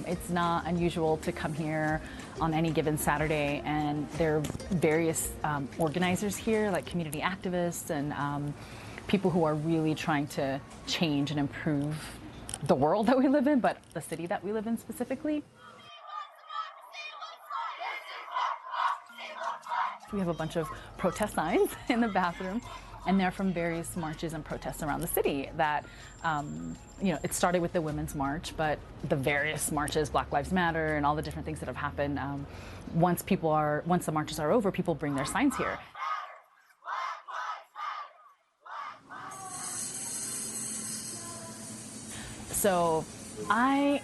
It's not unusual to come here on any given Saturday, and there are various organizers here, like community activists and people who are really trying to change and improve the world that we live in, but the city that we live in specifically. We have a bunch of protest signs in the bathroom, and they're from various marches and protests around the city that, it started with the Women's March, but the various marches, Black Lives Matter and all the different things that have happened, once the marches are over, people bring their signs here. So I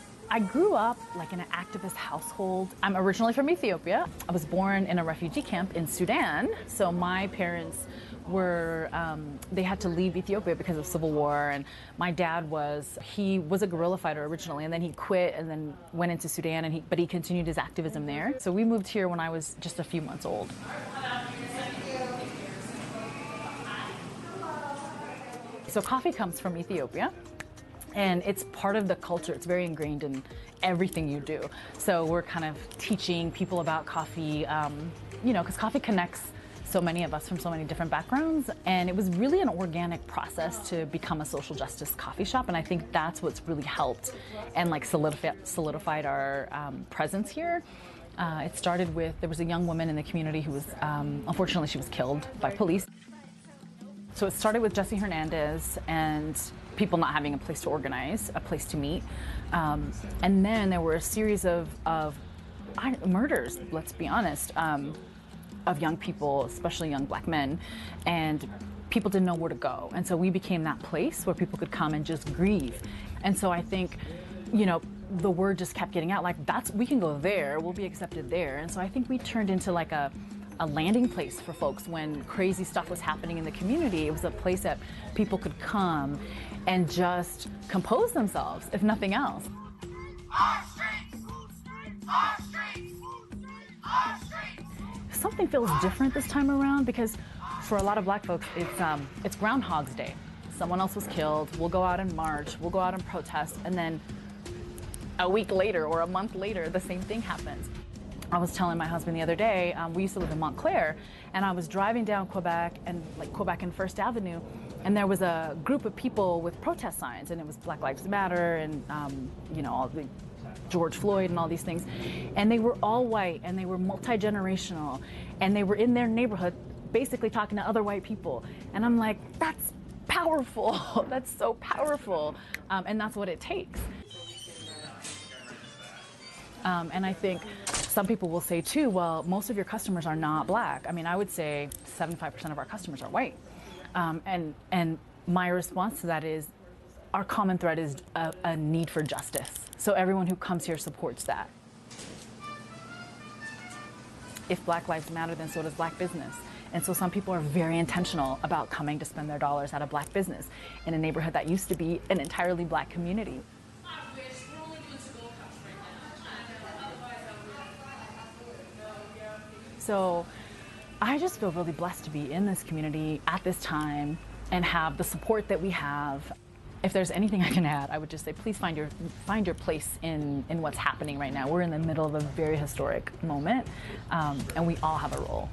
grew up like in an activist household. I'm originally from Ethiopia. I was born in a refugee camp in Sudan. So my parents were, they had to leave Ethiopia because of civil war. And my dad he was a guerrilla fighter originally, and then he quit and then went into Sudan, but he continued his activism there. So we moved here when I was just a few months old. So coffee comes from Ethiopia. And it's part of the culture. It's very ingrained in everything you do. So we're kind of teaching people about coffee, because coffee connects so many of us from so many different backgrounds. And it was really an organic process to become a social justice coffee shop. And I think that's what's really helped and like solidified our presence here. It started with, there was a young woman in the community who was, unfortunately, she was killed by police. So it started with Jesse Hernandez and people not having a place to organize, a place to meet. And then there were a series of murders, let's be honest, of young people, especially young Black men. And people didn't know where to go. And so we became that place where people could come and just grieve. And so I think, the word just kept getting out, like, we can go there, we'll be accepted there. And so I think we turned into like a landing place for folks when crazy stuff was happening in the community. It was a place that people could come and just compose themselves, if nothing else. Our streets! Our streets! Our streets! Something feels different this time around because for a lot of Black folks, it's Groundhog's Day. Someone else was killed, we'll go out and march, we'll go out and protest, and then a week later or a month later, the same thing happens. I was telling my husband the other day, we used to live in Montclair, and I was driving down Quebec and First Avenue, and there was a group of people with protest signs, and it was Black Lives Matter and all the George Floyd and all these things, and they were all white and they were multi-generational, and they were in their neighborhood basically talking to other white people, and I'm like, that's powerful. That's so powerful, and that's what it takes. And I think some people will say too, well, most of your customers are not Black. I mean, I would say 75% of our customers are white. And my response to that is our common thread is a need for justice. So everyone who comes here supports that. If Black lives matter, then so does Black business. And so some people are very intentional about coming to spend their dollars at a Black business in a neighborhood that used to be an entirely Black community. So I just feel really blessed to be in this community at this time and have the support that we have. If there's anything I can add, I would just say, please find your place in what's happening right now. We're in the middle of a very historic moment, and we all have a role.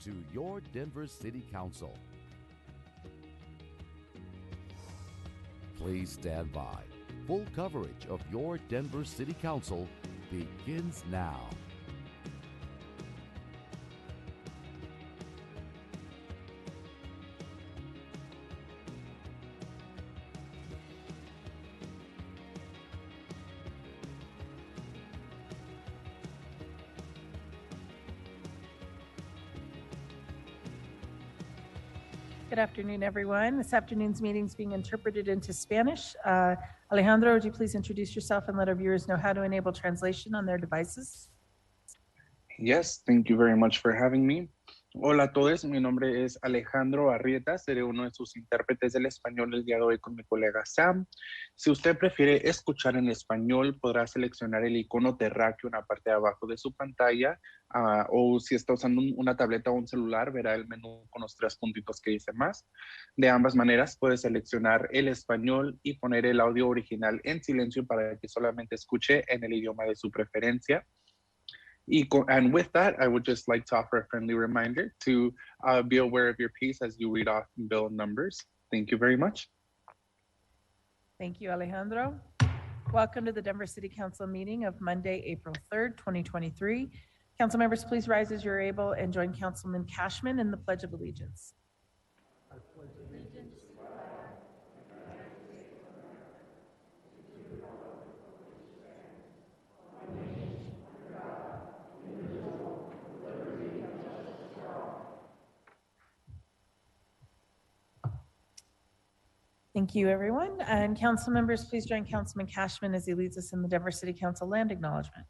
to your Denver City Council. Please stand by. Full coverage of your Denver City Council begins now. Good afternoon, everyone. This afternoon's meeting is being interpreted into Spanish. Alejandro, would you please introduce yourself and let our viewers know how to enable translation on their devices? Yes, thank you very much for having me. Hola a todos, mi nombre es Alejandro Arrieta, seré uno de sus intérpretes del español el día de hoy con mi colega Sam. Si usted prefiere escuchar en español, podrá seleccionar el icono terráqueo en la parte de abajo de su pantalla, o si está usando una tableta o un celular, verá el menú con los 3 puntitos que dice más. De ambas maneras, puede seleccionar el español y poner el audio original en silencio para que solamente escuche en el idioma de su preferencia. And with that, I would just like to offer a friendly reminder to be aware of your piece as you read off bill numbers. Thank you very much. Thank you, Alejandro. Welcome to the Denver City Council meeting of Monday, April 3rd, 2023. Council members, please rise as you're able and join Councilman Cashman in the Pledge of Allegiance. Thank you, everyone. And council members, please join Councilman Cashman as he leads us in the Denver City Council land acknowledgement.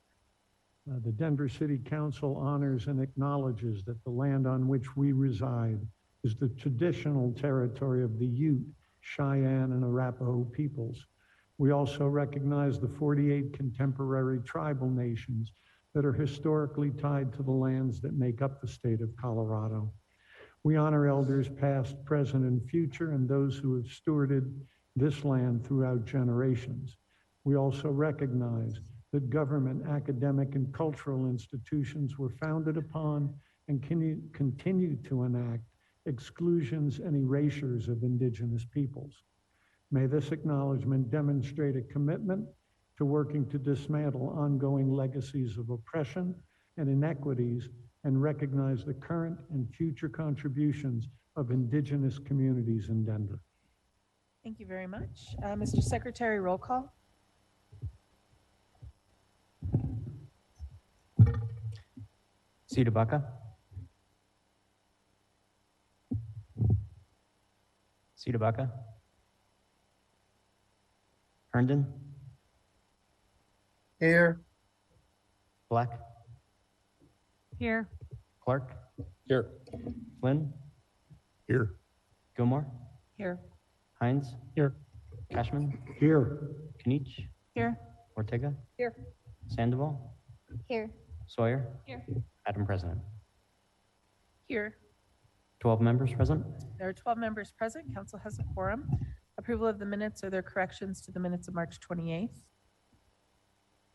The Denver City Council honors and acknowledges that the land on which we reside is the traditional territory of the Ute, Cheyenne, and Arapaho peoples. We also recognize the 48 contemporary tribal nations that are historically tied to the lands that make up the state of Colorado. We honor elders past, present, and future, and those who have stewarded this land throughout generations. We also recognize that government, academic, and cultural institutions were founded upon and continue to enact exclusions and erasures of indigenous peoples. May this acknowledgement demonstrate a commitment to working to dismantle ongoing legacies of oppression and inequities and recognize the current and future contributions of indigenous communities in Denver. Thank you very much. Mr. Secretary, roll call. Sita Baca. Sita Baca. Herndon. Here. Black. Here. Clark. Here. Flynn. Here. Gilmore. Here. Hines. Here. Cashman. Here. Kinich. Here. Ortega. Here. Sandoval. Here. Sawyer. Here. Madam President. Here. 12 members present. There are 12 members present. Council has a quorum. Approval of the minutes. Are there corrections to the minutes of March 28th?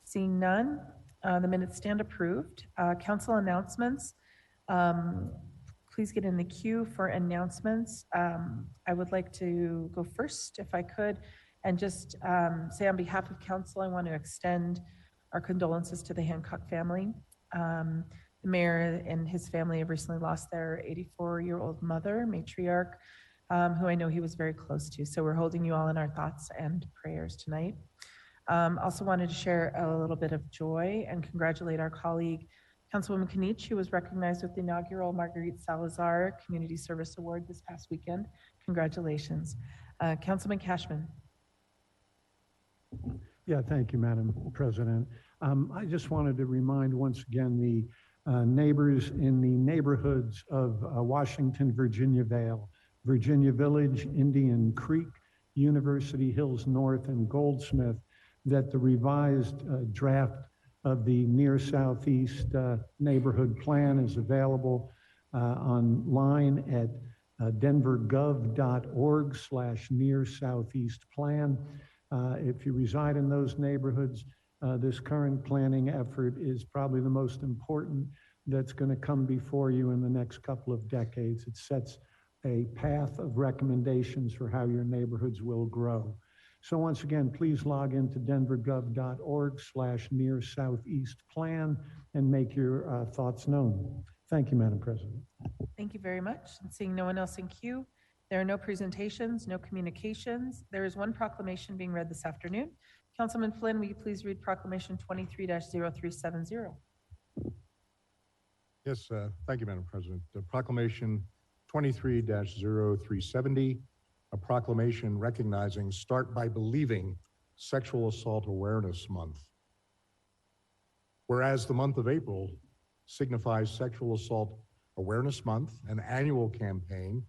Seeing none, the minutes stand approved. Council announcements. Please get in the queue for announcements. I would like to go first, if I could, and just say on behalf of council, I want to extend our condolences to the Hancock family. The mayor and his family have recently lost their 84-year-old mother, matriarch, who I know he was very close to. So we're holding you all in our thoughts and prayers tonight. Also wanted to share a little bit of joy and congratulate our colleague, Councilwoman Kinich, who was recognized with the inaugural Marguerite Salazar Community Service Award this past weekend. Congratulations. Councilman Cashman. Yeah, thank you, Madam President. I just wanted to remind once again the neighbors in the neighborhoods of Washington, Virginia Vale, Virginia Village, Indian Creek, University Hills North, and Goldsmith, that the revised draft of the Near Southeast neighborhood plan is available online at denvergov.org/Near Southeast Plan. If you reside in those neighborhoods, this current planning effort is probably the most important that's going to come before you in the next couple of decades. It sets a path of recommendations for how your neighborhoods will grow. So once again, please log into denvergov.org/near-southeast-plan and make your thoughts known. Thank you, Madam President. Thank you very much. And seeing no one else in queue, there are no presentations, no communications. There is one proclamation being read this afternoon. Councilman Flynn, will you please read Proclamation 23-0370? Yes, thank you, Madam President. Proclamation 23-0370, a proclamation recognizing Start by Believing Sexual Assault Awareness Month. Whereas the month of April signifies Sexual Assault Awareness Month, an annual campaign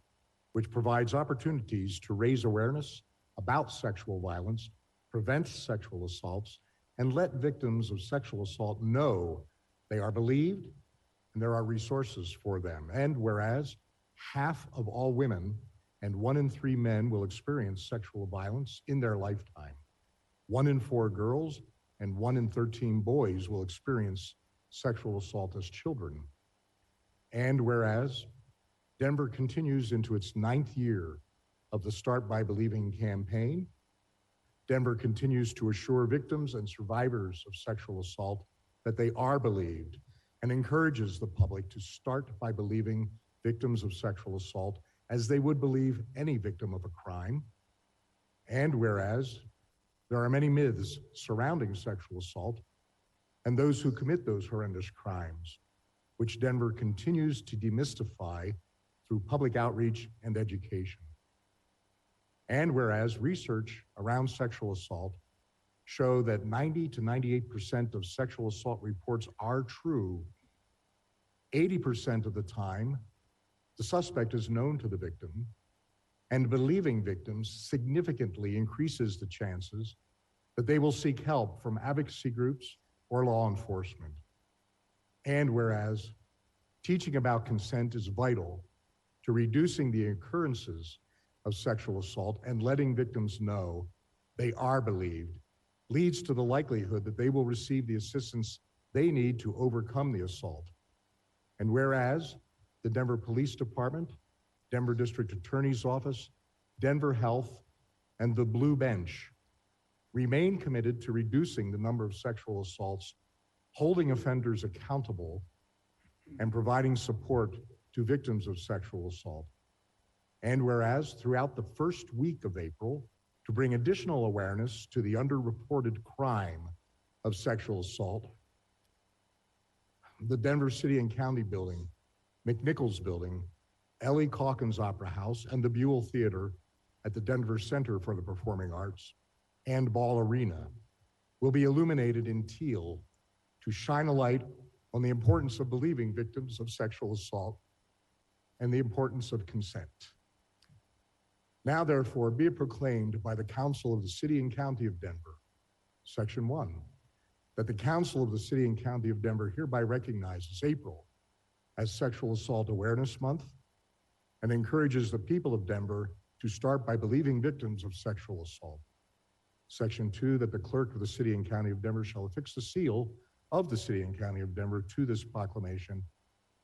which provides opportunities to raise awareness about sexual violence, prevent sexual assaults, and let victims of sexual assault know they are believed and there are resources for them. And whereas half of all women and 1 in 3 men will experience sexual violence in their lifetime, 1 in 4 girls and 1 in 13 boys will experience sexual assault as children. And whereas Denver continues into its 9th year of the Start by Believing campaign, Denver continues to assure victims and survivors of sexual assault that they are believed and encourages the public to start by believing victims of sexual assault as they would believe any victim of a crime. And whereas there are many myths surrounding sexual assault and those who commit those horrendous crimes, which Denver continues to demystify through public outreach and education. And whereas research around sexual assault show that 90 to 98% of sexual assault reports are true, 80% of the time, the suspect is known to the victim, and believing victims significantly increases the chances that they will seek help from advocacy groups or law enforcement. And whereas teaching about consent is vital to reducing the occurrences of sexual assault and letting victims know they are believed leads to the likelihood that they will receive the assistance they need to overcome the assault. And whereas the Denver Police Department, Denver District Attorney's Office, Denver Health, and the Blue Bench remain committed to reducing the number of sexual assaults, holding offenders accountable, and providing support to victims of sexual assault. And whereas throughout the first week of April, to bring additional awareness to the underreported crime of sexual assault, the Denver City and County Building, McNichols Building, Ellie Calkins Opera House, and the Buell Theater at the Denver Center for the Performing Arts and Ball Arena will be illuminated in teal to shine a light on the importance of believing victims of sexual assault and the importance of consent. Now, therefore, be it proclaimed by the Council of the City and County of Denver, Section 1, that the Council of the City and County of Denver hereby recognizes April as Sexual Assault Awareness Month and encourages the people of Denver to start by believing victims of sexual assault. Section 2, that the clerk of the City and County of Denver shall affix the seal of the City and County of Denver to this proclamation,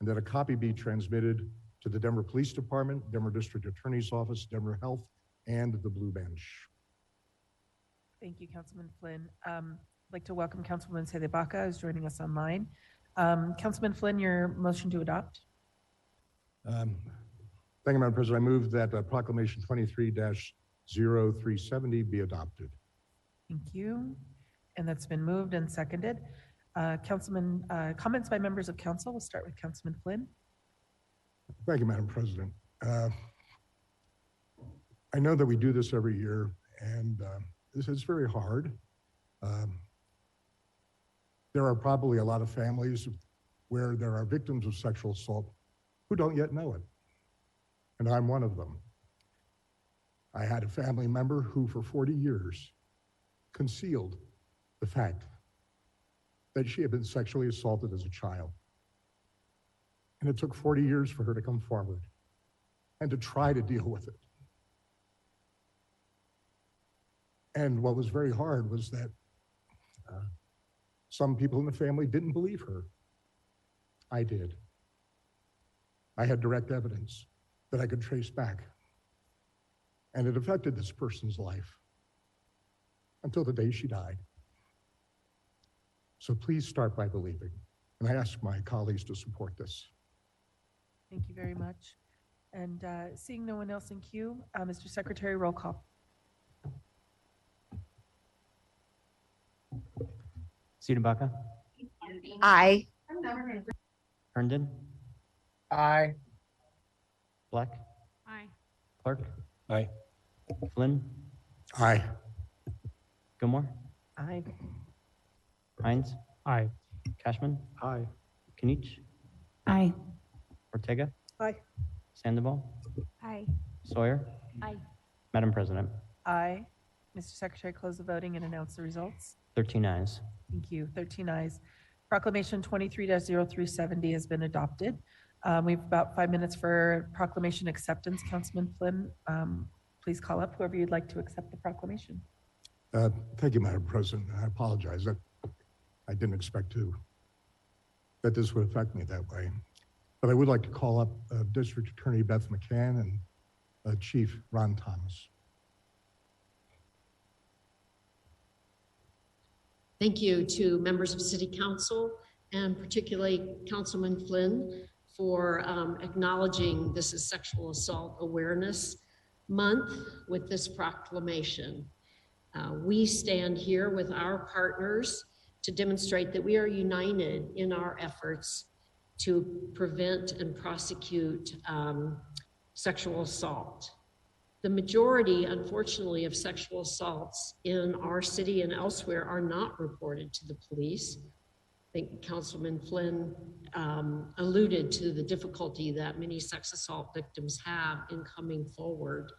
and that a copy be transmitted to the Denver Police Department, Denver District Attorney's Office, Denver Health, and the Blue Bench. Thank you, Councilman Flynn. I'd like to welcome Councilwoman Sede Baca, who's joining us online. Councilman Flynn, your motion to adopt. Thank you, Madam President. I move that Proclamation 23-0370 be adopted. Thank you. And that's been moved and seconded. Councilman, comments by members of council. We'll start with Councilman Flynn. Thank you, Madam President. I know that we do this every year, and this is very hard. There are probably a lot of families where there are victims of sexual assault who don't yet know it, and I'm one of them. I had a family member who for 40 years concealed the fact that she had been sexually assaulted as a child. And it took 40 years for her to come forward and to try to deal with it. And what was very hard was that some people in the family didn't believe her. I did. I had direct evidence that I could trace back. And it affected this person's life until the day she died. So please start by believing. And I ask my colleagues to support this. Thank you very much. And seeing no one else in queue, Mr. Secretary, roll call. Sudabaka? Aye. Herndon? Aye. Black? Aye. Clark? Aye. Flynn? Aye. Gilmore? Aye. Hines? Aye. Cashman? Aye. Kinich? Aye. Ortega? Aye. Sandoval? Aye. Sawyer? Aye. Madam President, Aye. Mr. Secretary, close the voting and announce the results. 13 ayes. Thank you. 13 ayes. Proclamation 23-0370 has been adopted. We have about 5 minutes for proclamation acceptance. Councilman Flynn, please call up whoever you'd like to accept the proclamation. Thank you, Madam President. I apologize. I didn't expect that this would affect me that way. But I would like to call up District Attorney Beth McCann and Chief Ron Thomas. Thank you to members of City Council and particularly Councilman Flynn for acknowledging this is Sexual Assault Awareness Month with this proclamation. We stand here with our partners to demonstrate that we are united in our efforts to prevent and prosecute sexual assault. The majority, unfortunately, of sexual assaults in our city and elsewhere are not reported to the police. I think Councilman Flynn alluded to the difficulty that many sex assault victims have in coming forward.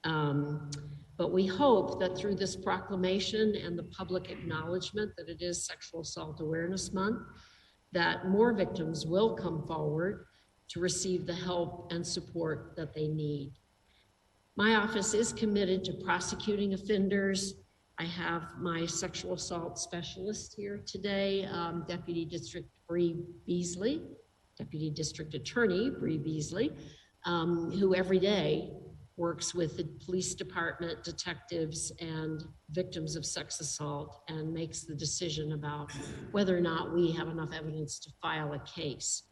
But we hope that through this proclamation and the public acknowledgement that it is Sexual Assault Awareness Month, that more victims will come forward to receive the help and support that they need. My office is committed to prosecuting offenders. I have my sexual assault specialist here today, Deputy District Bree Beasley, Deputy District Attorney Bree Beasley, who every day works with the police department, detectives, and victims of sex assault and makes the decision about whether or not we have enough evidence to file a case.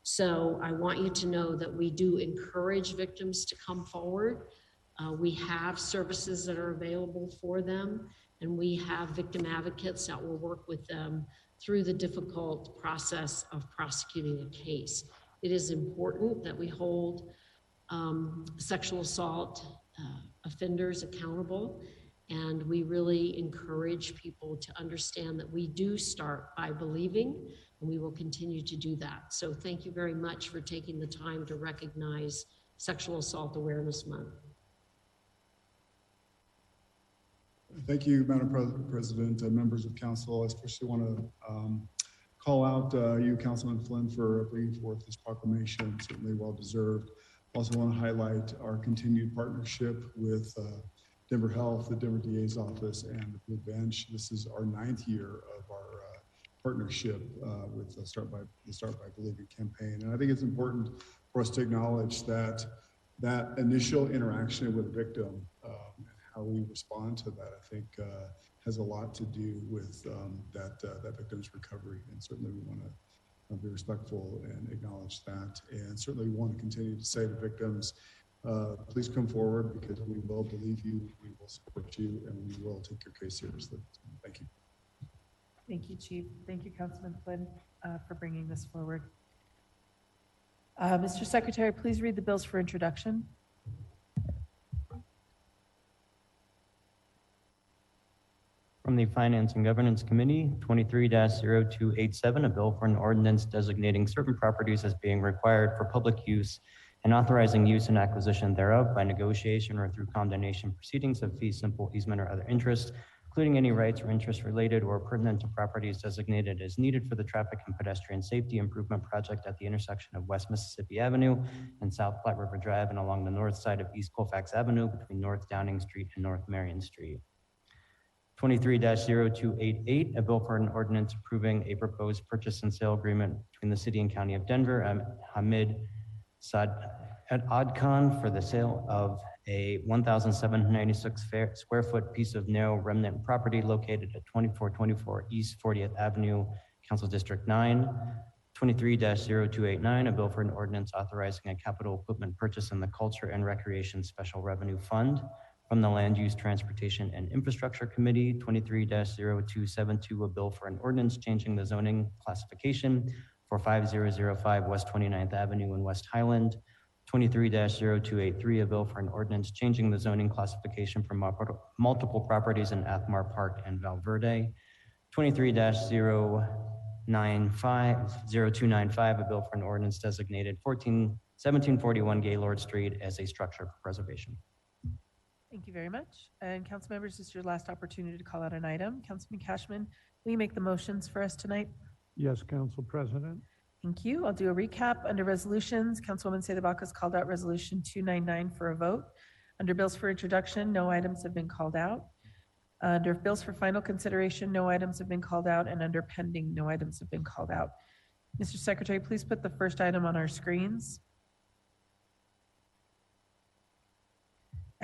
So I want you to know that we do encourage victims to come forward. We have services that are available for them, and we have victim advocates that will work with them through the difficult process of prosecuting a case. It is important that we hold sexual assault offenders accountable, and we really encourage people to understand that we do start by believing, and we will continue to do that. So thank you very much for taking the time to recognize Sexual Assault Awareness Month. Thank you, Madam President, members of council. I especially want to call out you, Councilman Flynn, for bringing forth this proclamation, certainly well deserved. Also want to highlight our continued partnership with Denver Health, the Denver DA's office, and the Blue Bench. This is our 9th year of our partnership with the Start by Believing campaign. And I think it's important for us to acknowledge that initial interaction with a victim and how we respond to that, I think has a lot to do with that victim's recovery. And certainly we want to be respectful and acknowledge that. And certainly we want to continue to say to victims, please come forward because we will believe you, we will support you, and we will take your case seriously. Thank you. Thank you, Chief. Thank you, Councilman Flynn, for bringing this forward. Mr. Secretary, please read the bills for introduction. From the Finance and Governance Committee, 23-0287, a bill for an ordinance designating certain properties as being required for public use and authorizing use and acquisition thereof by negotiation or through condemnation proceedings of fee simple easement or other interest, including any rights or interests related or pertinent to properties designated as needed for the traffic and pedestrian safety improvement project at the intersection of West Mississippi Avenue and South Platte River Drive and along the north side of East Colfax Avenue between North Downing Street and North Marion Street. 23-0288, a bill for an ordinance approving a proposed purchase and sale agreement between the city and county of Denver and Hamid Saad Adkan for the sale of a 1,796 square foot piece of narrow remnant property located at 2424 East 40th Avenue, Council District 9. 23-0289, a bill for an ordinance authorizing a capital equipment purchase in the Culture and Recreation Special Revenue Fund. From the Land Use, Transportation, and Infrastructure Committee, 23-0272, a bill for an ordinance changing the zoning classification for 5005 West 29th Avenue in West Highland. 23-0283, a bill for an ordinance changing the zoning classification for multiple properties in Athmar Park and Valverde. 23-0295, a bill for an ordinance designated 1741 Gaylord Street as a structure for preservation. Thank you very much. And council members, this is your last opportunity to call out an item. Councilman Cashman, will you make the motions for us tonight? Yes, Council President. Thank you. I'll do a recap. Under resolutions, Councilwoman Sedevaca's called out resolution 299 for a vote. Under bills for introduction, no items have been called out. Under bills for final consideration, no items have been called out. And under pending, no items have been called out. Mr. Secretary, please put the first item on our screens.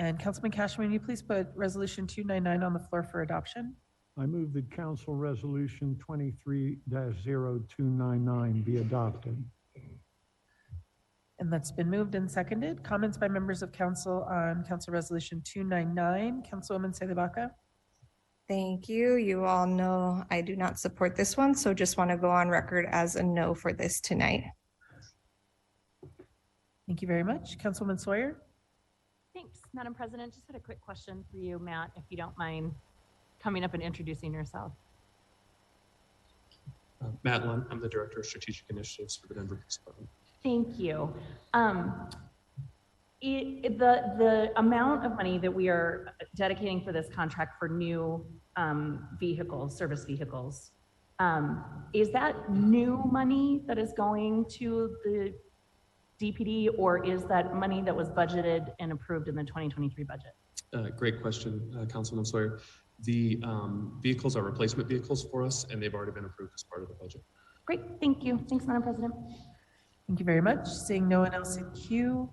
And Councilman Cashman, will you please put resolution 299 on the floor for adoption? I move that Council Resolution 23-0299 be adopted. And that's been moved and seconded. Comments by members of council on Council Resolution 299. Councilwoman Sedevaca. Thank you. You all know I do not support this one, so just want to go on record as a no for this tonight. Thank you very much. Councilwoman Sawyer. Thanks, Madam President. Just had a quick question for you, Matt, if you don't mind coming up and introducing yourself. Matt Lund, I'm the Director of Strategic Initiatives for the Denver Police Department. Thank you. The amount of money that we are dedicating for this contract for new vehicles, service vehicles, is that new money that is going to the DPD, or is that money that was budgeted and approved in the 2023 budget? Great question, Councilman Sawyer. The vehicles are replacement vehicles for us, and they've already been approved as part of the budget. Great, thank you. Thanks, Madam President. Thank you very much. Seeing no one else in queue.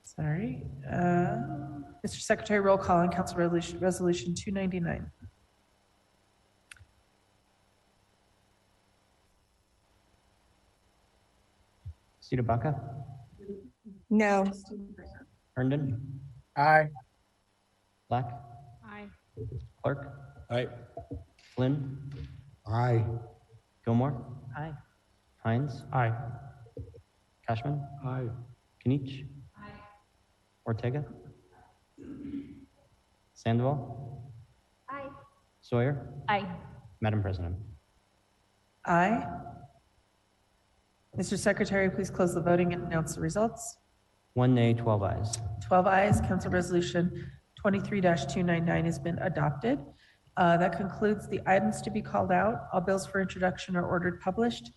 Sorry. Mr. Secretary, roll call on Council Resolution 299. Sedevaca? No. Herndon? Aye. Black? Aye. Clark? Aye. Flynn? Aye. Gilmore? Aye. Hines? Aye. Cashman? Aye. Kinich? Aye. Ortega? Sandoval? Aye. Sawyer? Aye. Madam President. Aye. Mr. Secretary, please close the voting and announce the results. 1 nay, 12 ayes. 12 ayes. Council Resolution 23-299 has been adopted. That concludes the items to be called out. All bills for introduction are ordered published.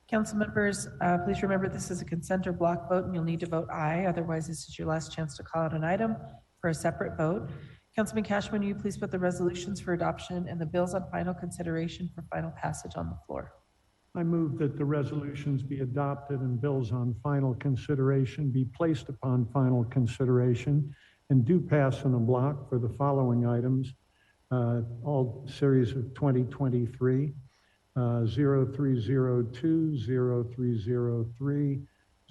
Council members, please remember this is a consent or block vote and you'll need to vote aye. Otherwise, this is your last chance to call out an item for a separate vote. Councilman Cashman, will you please put the resolutions for adoption and the bills on final consideration for final passage on the floor? I move that the resolutions be adopted and bills on final consideration be placed upon final consideration and do pass in a block for the following items, all series of 2023, 0302, 0303,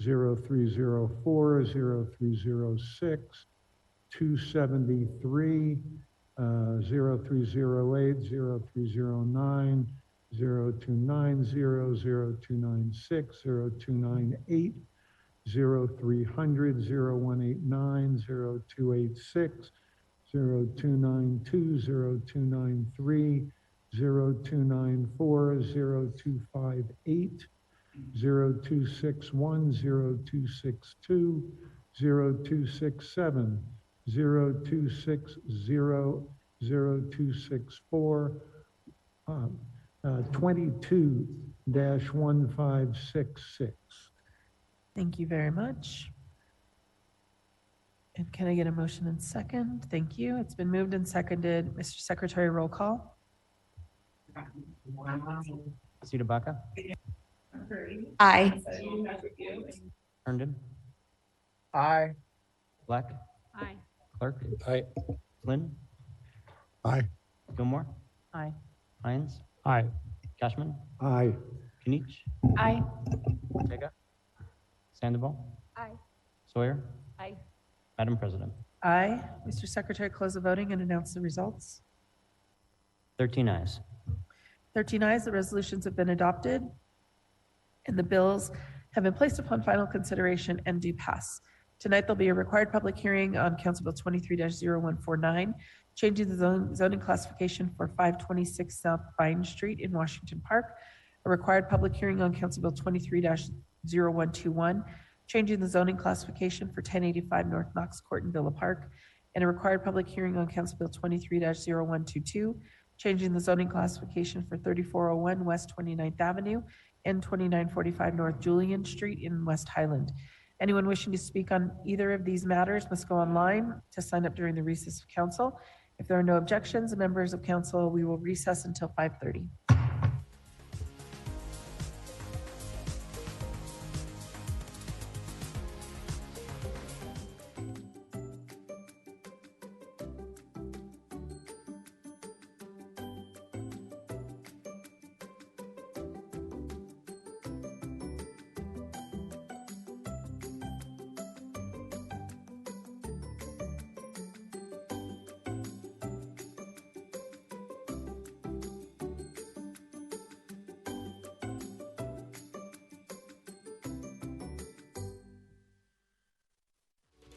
0304, 0306, 273, 0308, 0309, 0290, 0296, 0298, 0300, 0189, 0286, 0292, 0293, 0294, 0258, 0261, 0262, 0267, 0260, 0264, 22-1566. Thank you very much. And can I get a motion and second? Thank you. It's been moved and seconded. Mr. Secretary, roll call. Sita Baca, Aye. Herndon, Aye. Black, Aye. Clark, Aye. Flynn, Aye. Gilmore, Aye. Hines, Aye. Cashman, Aye. Kinich, Aye. Ortega, Sandoval, Aye. Sawyer, Aye. Madam President. Aye. Mr. Secretary, close the voting and announce the results. 13 ayes. 13 ayes, the resolutions have been adopted, and the bills have been placed upon final consideration and do pass. Tonight, there'll be a required public hearing on Council Bill 23-0149, changing the zoning classification for 526 South Vine Street in Washington Park, a required public hearing on Council Bill 23-0121, changing the zoning classification for 1085 North Knox Court in Villa Park, and a required public hearing on Council Bill 23-0122, changing the zoning classification for 3401 West 29th Avenue and 2945 North Julian Street in West Highland. Anyone wishing to speak on either of these matters must go online to sign up during the recess of council. If there are no objections, members of council, we will recess until 5:30.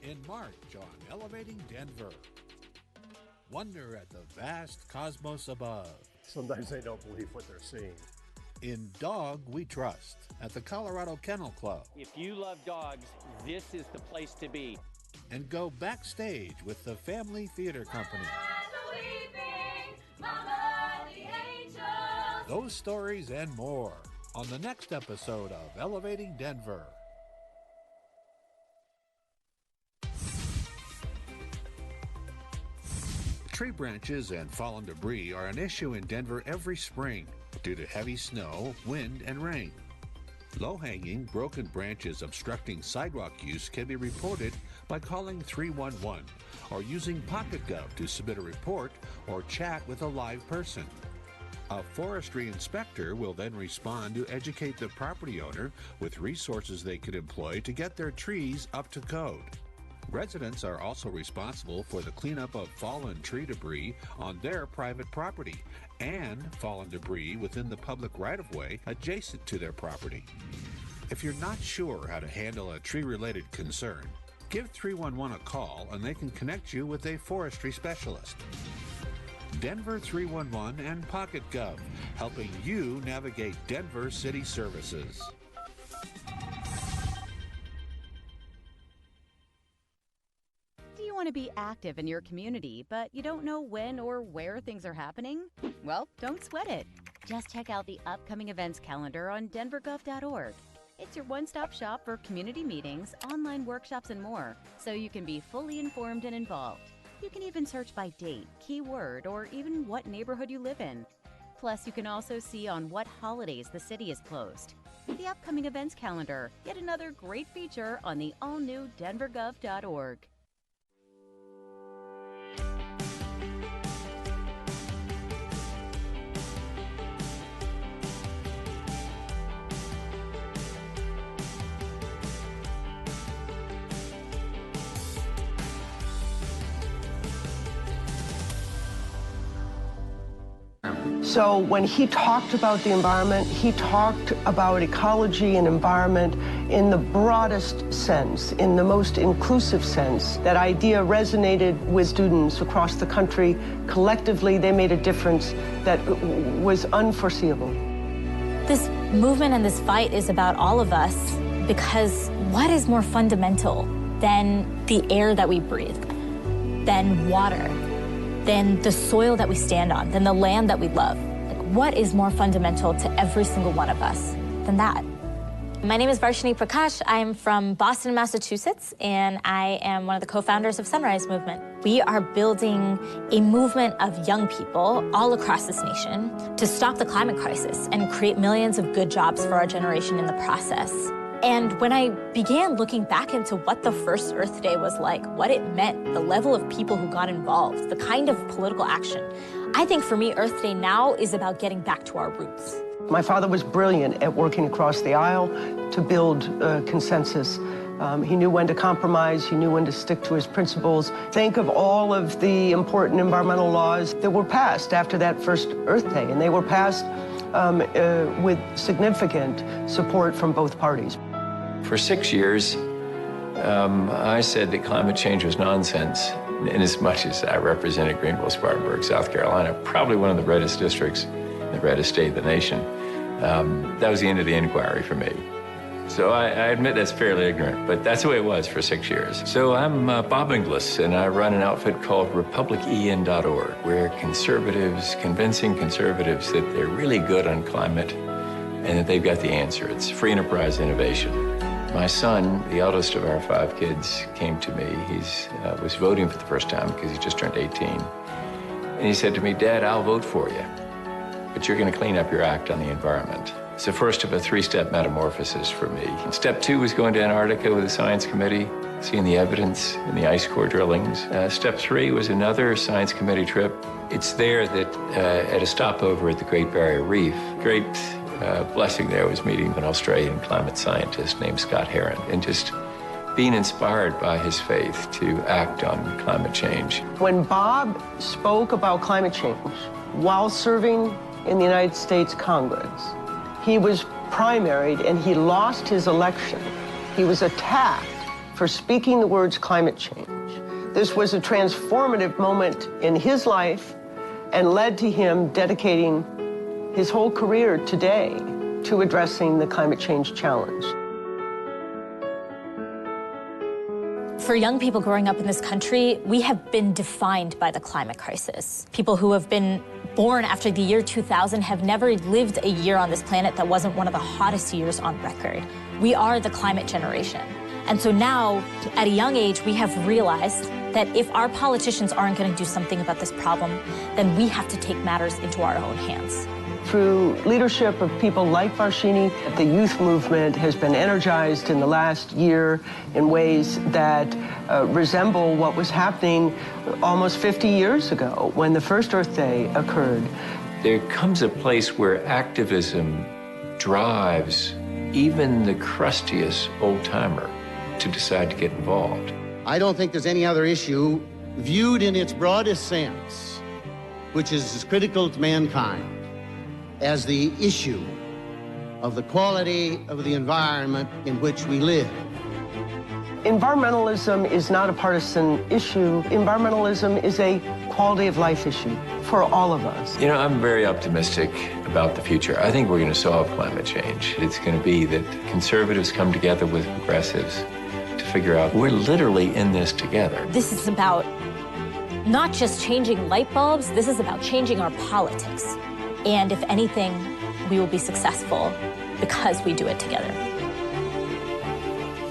In March on Elevating Denver. Wonder at the vast cosmos above. Sometimes they don't believe what they're seeing. In Dog We Trust at the Colorado Kennel Club. If you love dogs, this is the place to be. And go backstage with the Family Theater Company. Those stories and more on the next episode of Elevating Denver. Tree branches and fallen debris are an issue in Denver every spring due to heavy snow, wind, and rain. Low-hanging, broken branches obstructing sidewalk use can be reported by calling 311 or using PocketGov to submit a report or chat with a live person. A forestry inspector will then respond to educate the property owner with resources they could employ to get their trees up to code. Residents are also responsible for the cleanup of fallen tree debris on their private property and fallen debris within the public right-of-way adjacent to their property. If you're not sure how to handle a tree-related concern, give 311 a call and they can connect you with a forestry specialist. Denver 311 and PocketGov, helping you navigate Denver city services. Do you want to be active in your community, but you don't know when or where things are happening? Well, don't sweat it. Just check out the upcoming events calendar on denvergov.org. It's your one-stop shop for community meetings, online workshops, and more, so you can be fully informed and involved. You can even search by date, keyword, or even what neighborhood you live in. Plus, you can also see on what holidays the city is closed. The upcoming events calendar, yet another great feature on the all-new denvergov.org. So when he talked about the environment, he talked about ecology and environment in the broadest sense, in the most inclusive sense. That idea resonated with students across the country. Collectively, they made a difference that was unforeseeable. This movement and this fight is about all of us, because what is more fundamental than the air that we breathe, than water, than the soil that we stand on, than the land that we love? Like, what is more fundamental to every single one of us than that? My name is Varshini Prakash. I'm from Boston, Massachusetts, and I am one of the co-founders of Sunrise Movement. We are building a movement of young people all across this nation to stop the climate crisis and create millions of good jobs for our generation in the process. And when I began looking back into what the first Earth Day was like, what it meant, the level of people who got involved, the kind of political action, I think for me, Earth Day now is about getting back to our roots. My father was brilliant at working across the aisle to build consensus. He knew when to compromise, he knew when to stick to his principles. Think of all of the important environmental laws that were passed after that first Earth Day, and they were passed with significant support from both parties. For 6 years, I said that climate change was nonsense, in as much as I represented Greenville-Spartanburg, South Carolina, probably one of the reddest districts, the reddest state of the nation. That was the end of the inquiry for me. So I admit that's fairly ignorant, but that's the way it was for 6 years. So I'm Bob Inglis, and I run an outfit called RepublicEN.org, where convincing conservatives that they're really good on climate and that they've got the answer. It's free enterprise innovation. My son, the eldest of our 5 kids, came to me. He was voting for the first time because he just turned 18. And he said to me, "Dad, I'll vote for you, but you're going to clean up your act on the environment." It's the first of a 3-step metamorphosis for me. Step 2 was going to Antarctica with the science committee, seeing the evidence in the ice core drillings. Step 3 was another science committee trip. It's there that at a stopover at the Great Barrier Reef, great blessing there was meeting an Australian climate scientist named Scott Heron and just being inspired by his faith to act on climate change. When Bob spoke about climate change while serving in the United States Congress, he was primaried and he lost his election. He was attacked for speaking the words climate change. This was a transformative moment in his life and led to him dedicating his whole career today to addressing the climate change challenge. For young people growing up in this country, we have been defined by the climate crisis. People who have been born after the year 2000 have never lived a year on this planet that wasn't one of the hottest years on record. We are the climate generation. And so now, at a young age, we have realized that if our politicians aren't going to do something about this problem, then we have to take matters into our own hands. Through leadership of people like Varshini, the youth movement has been energized in the last year in ways that resemble what was happening almost 50 years ago when the first Earth Day occurred. There comes a place where activism drives even the crustiest old-timer to decide to get involved. I don't think there's any other issue viewed in its broadest sense, which is as critical to mankind as the issue of the quality of the environment in which we live. Environmentalism is not a partisan issue. Environmentalism is a quality of life issue for all of us. You know, I'm very optimistic about the future. I think we're going to solve climate change. It's going to be that conservatives come together with progressives to figure out we're literally in this together. This is about not just changing light bulbs, this is about changing our politics. And if anything, we will be successful because we do it together.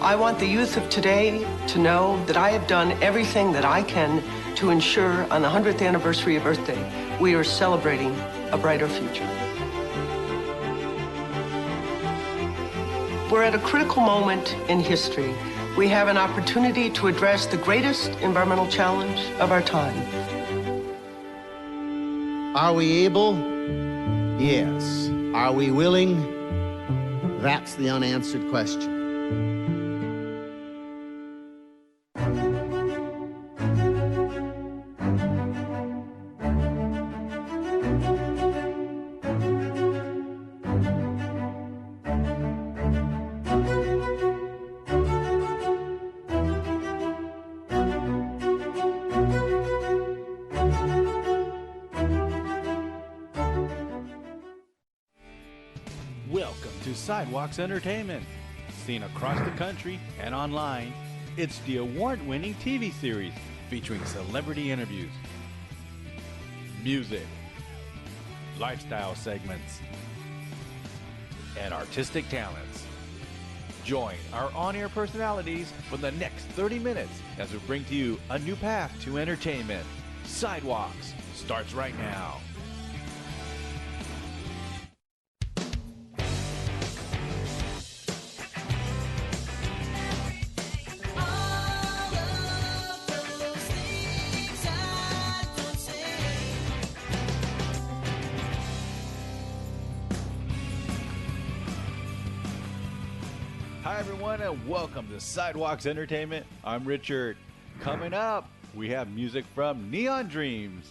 I want the youth of today to know that I have done everything that I can to ensure on the 100th anniversary of Earth Day, we are celebrating a brighter future. We're at a critical moment in history. We have an opportunity to address the greatest environmental challenge of our time. Are we able? Yes. Are we willing? That's the unanswered question. Welcome to Sidewalks Entertainment. Seen across the country and online, it's the award-winning TV series featuring celebrity interviews, music, lifestyle segments, and artistic talents. Join our on-air personalities for the next 30 minutes as we bring to you a new path to entertainment. Sidewalks starts right now. Hi, everyone, and welcome to Sidewalks Entertainment. I'm Richard. Coming up, we have music from Neon Dreams.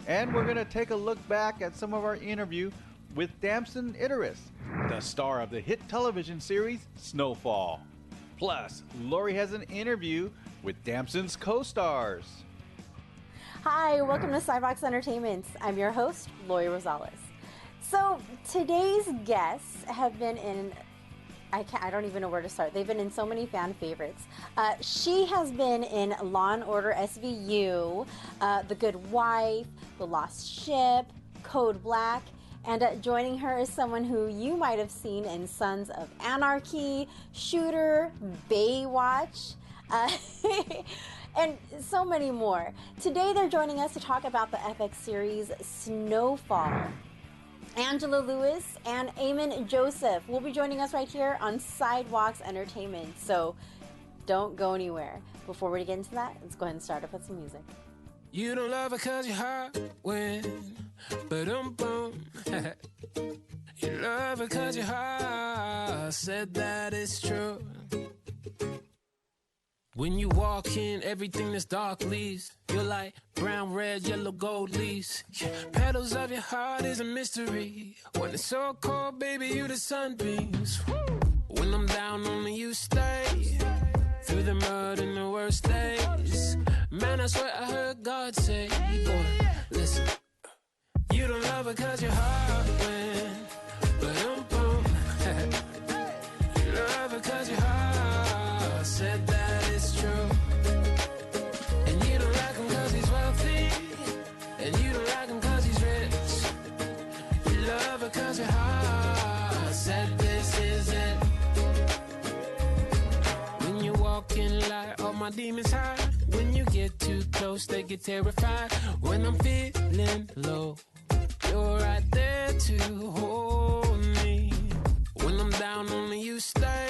And we're going to take a look back at some of our interview with Damson Idris, the star of the hit television series Snowfall. Plus, Lori has an interview with Damson's co-stars. Hi, welcome to Sidewalks Entertainment. I'm your host, Lori Rosales. So today's guests have been in I don't even know where to start. They've been in so many fan favorites. She has been in Law and Order SVU, The Good Wife, The Lost Ship, Code Black, and joining her is someone who you might have seen in Sons of Anarchy, Shooter, Baywatch, and so many more. Today they're joining us to talk about the FX series Snowfall. Angela Lewis and Eamon Joseph will be joining us right here on Sidewalks Entertainment. So don't go anywhere. Before we get into that, let's go ahead and start up with some music. You don't love her cause your heart went ba-dum-bum. You love her cause your heart said that it's true. When you walk in, everything that's dark leaves. You're like brown, red, yellow, gold leaves. Petals of your heart is a mystery. When it's so cold, baby, you the sunbeams. When I'm down, only you stay. Through the mud in the worst days. Man, I swear I heard God say, boy, listen. You don't love her cause your heart went ba-dum-bum. You love her cause your heart said that. Cause your heart said this is it. When you walk in light, all my demons hide. When you get too close, they get terrified. When I'm feeling low, you're right there to hold me. When I'm down, only you stay.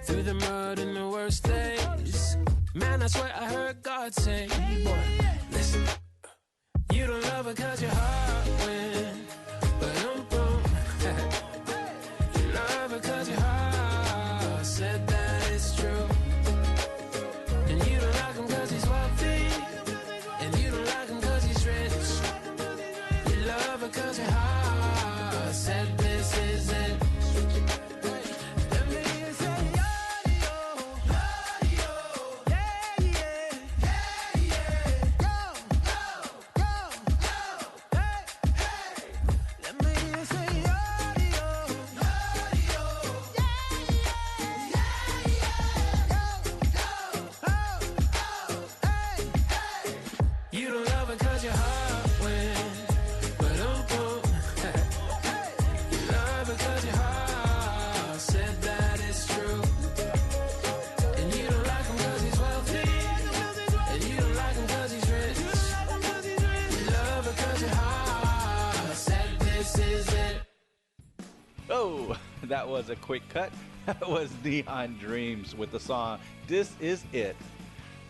Through the mud in the worst days. Man, I swear I heard God say, boy, listen. You don't love her cause your heart went. Cause your heart said that it's true. And you don't like him cause he's wealthy. And you don't like him cause he's rich. You love her cause your heart said this is it. That was a quick cut. That was Neon Dreams with the song This Is It.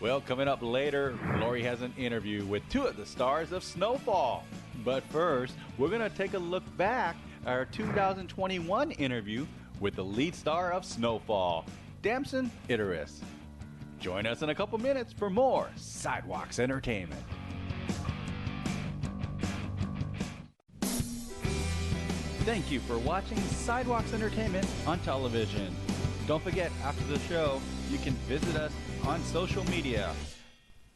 Well, coming up later, Lori has an interview with two of the stars of Snowfall. But first, we're going to take a look back at our 2021 interview with the lead star of Snowfall, Damson Idris. Join us in a couple minutes for more Sidewalks Entertainment. Thank you for watching Sidewalks Entertainment on television. Don't forget, after the show, you can visit us on social media,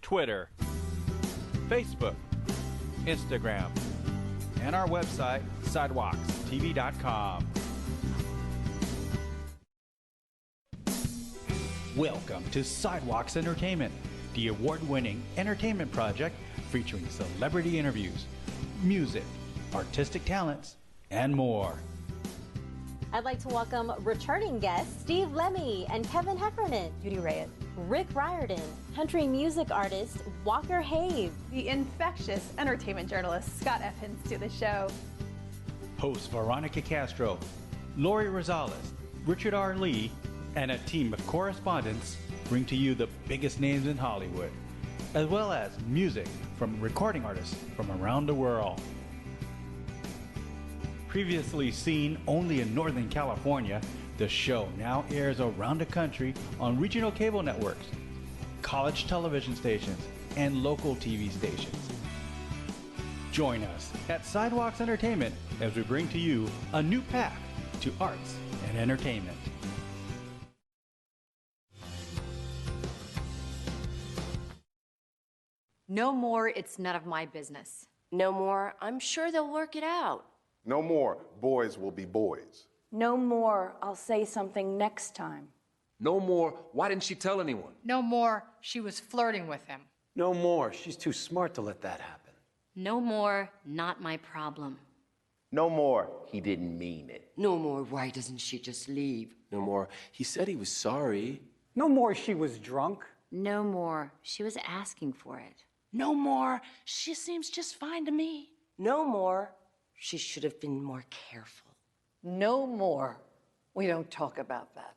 Twitter, Facebook, Instagram, and our website, sidewalkstv.com. Welcome to Sidewalks Entertainment, the award-winning entertainment project featuring celebrity interviews, music, artistic talents, and more. I'd like to welcome returning guests Steve Lemmy and Kevin Heffernan, Judy Reyes, Rick Riordan, country music artist Walker Hayes, the infectious entertainment journalist Scott Evans to the show. Hosts Veronica Castro, Lori Rosales, Richard R. Lee, and a team of correspondents bring to you the biggest names in Hollywood, as well as music from recording artists from around the world. Previously seen only in Northern California, the show now airs around the country on regional cable networks, college television stations, and local TV stations. Join us at Sidewalks Entertainment as we bring to you a new path to arts and entertainment. No more, it's none of my business. No more, I'm sure they'll work it out. No more, boys will be boys. No more, I'll say something next time. No more, why didn't she tell anyone? No more, she was flirting with him. No more, she's too smart to let that happen. No more, not my problem. No more, he didn't mean it. No more, why doesn't she just leave? No more, he said he was sorry. No more, she was drunk. No more, she was asking for it. No more, she seems just fine to me. No more, she should have been more careful. No more, we don't talk about that.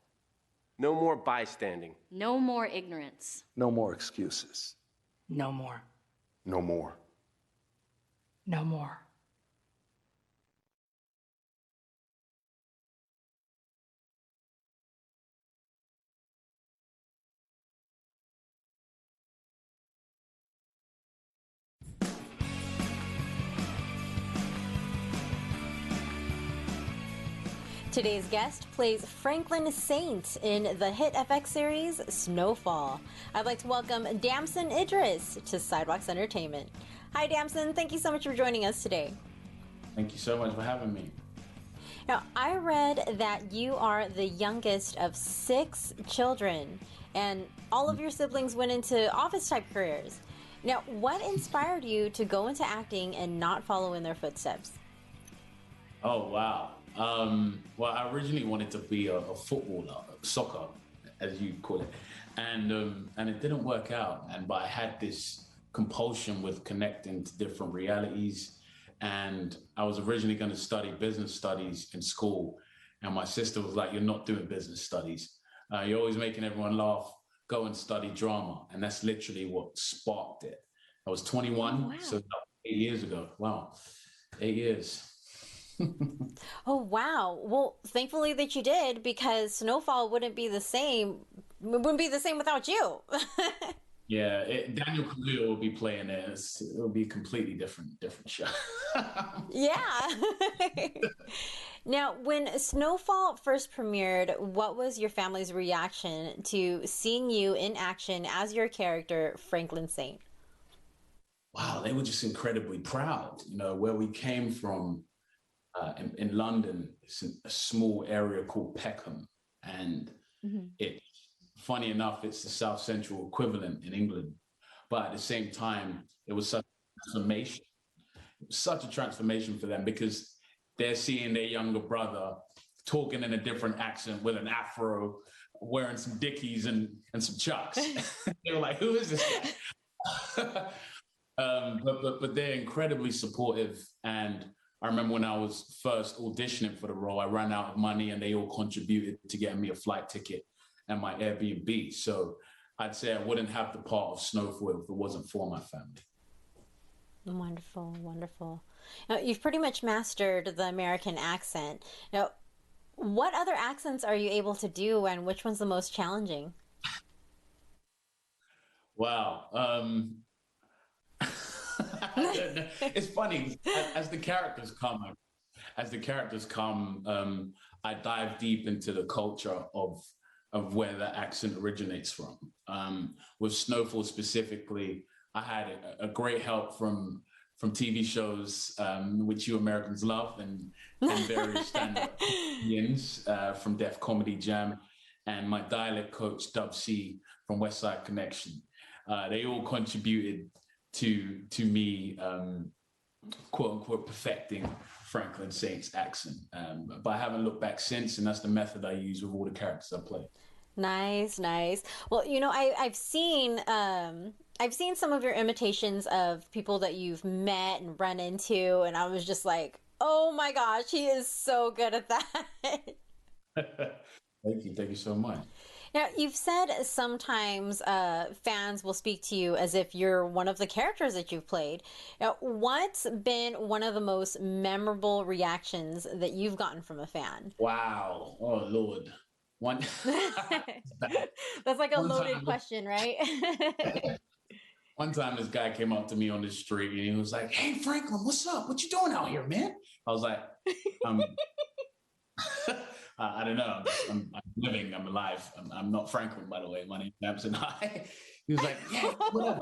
No more bystanding. No more ignorance. No more excuses. No more. No more. No more. Today's guest plays Franklin Saint in the hit FX series Snowfall. I'd like to welcome Damson Idris to Sidewalks Entertainment. Hi, Damson. Thank you so much for joining us today. Thank you so much for having me. Now, I read that you are the youngest of 6 children, and all of your siblings went into office-type careers. Now, what inspired you to go into acting and not follow in their footsteps? Oh, wow. Well, I originally wanted to be a footballer, soccer, as you call it, and it didn't work out. But I had this compulsion with connecting to different realities, and I was originally going to study business studies in school, and my sister was like, "You're not doing business studies. You're always making everyone laugh. Go and study drama," and that's literally what sparked it. I was 21, wow. So that was 8 years ago. Wow, 8 years. Oh, wow. Well, thankfully that you did, because Snowfall wouldn't be the same without you. Yeah, Daniel Kaluuya will be playing it. It will be a completely different show. Yeah. Now, when Snowfall first premiered, what was your family's reaction to seeing you in action as your character, Franklin Saint? Wow, they were just incredibly proud. You know, where we came from. In London, it's a small area called Peckham, and it's funny enough, it's the South Central equivalent in England. But at the same time, it was such a transformation. It was such a transformation for them, because they're seeing their younger brother talking in a different accent with an afro, wearing some Dickies and some Chucks. They were like, "Who is this guy?" But they're incredibly supportive. And I remember when I was first auditioning for the role, I ran out of money and they all contributed to getting me a flight ticket and my Airbnb. So I'd say I wouldn't have the part of Snowfall if it wasn't for my family. Wonderful, wonderful. Now, you've pretty much mastered the American accent. Now, what other accents are you able to do, and which one's the most challenging? Wow. It's funny, as the characters come, I dive deep into the culture of where the accent originates from. With Snowfall specifically, I had a great help from TV shows, which you Americans love, and various stand-up comedians from Def Comedy Jam, and my dialect coach, Dub C from West Side Connection. They all contributed to me quote unquote perfecting Franklin Saint's accent. But I haven't looked back since, and that's the method I use with all the characters I play. Nice, nice. Well, you know, I've seen some of your imitations of people that you've met and run into, and I was just like, oh my gosh, he is so good at that. Thank you so much. Now, you've said sometimes fans will speak to you as if you're one of the characters that you've played. Now, what's been one of the most memorable reactions that you've gotten from a fan? Wow. Oh, Lord. That's like a loaded question, right? One time this guy came up to me on the street and he was like, "Hey, Franklin, what's up? What you doing out here, man?" I was like, I don't know. I'm living. I'm alive. I'm not Franklin, by the way. My name's Samson High. He was like, "Yeah, whatever.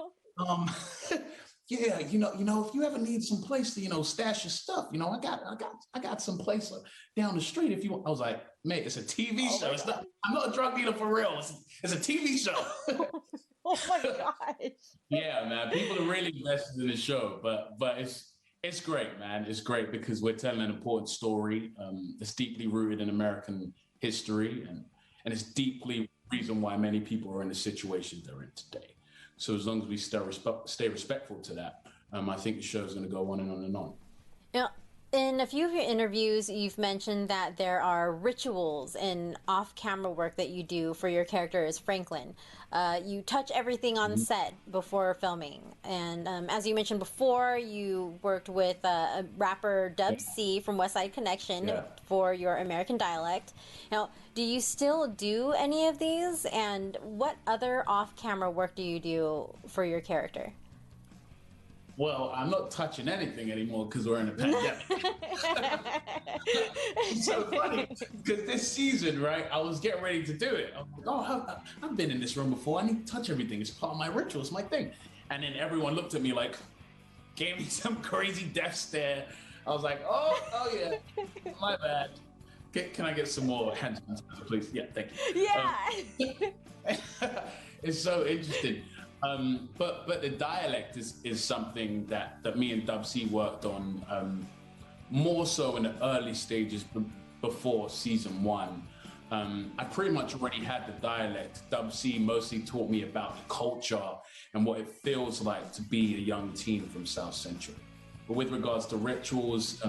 Yeah, you know, if you ever need some place to, stash your stuff, I got some place down the street if you want." I was like, "Mate, it's a TV show. I'm not a drug dealer for real. It's a TV show." Oh my gosh. Yeah, man. People are really invested in the show, but it's great, man. It's great because we're telling an important story. It's deeply rooted in American history, and it's deeply the reason why many people are in the situation they're in today. So as long as we stay respectful to that, I think the show is going to go on and on and on. Now, in a few of your interviews, you've mentioned that there are rituals and off-camera work that you do for your character as Franklin. You touch everything on set before filming. And as you mentioned before, you worked with a rapper Dub C from West Side Connection for your American dialect. Now, do you still do any of these? And what other off-camera work do you do for your character? Well, I'm not touching anything anymore because we're in a pandemic. It's so funny because this season, right, I was getting ready to do it. I'm like, oh, I've been in this room before. I need to touch everything. It's part of my ritual. It's my thing. And then everyone looked at me like, gave me some crazy death stare. I was like, oh yeah, my bad. Can I get some more hand sanitizer, please? Yeah, thank you. Yeah. It's so interesting. But the dialect is something that me and Dub C worked on more so in the early stages before season 1. I pretty much already had the dialect. Dub C mostly taught me about the culture and what it feels like to be a young teen from South Central. But with regards to rituals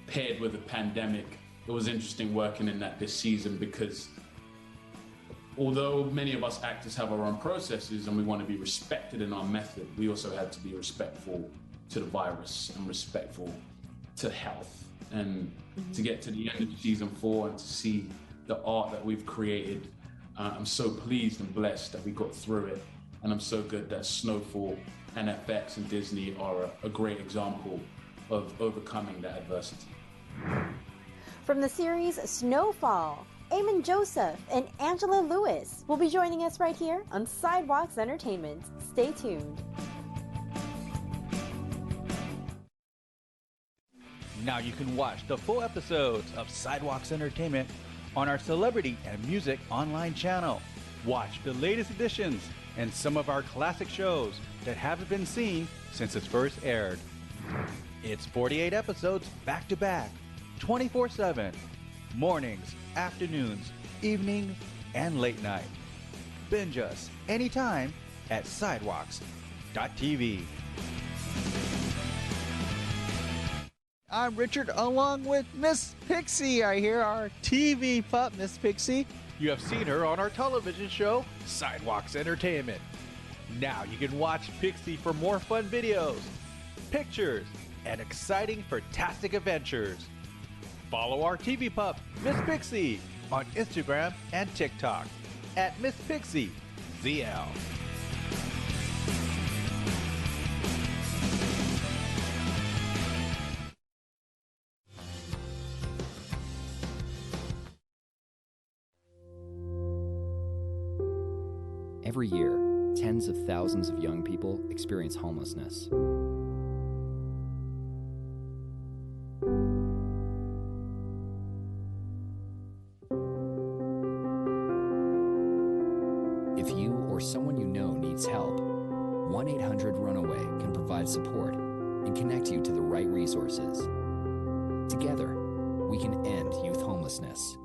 paired with the pandemic, it was interesting working in that this season because although many of us actors have our own processes and we want to be respected in our method, we also had to be respectful to the virus and respectful to health. And to get to the end of season 4 and to see the art that we've created, I'm so pleased and blessed that we got through it. And I'm so good that Snowfall and FX and Disney are a great example of overcoming that adversity. From the series Snowfall, Eamon Joseph and Angela Lewis will be joining us right here on Sidewalks Entertainment. Stay tuned. Now you can watch the full episodes of Sidewalks Entertainment on our Celebrity and Music online channel. Watch the latest editions and some of our classic shows that haven't been seen since it first aired. It's 48 episodes back to back, 24/7. Mornings, afternoons, evenings, and late night. Binge us anytime at sidewalks.tv. I'm Richard, along with Miss Pixie. I hear our TV pup, Miss Pixie. You have seen her on our television show, Sidewalks Entertainment. Now you can watch Pixie for more fun videos, pictures, and exciting, fantastic adventures. Follow our TV pup, Miss Pixie, on Instagram and TikTok at Miss Pixie ZL. Every year, tens of thousands of young people experience homelessness. If you or someone you know needs help, 1-800-RUNAWAY can provide support. and connect you to the right resources. Together, we can end youth homelessness.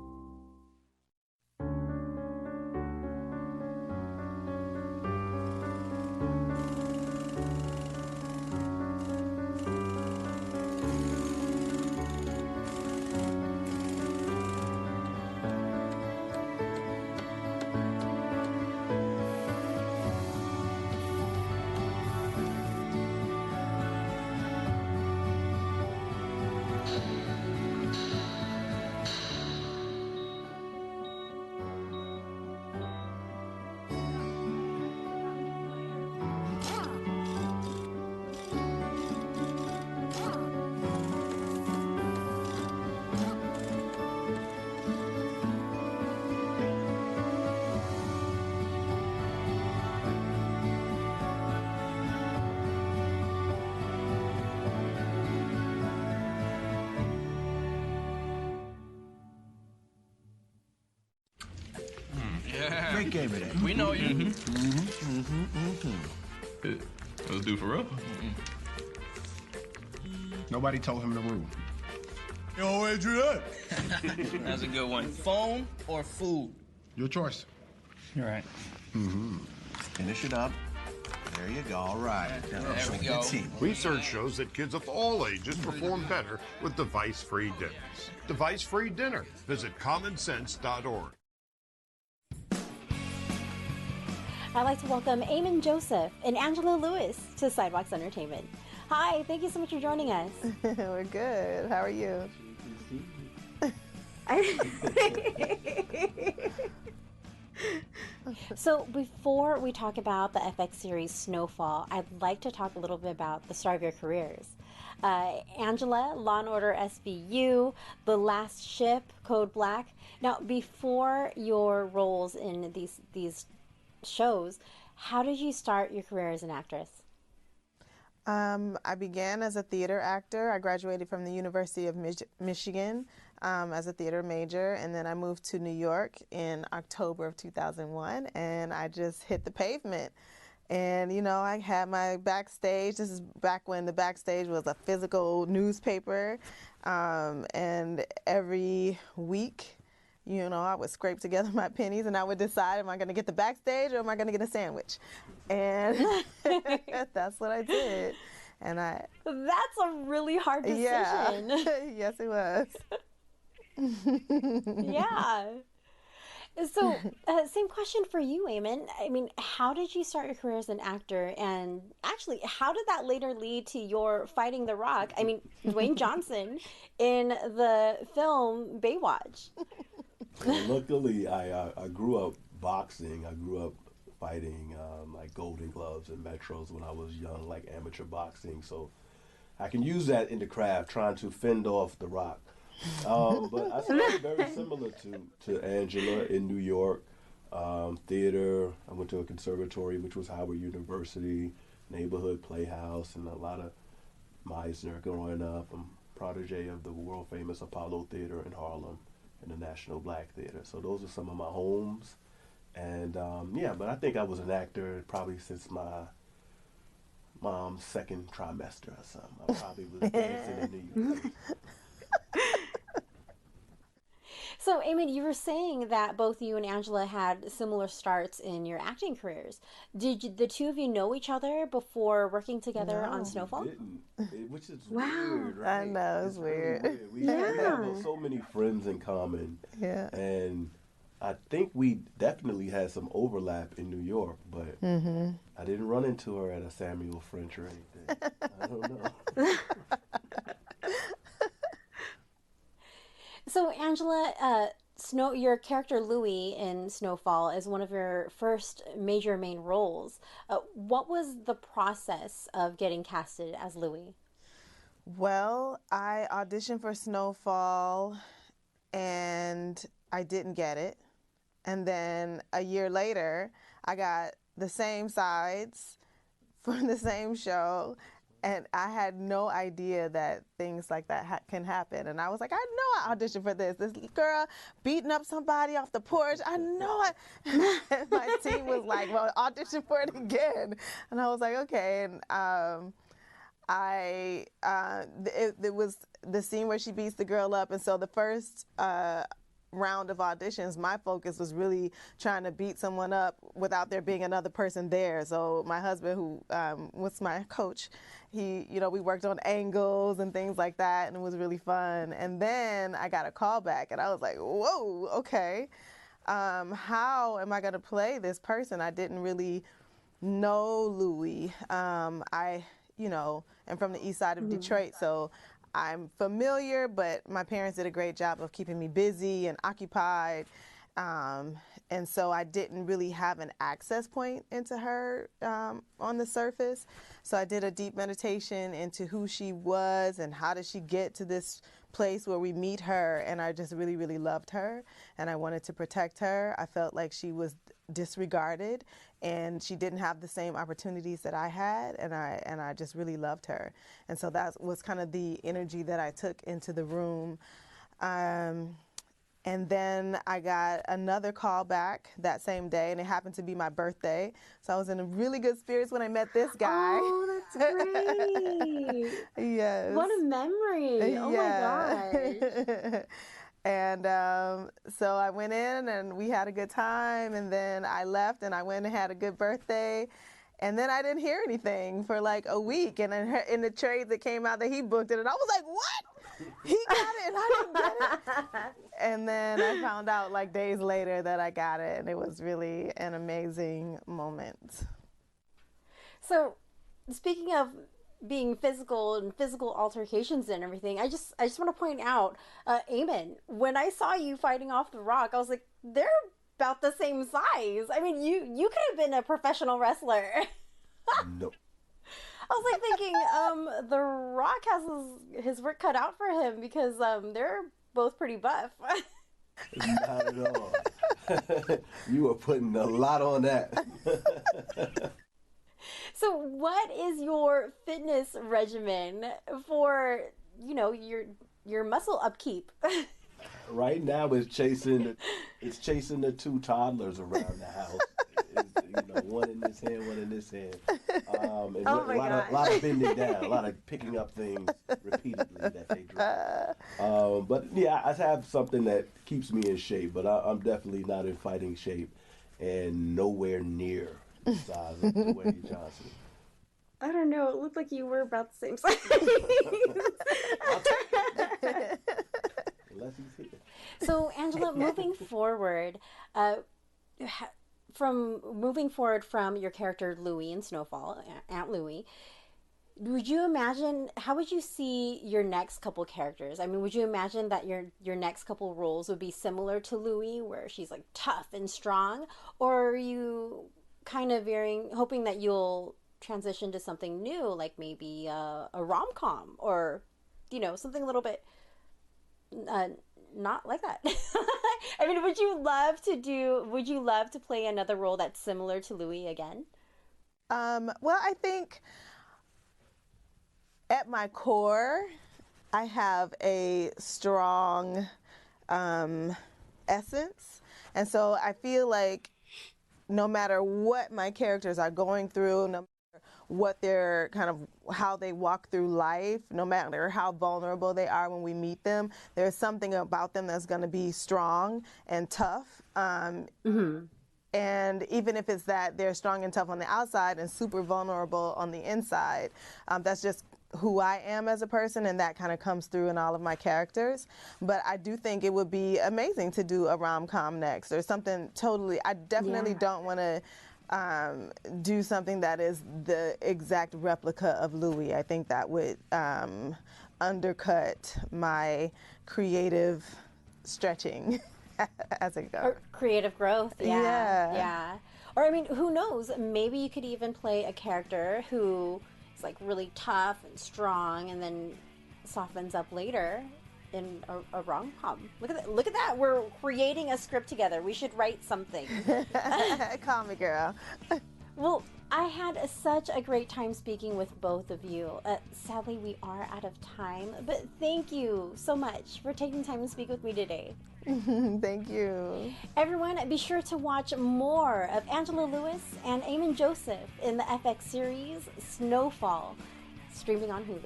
Great game today. We know you. Let's do for real. Nobody told him the rule. You always do that. That's a good one. Phone or food? Your choice. You're right. Finish it up. There you go. All right. There we go. Research shows that kids of all ages perform better with device-free dinners. Device-free dinner. Visit commonsense.org. I'd like to welcome Eamon Joseph and Angela Lewis to Sidewalks Entertainment. Hi, thank you so much for joining us. We're good. How are you? So before we talk about the FX series Snowfall, I'd like to talk a little bit about the start of your careers. Angela, Law & Order SVU, The Last Ship, Code Black. Now, before your roles in these shows, how did you start your career as an actress? I began as a theater actor. I graduated from the University of Michigan as a theater major, and then I moved to New York in October of 2001, and I just hit the pavement. And, you know, I had my backstage. This is back when the backstage was a physical newspaper, and every week, you know, I would scrape together my pennies and I would decide, am I going to get the backstage or am I going to get a sandwich? And that's what I did. And that's a really hard decision. Yeah. Yes, it was. Yeah. So, same question for you, Eamon. I mean, how did you start your career as an actor? And actually, how did that later lead to your fighting The Rock? I mean, Dwayne Johnson in the film Baywatch. Well, luckily, I grew up boxing. I grew up fighting like Golden Gloves and Metros when I was young, like amateur boxing. So I can use that in the craft, trying to fend off The Rock. But I started very similar to Angela in New York. Theater, I went to a conservatory, which was Howard University, neighborhood playhouse, and a lot of Meisner growing up. I'm protege of the world famous Apollo Theater in Harlem and the National Black Theater. So those are some of my homes. And yeah, but I think I was an actor probably since my mom's second trimester or something. I probably was dancing in New York. So, Eamon, you were saying that both you and Angela had similar starts in your acting careers. Did the two of you know each other before working together on Snowfall? We didn't, which is weird, right? I know, it's weird. We have so many friends in common. Yeah. And I think we definitely had some overlap in New York, but I didn't run into her at a Samuel French or anything. I don't know. So, Angela, your character Louie in Snowfall is one of your first major main roles. What was the process of getting casted as Louie? Well, I auditioned for Snowfall and I didn't get it. And then a year later, I got the same sides for the same show. And I had no idea that things like that can happen. And I was like, I know I auditioned for this. This girl beating up somebody off the porch. I know it. And my team was like, well, audition for it again. And I was like, okay. And it was the scene where she beats the girl up, and so the first round of auditions, my focus was really trying to beat someone up without there being another person there. So my husband, who was my coach, we worked on angles and things like that, and it was really fun. And then I got a call back, and I was like, whoa, okay. How am I going to play this person? I didn't really know Louis. I am from the east side of Detroit, so I'm familiar, but my parents did a great job of keeping me busy and occupied. And so I didn't really have an access point into her on the surface. So I did a deep meditation into who she was and how did she get to this place where we meet her. And I just really, really loved her. And I wanted to protect her. I felt like she was disregarded and she didn't have the same opportunities that I had. And I just really loved her. And so that was kind of the energy that I took into the room. And then I got another call back that same day, and it happened to be my birthday. So I was in really good spirits when I met this guy. Oh, that's great. Yes. What a memory. Oh, my gosh. And so I went in, and we had a good time, and then I left, and I went and had a good birthday. And then I didn't hear anything for like a week. And then in the trades, it came out that he booked it, and I was like, what? He got it and I didn't get it. And then I found out like days later that I got it, and it was really an amazing moment. So speaking of being physical and physical altercations and everything, I just want to point out, Eamon, when I saw you fighting off The Rock, I was like, they're about the same size. I mean, you could have been a professional wrestler. Nope. I was like thinking, The Rock has his work cut out for him because they're both pretty buff. Not at all. You are putting a lot on that. So what is your fitness regimen for, your muscle upkeep? Right now it's chasing the two toddlers around the house. It's, one in this hand, one in this hand. And a lot of bending down, a lot of picking up things repeatedly that they drop. But yeah, I have something that keeps me in shape, but I'm definitely not in fighting shape and nowhere near the size of Dwayne Johnson. I don't know. It looked like you were about the same size. Unless he's here. So, Angela, moving forward, from your character Louie in Snowfall, Aunt Louie, how would you see your next couple characters? I mean, would you imagine that your next couple roles would be similar to Louie, where she's like tough and strong, or are you kind of hoping that you'll transition to something new, like maybe a rom-com or something a little bit not like that? I mean, would you love to play another role that's similar to Louie again? Well, I think at my core I have a strong essence, and so I feel like no matter what my characters are going through, no matter what they're how they walk through life, no matter how vulnerable they are when we meet them, there's something about them that's going to be strong and tough. And even if it's that they're strong and tough on the outside and super vulnerable on the inside, that's just who I am as a person, and that kind of comes through in all of my characters. But I do think it would be amazing to do a rom-com next, or something totally. I definitely don't want to do something that is the exact replica of Louie. I think that would undercut my creative stretching as it goes. Or creative growth, yeah. Or I mean, who knows? Maybe you could even play a character who is like really tough and strong, and then softens up later in a rom-com. Look at that. We're creating a script together. We should write something. Call me, girl. Well, I had such a great time speaking with both of you. Sadly, we are out of time, but thank you so much for taking time to speak with me today. Thank you. Everyone, be sure to watch more of Angela Lewis and Eamon Joseph in the FX series Snowfall. streaming on Hulu.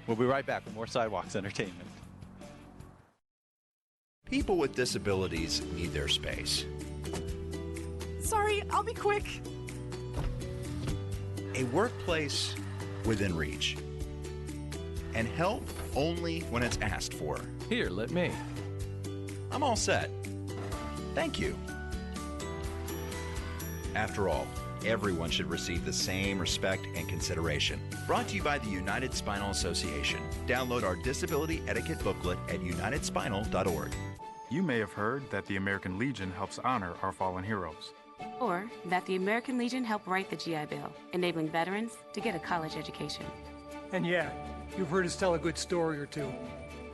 We'll be right back with more Sidewalks Entertainment. People with disabilities need their space. Sorry, I'll be quick. A workplace within reach. And help only when it's asked for. Here, let me. I'm all set. Thank you. After all, everyone should receive the same respect and consideration. Brought to you by the United Spinal Association. Download our disability etiquette booklet at unitedspinal.org. You may have heard that the American Legion helps honor our fallen heroes. Or that the American Legion helped write the GI Bill, enabling veterans to get a college education. And yeah, you've heard us tell a good story or two.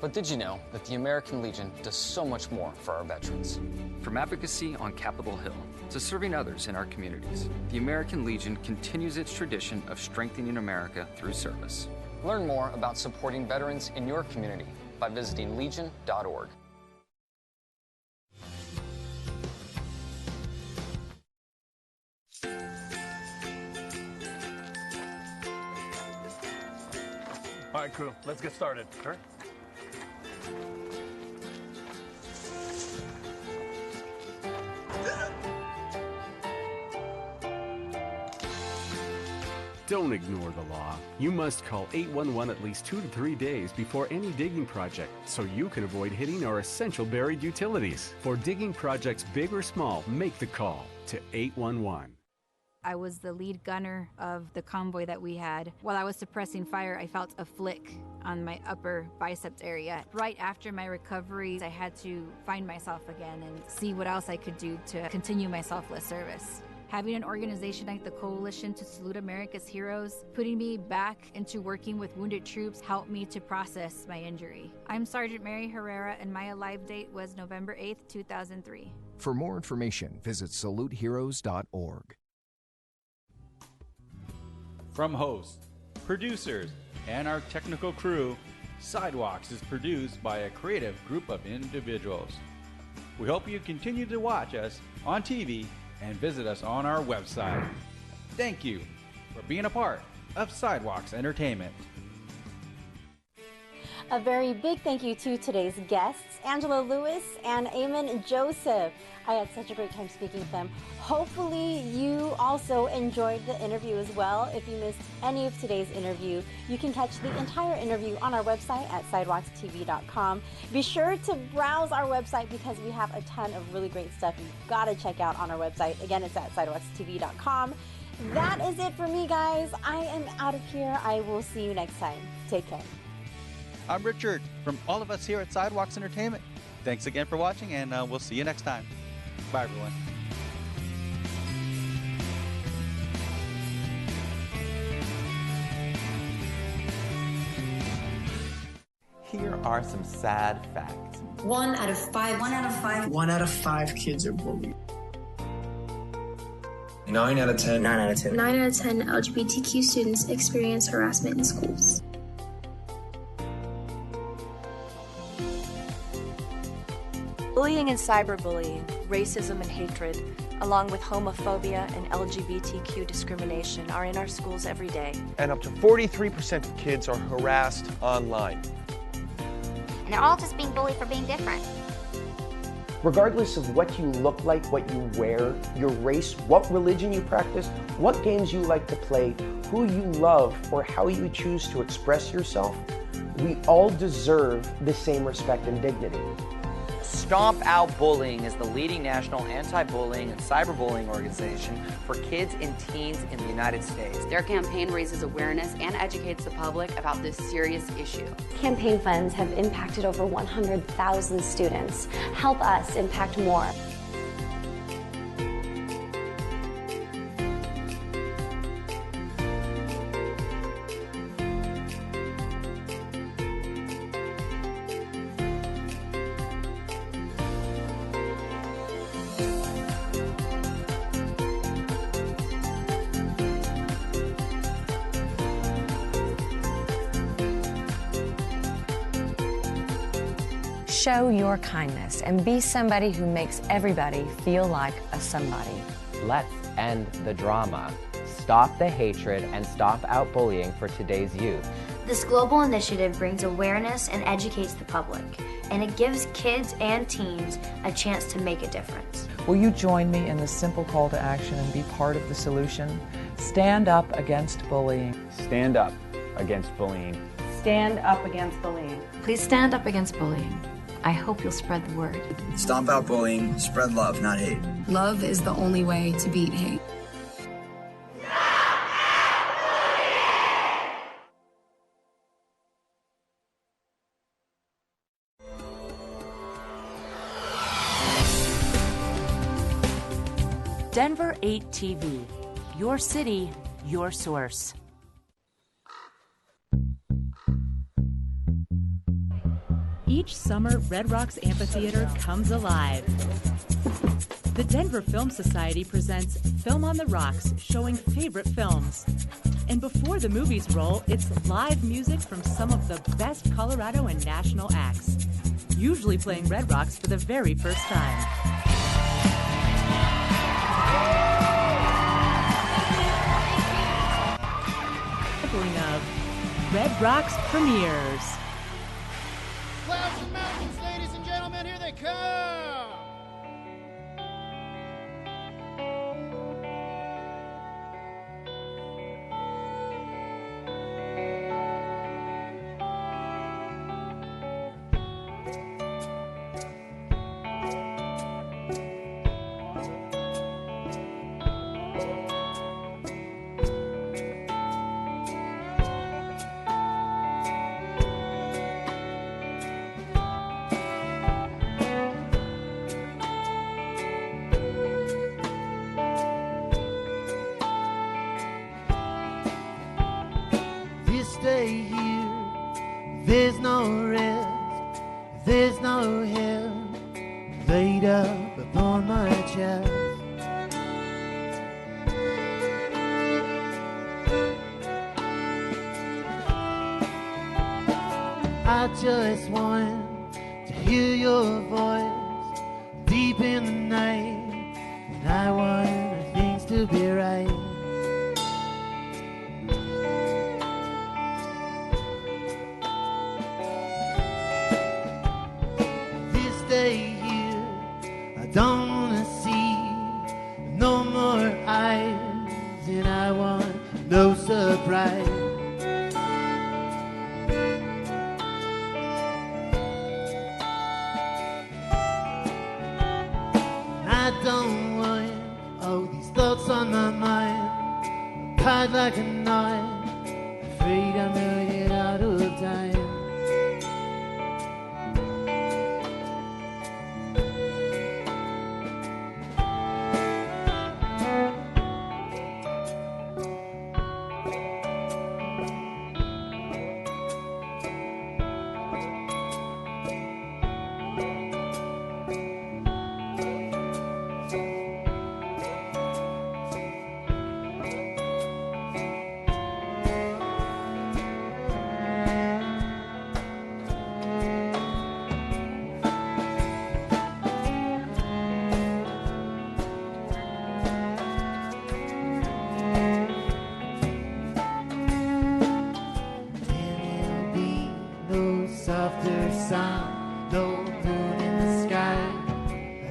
But did you know that the American Legion does so much more for our veterans? From advocacy on Capitol Hill to serving others in our communities, the American Legion continues its tradition of strengthening America through service. Learn more about supporting veterans in your community by visiting legion.org. All right, crew, let's get started. All right. Don't ignore the law. You must call 811 at least 2 to 3 days before any digging project so you can avoid hitting our essential buried utilities. For digging projects big or small, make the call to 811. I was the lead gunner of the convoy that we had. While I was suppressing fire, I felt a flick on my upper biceps area. Right after my recovery, I had to find myself again and see what else I could do to continue my selfless service. Having an organization like the Coalition to Salute America's Heroes, putting me back into working with wounded troops helped me to process my injury. I'm Sergeant Mary Herrera, and my alive date was November 8th, 2003. For more information, visit saluteheroes.org. From hosts, producers, and our technical crew, Sidewalks is produced by a creative group of individuals. We hope you continue to watch us on TV and visit us on our website. Thank you for being a part of Sidewalks Entertainment. A very big thank you to today's guests, Angela Lewis and Eamon Joseph. I had such a great time speaking with them. Hopefully you also enjoyed the interview as well. If you missed any of today's interview, you can catch the entire interview on our website at sidewalkstv.com. Be sure to browse our website because we have a ton of really great stuff you've got to check out on our website. Again, it's at sidewalkstv.com. That is it for me, guys. I am out of here. I will see you next time. Take care. I'm Richard from all of us here at Sidewalks Entertainment. Thanks again for watching, and we'll see you next time. Bye, everyone. Here are some sad facts. 1 out of 5. 1 out of 5. 1 out of 5 kids are bullied. 9 out of 10. 9 out of 10. 9 out of 10 LGBTQ students experience harassment in schools. Bullying and cyberbullying, racism and hatred, along with homophobia and LGBTQ discrimination are in our schools every day. And up to 43% of kids are harassed online. And they're all just being bullied for being different. Regardless of what you look like, what you wear, your race, what religion you practice, what games you like to play, who you love, or how you choose to express yourself, we all deserve the same respect and dignity. Stomp Out Bullying is the leading national anti-bullying and cyberbullying organization for kids and teens in the United States. Their campaign raises awareness and educates the public about this serious issue. Campaign funds have impacted over 100,000 students. Help us impact more. Show your kindness and be somebody who makes everybody feel like a somebody. Let's end the drama. stop the hatred and stop out bullying for today's youth. This global initiative brings awareness and educates the public, and it gives kids and teens a chance to make a difference. Will you join me in this simple call to action and be part of the solution? Stand up against bullying. Stand up against bullying. Stand up against bullying. Please stand up against bullying. I hope you'll spread the word. Stomp out bullying, spread love, not hate. Love is the only way to beat hate. Denver 8 TV. Your city, your source. Each summer, Red Rocks Amphitheater comes alive. The Denver Film Society presents Film on the Rocks, showing favorite films. And before the movies roll, it's live music from some of the best Colorado and national acts, usually playing Red Rocks for the very first time. Of Red Rocks premieres. Clouds and mountains, ladies and gentlemen, here they come! Stay here, there's no rest, there's no hell laid up upon my chest. I just want to hear your voice deep in the night, and I want things to be right. Stay here, I don't wanna see no more eyes, and I want no surprise. I don't want all these thoughts on my mind, tied like a knot, afraid I'm gonna get out of time. Softer sound, no moon in the sky,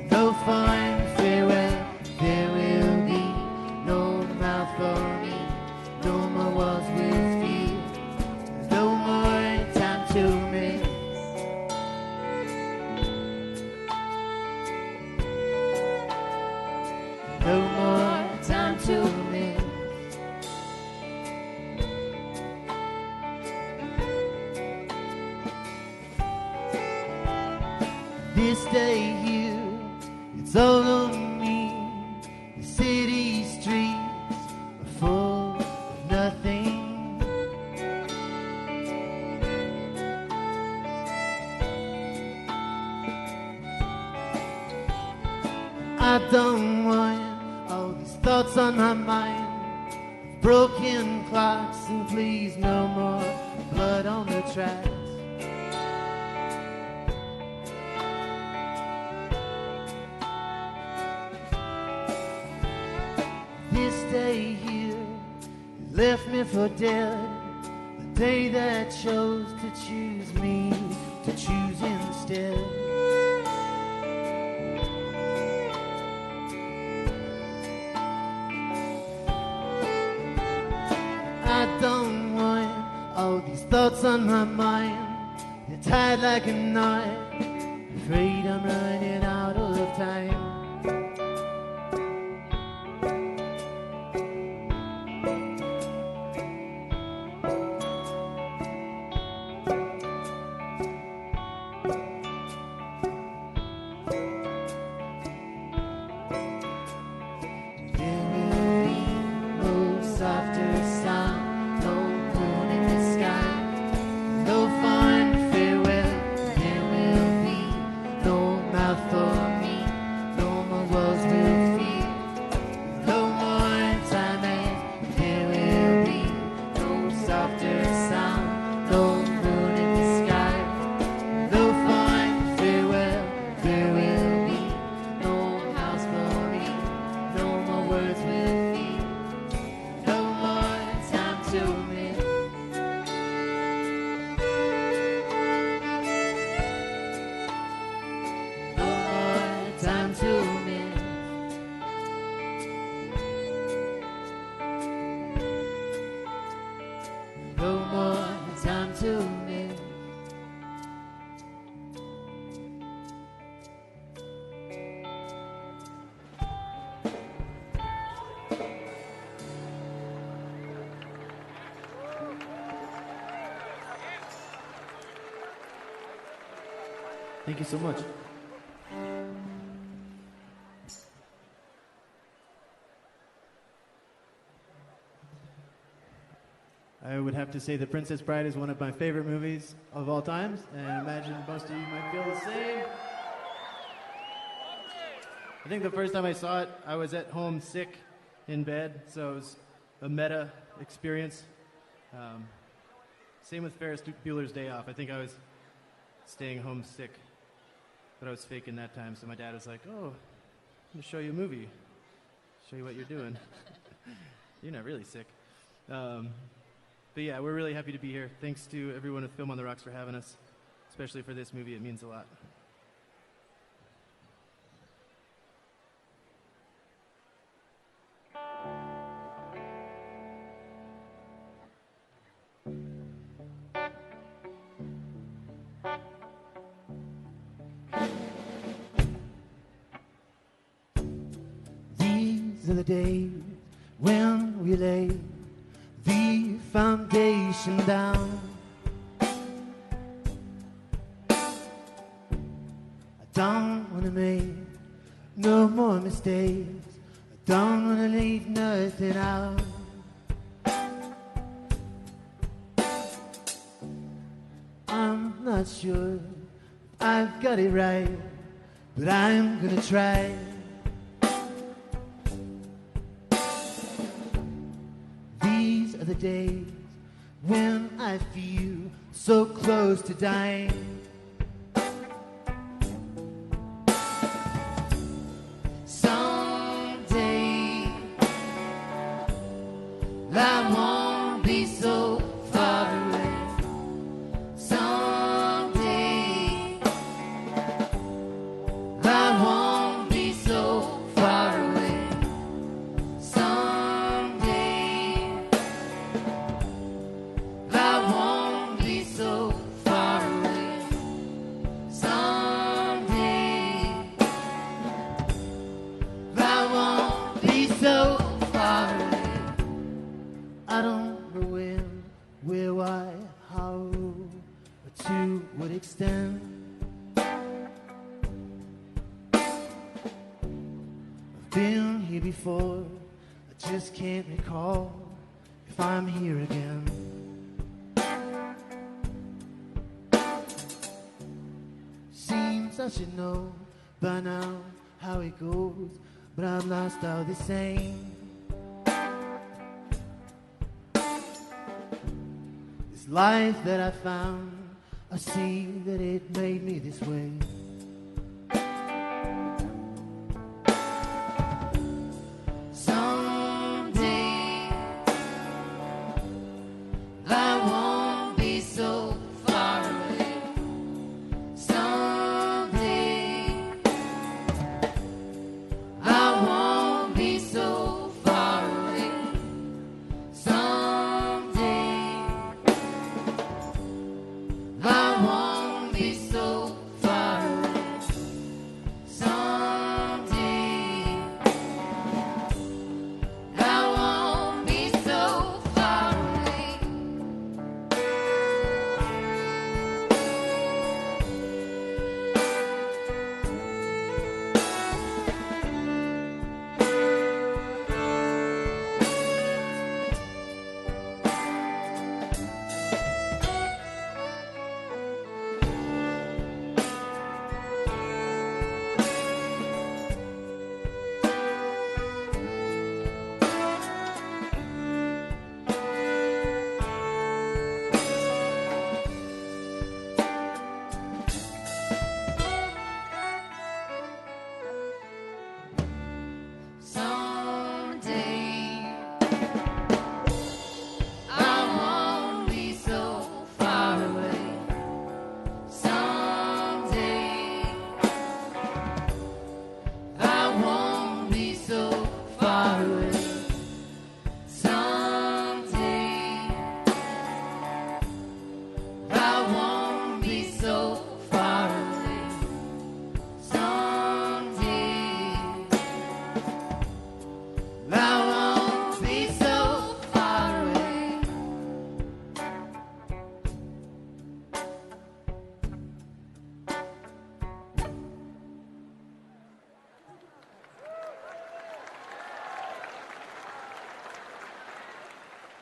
no fine farewell. There will be no mouth for me, no more walls with fear, no more time to miss. No more time to miss. This day here, it's all on me. The city streets are full of nothing. I don't want all these thoughts on my mind, broken clocks, and please no more blood on the tracks. This day here, left me for dead. The day that chose to choose me, to choose instead. I don't want all these thoughts on my mind. They're tied like a knot, afraid I'm running out of time. Thank you so much. I would have to say The Princess Bride is one of my favorite movies of all times, and I imagine most of you might feel the same. I think the first time I saw it, I was at home sick in bed, so it was a meta experience. Same with Ferris Bueller's Day Off. I think I was staying home sick, but I was faking that time, so my dad was like, oh, I'm going to show you a movie, show you what you're doing. You're not really sick. But yeah, we're really happy to be here. Thanks to everyone at Film on the Rocks for having us, especially for this movie. It means a lot. These are the days when we lay the foundation down. I don't want to make no more mistakes. I don't want to leave nothing out. I'm not sure if I've got it right, but I'm gonna try. These are the days when I feel so close to dying. Someday I won't be so far away. Someday I won't be so far away. Someday I won't be so far away. Someday I won't be so far away. I don't know when, where, why, how, or to what extent. I've been here before, I just can't recall if I'm here again. Seems I should know by now how it goes, but I'm lost all the same. This life that I found, I see that it made me this way. Someday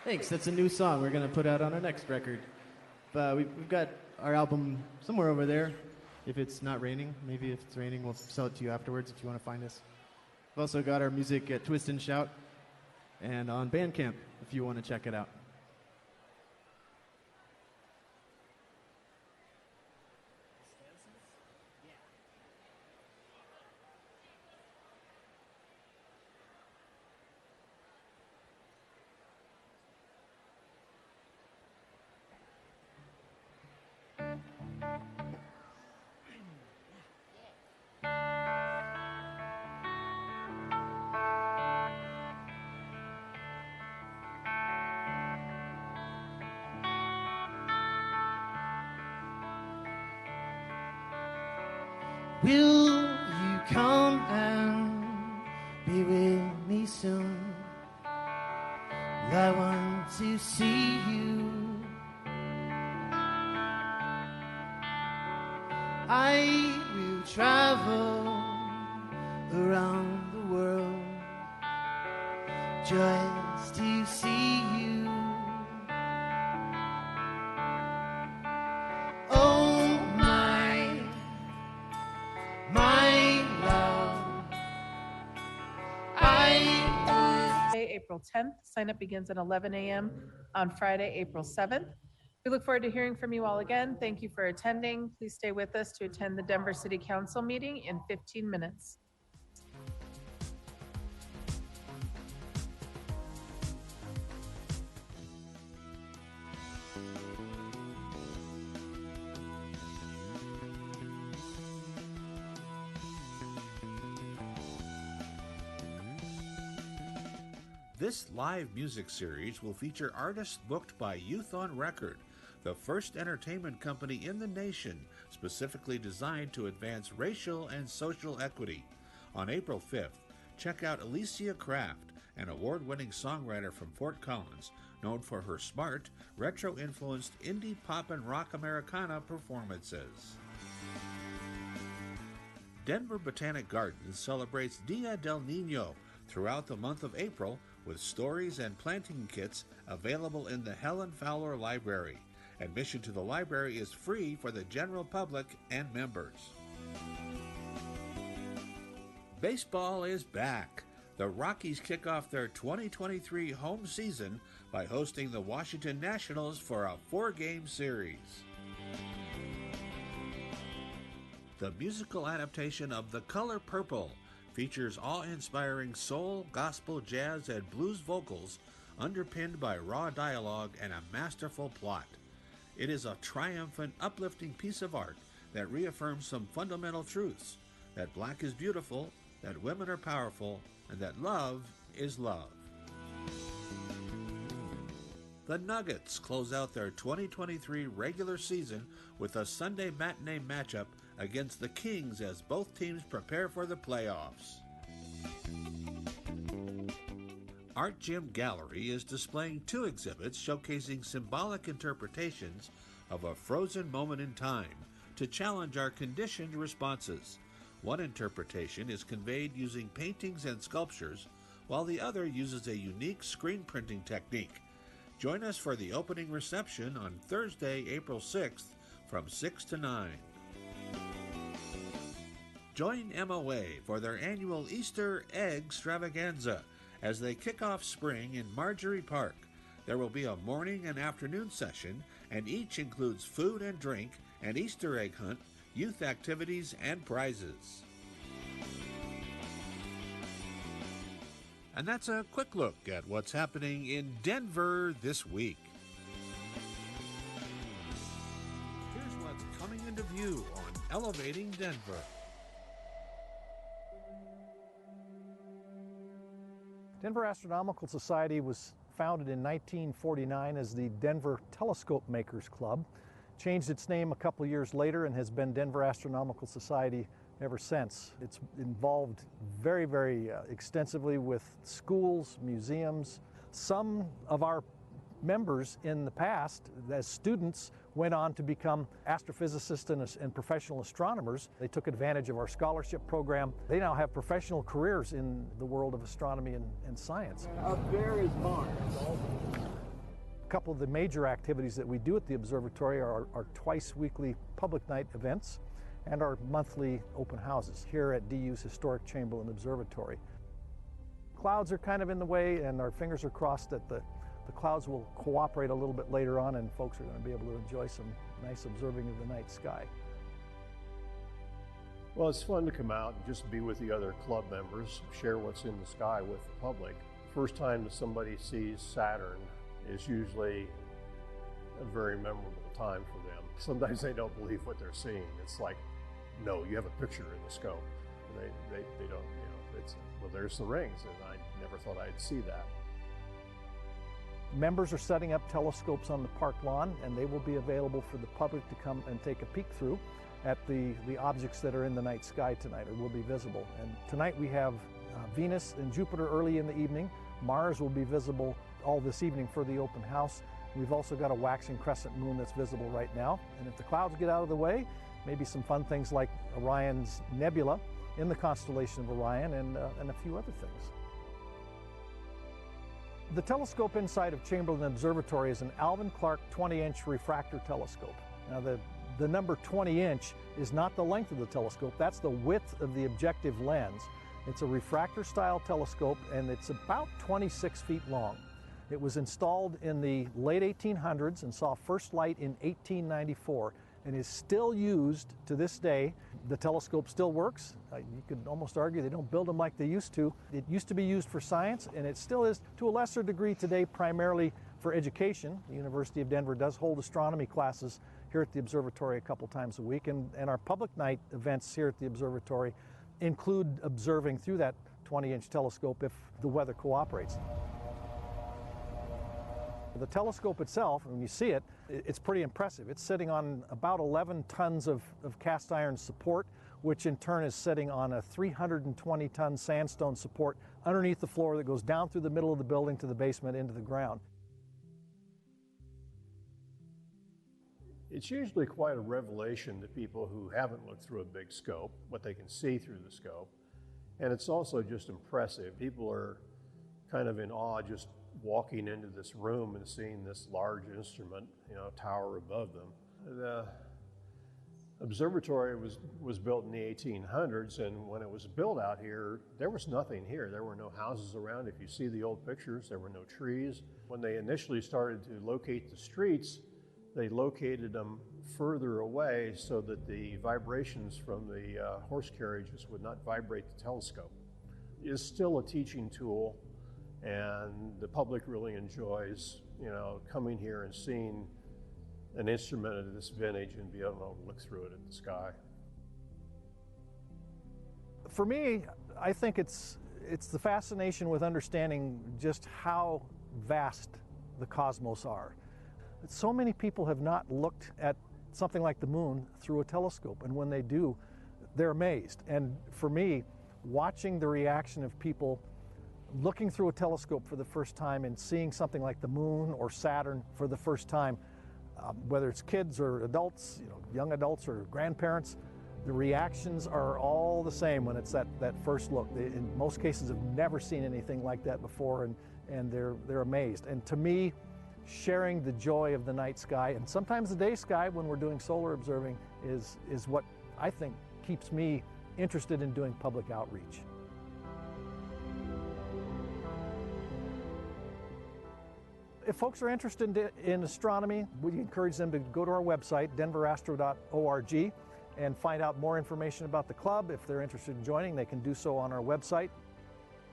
Thanks. That's a new song we're going to put out on our next record. We've got our album somewhere over there. If it's not raining, maybe if it's raining, we'll sell it to you afterwards if you want to find us. We've also got our music at Twist and Shout and on Bandcamp if you want to check it out. Will you come and be with me soon? I want to see you. I will travel around the world just to see you. Oh my love, April 10th. Sign up begins at 11 a.m. on Friday, April 7th. We look forward to hearing from you all again. Thank you for attending. Please stay with us to attend the Denver City Council meeting in 15 minutes. This live music series will feature artists booked by Youth on Record, the first entertainment company in the nation specifically designed to advance racial and social equity. On April 5th, check out Alicia Kraft, an award-winning songwriter from Fort Collins, known for her smart, retro-influenced indie pop and rock Americana performances. Denver Botanic Gardens celebrates Dia del Niño throughout the month of April with stories and planting kits available in the Helen Fowler Library. Admission to the library is free for the general public and members. Baseball is back. The Rockies kick off their 2023 home season by hosting the Washington Nationals for a 4-game series. The musical adaptation of The Color Purple features awe-inspiring soul, gospel, jazz, and blues vocals underpinned by raw dialogue and a masterful plot. It is a triumphant, uplifting piece of art that reaffirms some fundamental truths: that black is beautiful, that women are powerful, and that love is love. The Nuggets close out their 2023 regular season with a Sunday matinee matchup against the Kings as both teams prepare for the playoffs. Art Gym Gallery is displaying 2 exhibits showcasing symbolic interpretations of a frozen moment in time to challenge our conditioned responses. One interpretation is conveyed using paintings and sculptures, while the other uses a unique screen printing technique. Join us for the opening reception on Thursday, April 6th from 6 to 9. Join MOA for their annual Easter Egg Extravaganza as they kick off spring in Marjorie Park. There will be a morning and afternoon session, and each includes food and drink, an Easter egg hunt, youth activities, and prizes. And that's a quick look at what's happening in Denver this week. Here's what's coming into view on Elevating Denver. Denver Astronomical Society was founded in 1949 as the Denver Telescope Makers Club, changed its name a couple of years later, and has been Denver Astronomical Society ever since. It's involved very extensively with schools, museums. Some of our members in the past, as students, went on to become astrophysicists and professional astronomers. They took advantage of our scholarship program. They now have professional careers in the world of astronomy and science. Up there is Mars. couple of the major activities that we do at the observatory are our twice weekly public night events and our monthly open houses here at DU's historic Chamberlain Observatory. Clouds are kind of in the way, and our fingers are crossed that the clouds will cooperate a little bit later on and folks are going to be able to enjoy some nice observing of the night sky. Well, it's fun to come out and just be with the other club members, share what's in the sky with the public. First time that somebody sees Saturn is usually a very memorable time for them. Sometimes they don't believe what they're seeing. It's like, no, you have a picture in the scope. They don't, you know, it's, well, there's the rings, and I never thought I'd see that. Members are setting up telescopes on the park lawn, and they will be available for the public to come and take a peek through at the objects that are in the night sky tonight, or will be visible. And tonight we have Venus and Jupiter early in the evening. Mars will be visible all this evening for the open house. We've also got a waxing crescent moon that's visible right now. And if the clouds get out of the way, maybe some fun things like Orion's nebula in the constellation of Orion and a few other things. The telescope inside of Chamberlain Observatory is an Alvin Clark 20-inch refractor telescope. Now the number 20-inch is not the length of the telescope, that's the width of the objective lens. It's a refractor-style telescope, and it's about 26 feet long. It was installed in the late 1800s and saw first light in 1894 and is still used to this day. The telescope still works. You could almost argue they don't build them like they used to. It used to be used for science, and it still is to a lesser degree today primarily for education. The University of Denver does hold astronomy classes here at the observatory a couple times a week, and our public night events here at the observatory include observing through that 20-inch telescope if the weather cooperates. The telescope itself, when you see it, it's pretty impressive. It's sitting on about 11 tons of cast iron support, which in turn is sitting on a 320-ton sandstone support underneath the floor that goes down through the middle of the building to the basement into the ground. It's usually quite a revelation to people who haven't looked through a big scope, what they can see through the scope. And it's also just impressive. People are kind of in awe just walking into this room and seeing this large instrument, you know, tower above them. The observatory was built in the 1800s, and when it was built out here, there was nothing here. There were no houses around. If you see the old pictures, there were no trees. When they initially started to locate the streets, they located them further away so that the vibrations from the horse carriages would not vibrate the telescope. It's still a teaching tool, and the public really enjoys, you know, coming here and seeing an instrument of this vintage and be able to look through it at the sky. For me, I think it's the fascination with understanding just how vast the cosmos are. So many people have not looked at something like the moon through a telescope, and when they do, they're amazed. And for me, watching the reaction of people looking through a telescope for the first time and seeing something like the moon or Saturn for the first time, whether it's kids or adults, you know, young adults or grandparents, the reactions are all the same when it's that first look. They, in most cases, have never seen anything like that before, and they're amazed. And to me, sharing the joy of the night sky, and sometimes the day sky when we're doing solar observing, is what I think keeps me interested in doing public outreach. If folks are interested in astronomy, we encourage them to go to our website, denverastro.org, and find out more information about the club. If they're interested in joining, they can do so on our website.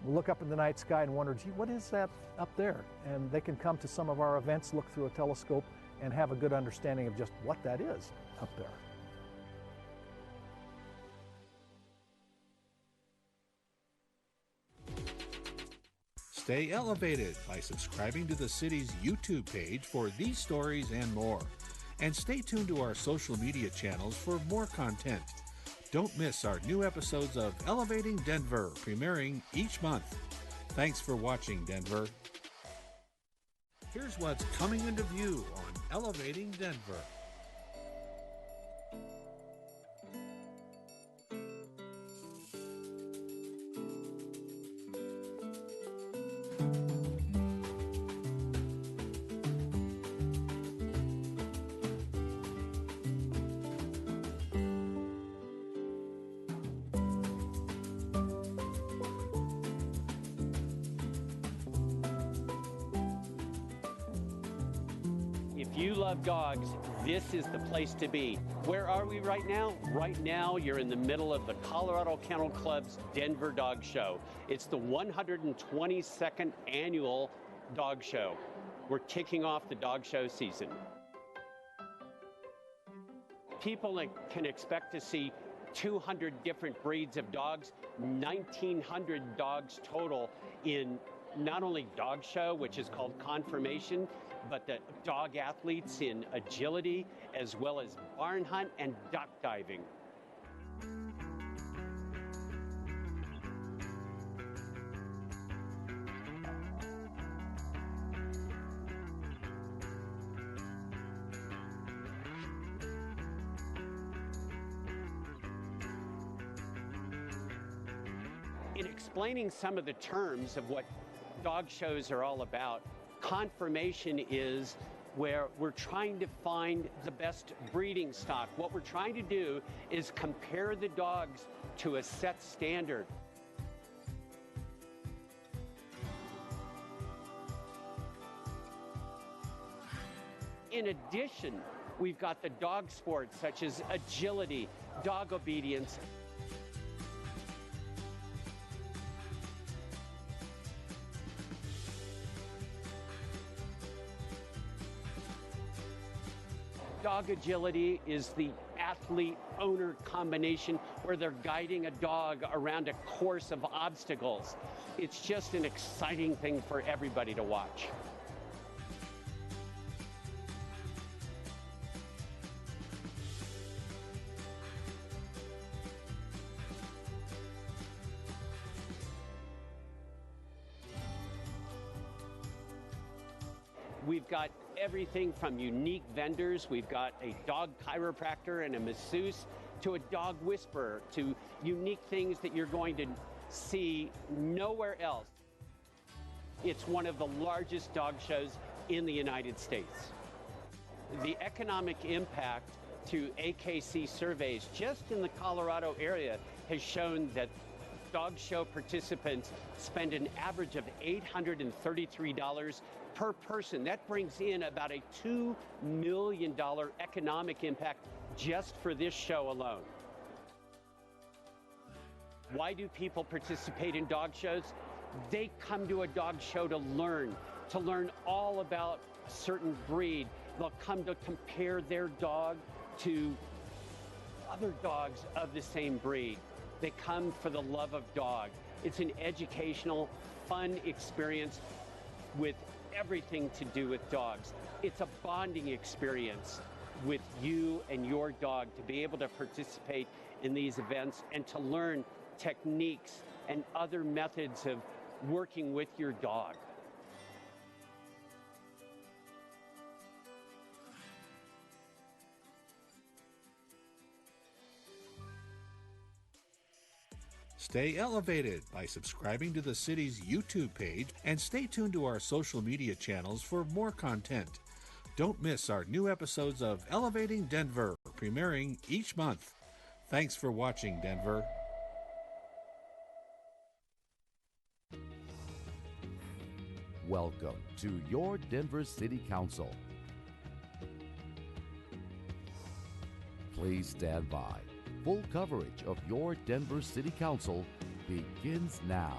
We'll look up in the night sky and wonder, gee, what is that up there? And they can come to some of our events, look through a telescope, and have a good understanding of just what that is up there. Stay elevated by subscribing to the city's YouTube page for these stories and more. And stay tuned to our social media channels for more content. Don't miss our new episodes of Elevating Denver, premiering each month. Thanks for watching, Denver. Here's what's coming into view on Elevating Denver. you love dogs, this is the place to be. Where are we right now? Right now, you're in the middle of the Colorado Kennel Club's Denver Dog Show. It's the 122nd annual dog show. We're kicking off the dog show season. People can expect to see 200 different breeds of dogs, 1,900 dogs total in not only dog show, which is called Conformation, but the dog athletes in agility, as well as barn hunt and duck diving. In explaining some of the terms of what dog shows are all about, conformation is where we're trying to find the best breeding stock. What we're trying to do is compare the dogs to a set standard. In addition, we've got the dog sports such as agility, dog obedience. Dog agility is the athlete-owner combination where they're guiding a dog around a course of obstacles. It's just an exciting thing for everybody to watch. We've got everything from unique vendors. We've got a dog chiropractor and a masseuse, to a dog whisperer, to unique things that you're going to see nowhere else. It's one of the largest dog shows in the United States. The economic impact to AKC surveys just in the Colorado area has shown that dog show participants spend an average of $833 per person. That brings in about a $2 million economic impact just for this show alone. Why do people participate in dog shows? They come to a dog show to learn all about a certain breed. They'll come to compare their dog to other dogs of the same breed. They come for the love of dog. It's an educational, fun experience with everything to do with dogs. It's a bonding experience with you and your dog to be able to participate in these events and to learn techniques and other methods of working with your dog. Stay elevated by subscribing to the city's YouTube page and stay tuned to our social media channels for more content. Don't miss our new episodes of Elevating Denver, premiering each month. Thanks for watching, Denver. Welcome to your Denver City Council. Please stand by. Full coverage of your Denver City Council begins now.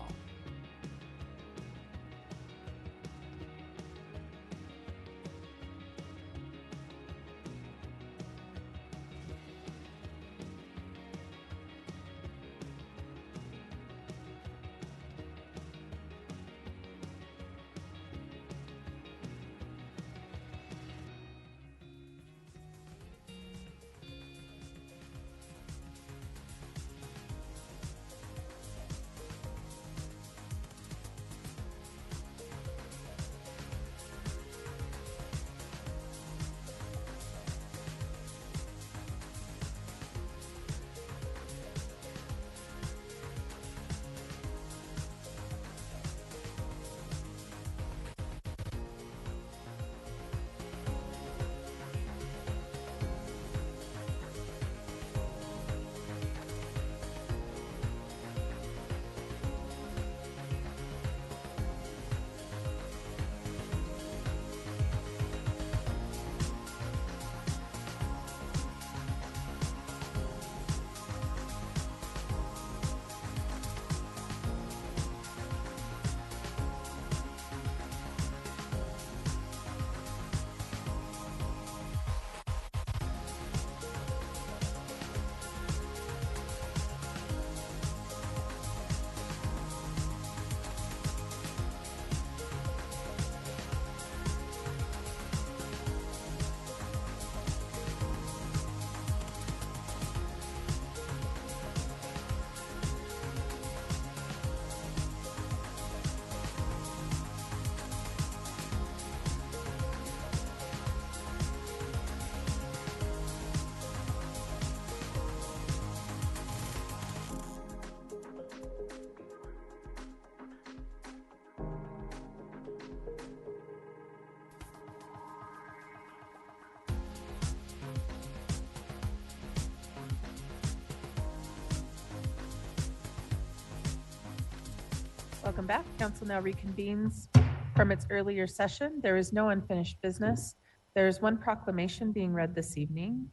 Welcome back. Council now reconvenes from its earlier session. There is no unfinished business. There is one proclamation being read this evening,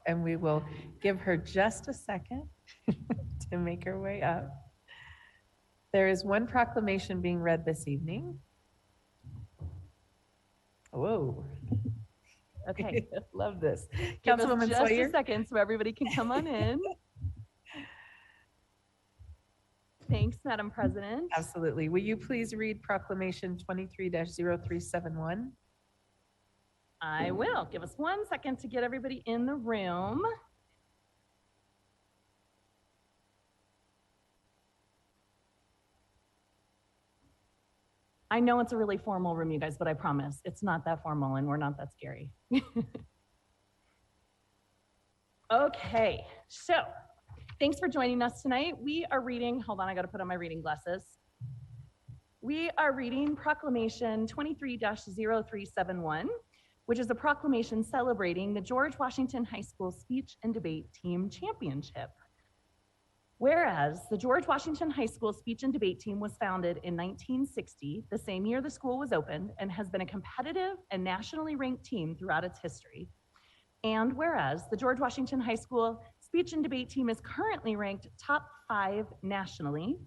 and we will give her just a second to make her way up. There is one proclamation being read this evening. Whoa. Okay. Love this. Give us Councilwoman just Sawyer. a second so everybody can come on in. Thanks, Madam President. Absolutely. Will you please read Proclamation 23-0371? I will. Give us 1 second to get everybody in the room. I know it's a really formal room, you guys, but I promise it's not that formal and we're not that scary. Okay, so thanks for joining us tonight. We are reading, hold on, I gotta put on my reading glasses. We are reading Proclamation 23-0371, which is a proclamation celebrating the George Washington High School Speech and Debate Team Championship. Whereas the George Washington High School Speech and Debate Team was founded in 1960, the same year the school was opened, and has been a competitive and nationally ranked team throughout its history. And whereas the George Washington High School Speech and Debate Team is currently ranked top 5 nationally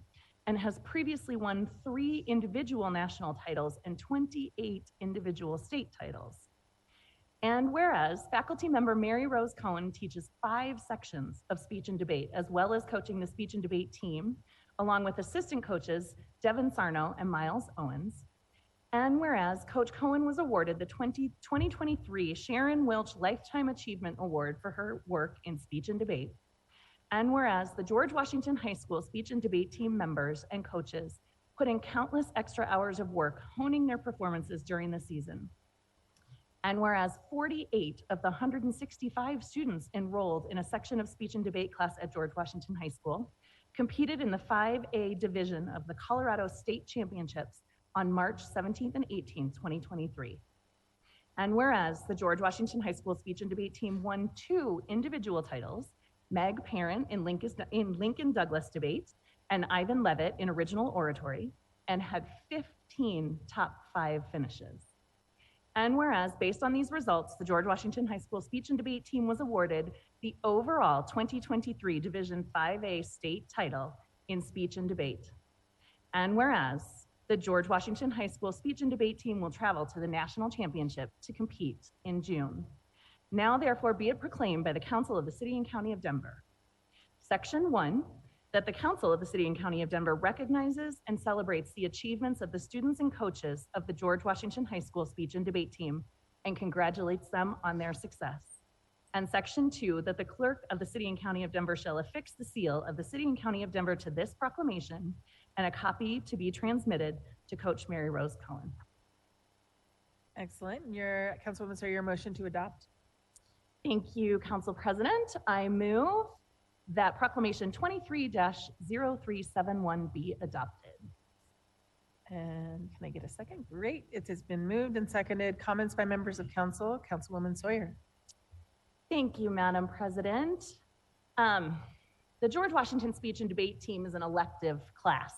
and has previously won 3 individual national titles and 28 individual state titles. And whereas faculty member Mary Rose Cohen teaches 5 sections of speech and debate, as well as coaching the speech and debate team, along with assistant coaches Devin Sarno and Miles Owens. And whereas Coach Cohen was awarded the 2023 Sharon Welch Lifetime Achievement Award for her work in speech and debate. And whereas the George Washington High School speech and debate team members and coaches put in countless extra hours of work honing their performances during the season. And whereas 48 of the 165 students enrolled in a section of speech and debate class at George Washington High School competed in the 5A division of the Colorado State Championships on March 17th and 18th, 2023. And whereas the George Washington High School speech and debate team won 2 individual titles, Meg Parent in Lincoln Douglas debate and Ivan Levitt in original oratory, and had 15 top 5 finishes. And whereas, based on these results, the George Washington High School speech and debate team was awarded the overall 2023 Division 5A state title in speech and debate. And whereas, the George Washington High School speech and debate team will travel to the national championship to compete in June. Now, therefore, be it proclaimed by the Council of the City and County of Denver. Section 1, that the Council of the City and County of Denver recognizes and celebrates the achievements of the students and coaches of the George Washington High School speech and debate team and congratulates them on their success. And Section 2, that the Clerk of the City and County of Denver shall affix the seal of the City and County of Denver to this proclamation and a copy to be transmitted to Coach Mary Rose Cohen. Excellent. Your Councilwoman Sawyer, your motion to adopt. Thank you, Council President. I move that Proclamation 23-0371 be adopted. And can I get a second? Great. It has been moved and seconded. Comments by members of council. Councilwoman Sawyer. Thank you, Madam President. The George Washington Speech and Debate Team is an elective class.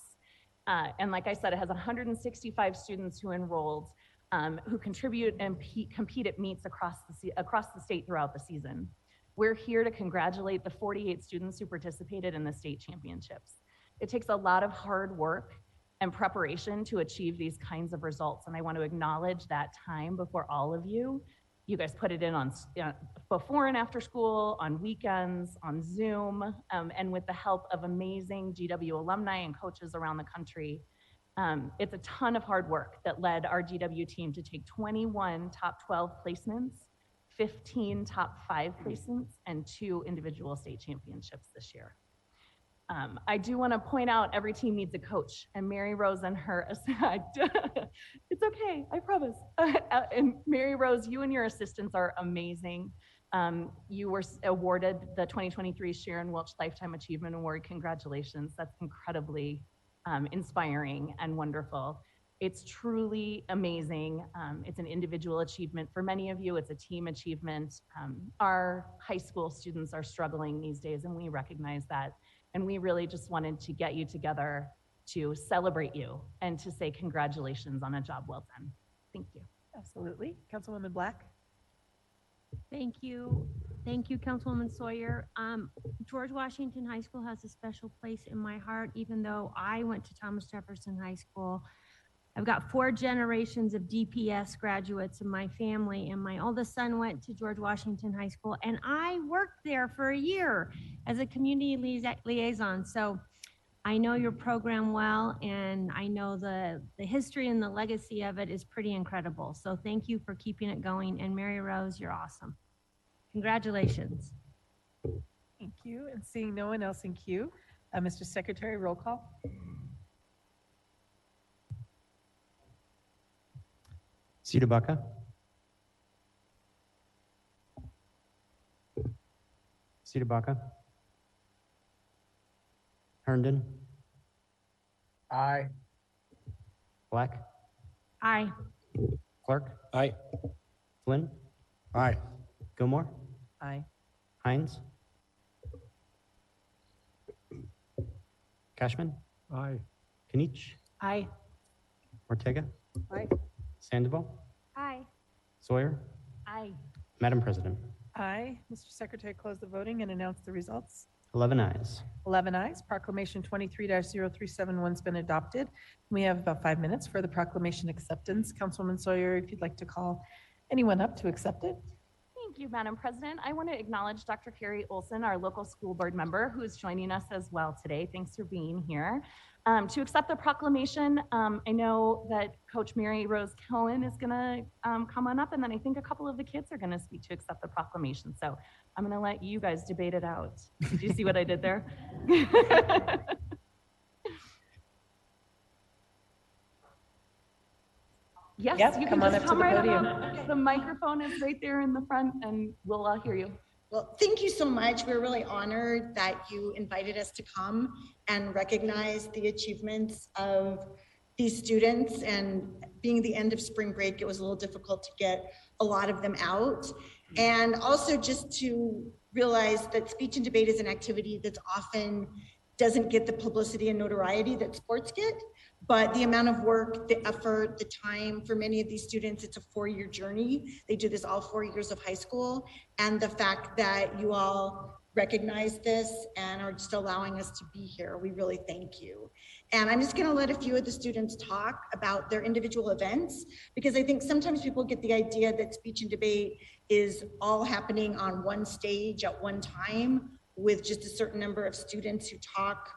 And like I said, it has 165 students who enrolled, who contribute and compete at meets across the state throughout the season. We're here to congratulate the 48 students who participated in the state championships. It takes a lot of hard work and preparation to achieve these kinds of results, and I want to acknowledge that time before all of you. You guys put it in on before and after school, on weekends, on Zoom, and with the help of amazing GW alumni and coaches around the country. It's a ton of hard work that led our GW team to take 21 top 12 placements, 15 top 5 placements, and 2 individual state championships this year. I do want to point out every team needs a coach, and Mary Rose and her, it's okay, I promise. And Mary Rose, you and your assistants are amazing. You were awarded the 2023 Sharon Welch Lifetime Achievement Award. Congratulations, that's incredibly inspiring and wonderful. It's truly amazing. It's an individual achievement for many of you. It's a team achievement. Our high school students are struggling these days, and we recognize that. And we really just wanted to get you together to celebrate you and to say congratulations on a job well done. Thank you. Absolutely. Councilwoman Black? Thank you. Thank you, Councilwoman Sawyer. George Washington High School has a special place in my heart, even though I went to Thomas Jefferson High School. I've got 4 generations of DPS graduates in my family, and my oldest son went to George Washington High School, and I worked there for a year as a community liaison. So I know your program well, and I know the history and the legacy of it is pretty incredible. So thank you for keeping it going. And Mary Rose, you're awesome. Congratulations. Thank you. And seeing no one else in queue, Mr. Secretary, roll call. Sita Baca. Sita Baca. Herndon. Aye. Black. Aye. Clark. Aye. Flynn. Aye. Gilmore. Aye. Hines. Cashman. Aye. Kinich. Aye. Ortega. Aye. Sandoval. Aye. Sawyer. Aye. Madam President. Aye. Mr. Secretary, close the voting and announce the results. 11 ayes. 11 ayes. Proclamation 23-0371's been adopted. We have about 5 minutes for the proclamation acceptance. Councilwoman Sawyer, if you'd like to call anyone up to accept it. Thank you, Madam President. I want to acknowledge Dr. Carrie Olson, our local school board member, who is joining us as well today. Thanks for being here. To accept the proclamation, I know that Coach Mary Rose Cohen is going to come on up, and then I think a couple of the kids are going to speak to accept the proclamation. So I'm going to let you guys debate it out. Did you see what I did there? Yes, Yep, you come can on just up to come the right podium. up. The microphone is right there in the front, and we'll all hear you. Well, thank you so much. We're really honored that you invited us to come and recognize the achievements of these students. And being the end of spring break, it was a little difficult to get a lot of them out. And also just to realize that speech and debate is an activity that's often doesn't get the publicity and notoriety that sports get. But the amount of work, the effort, the time for many of these students, it's a 4-year journey. They do this all 4 years of high school. And the fact that you all recognize this and are just allowing us to be here, we really thank you. And I'm just gonna let a few of the students talk about their individual events, because I think sometimes people get the idea that speech and debate is all happening on one stage at one time with just a certain number of students who talk,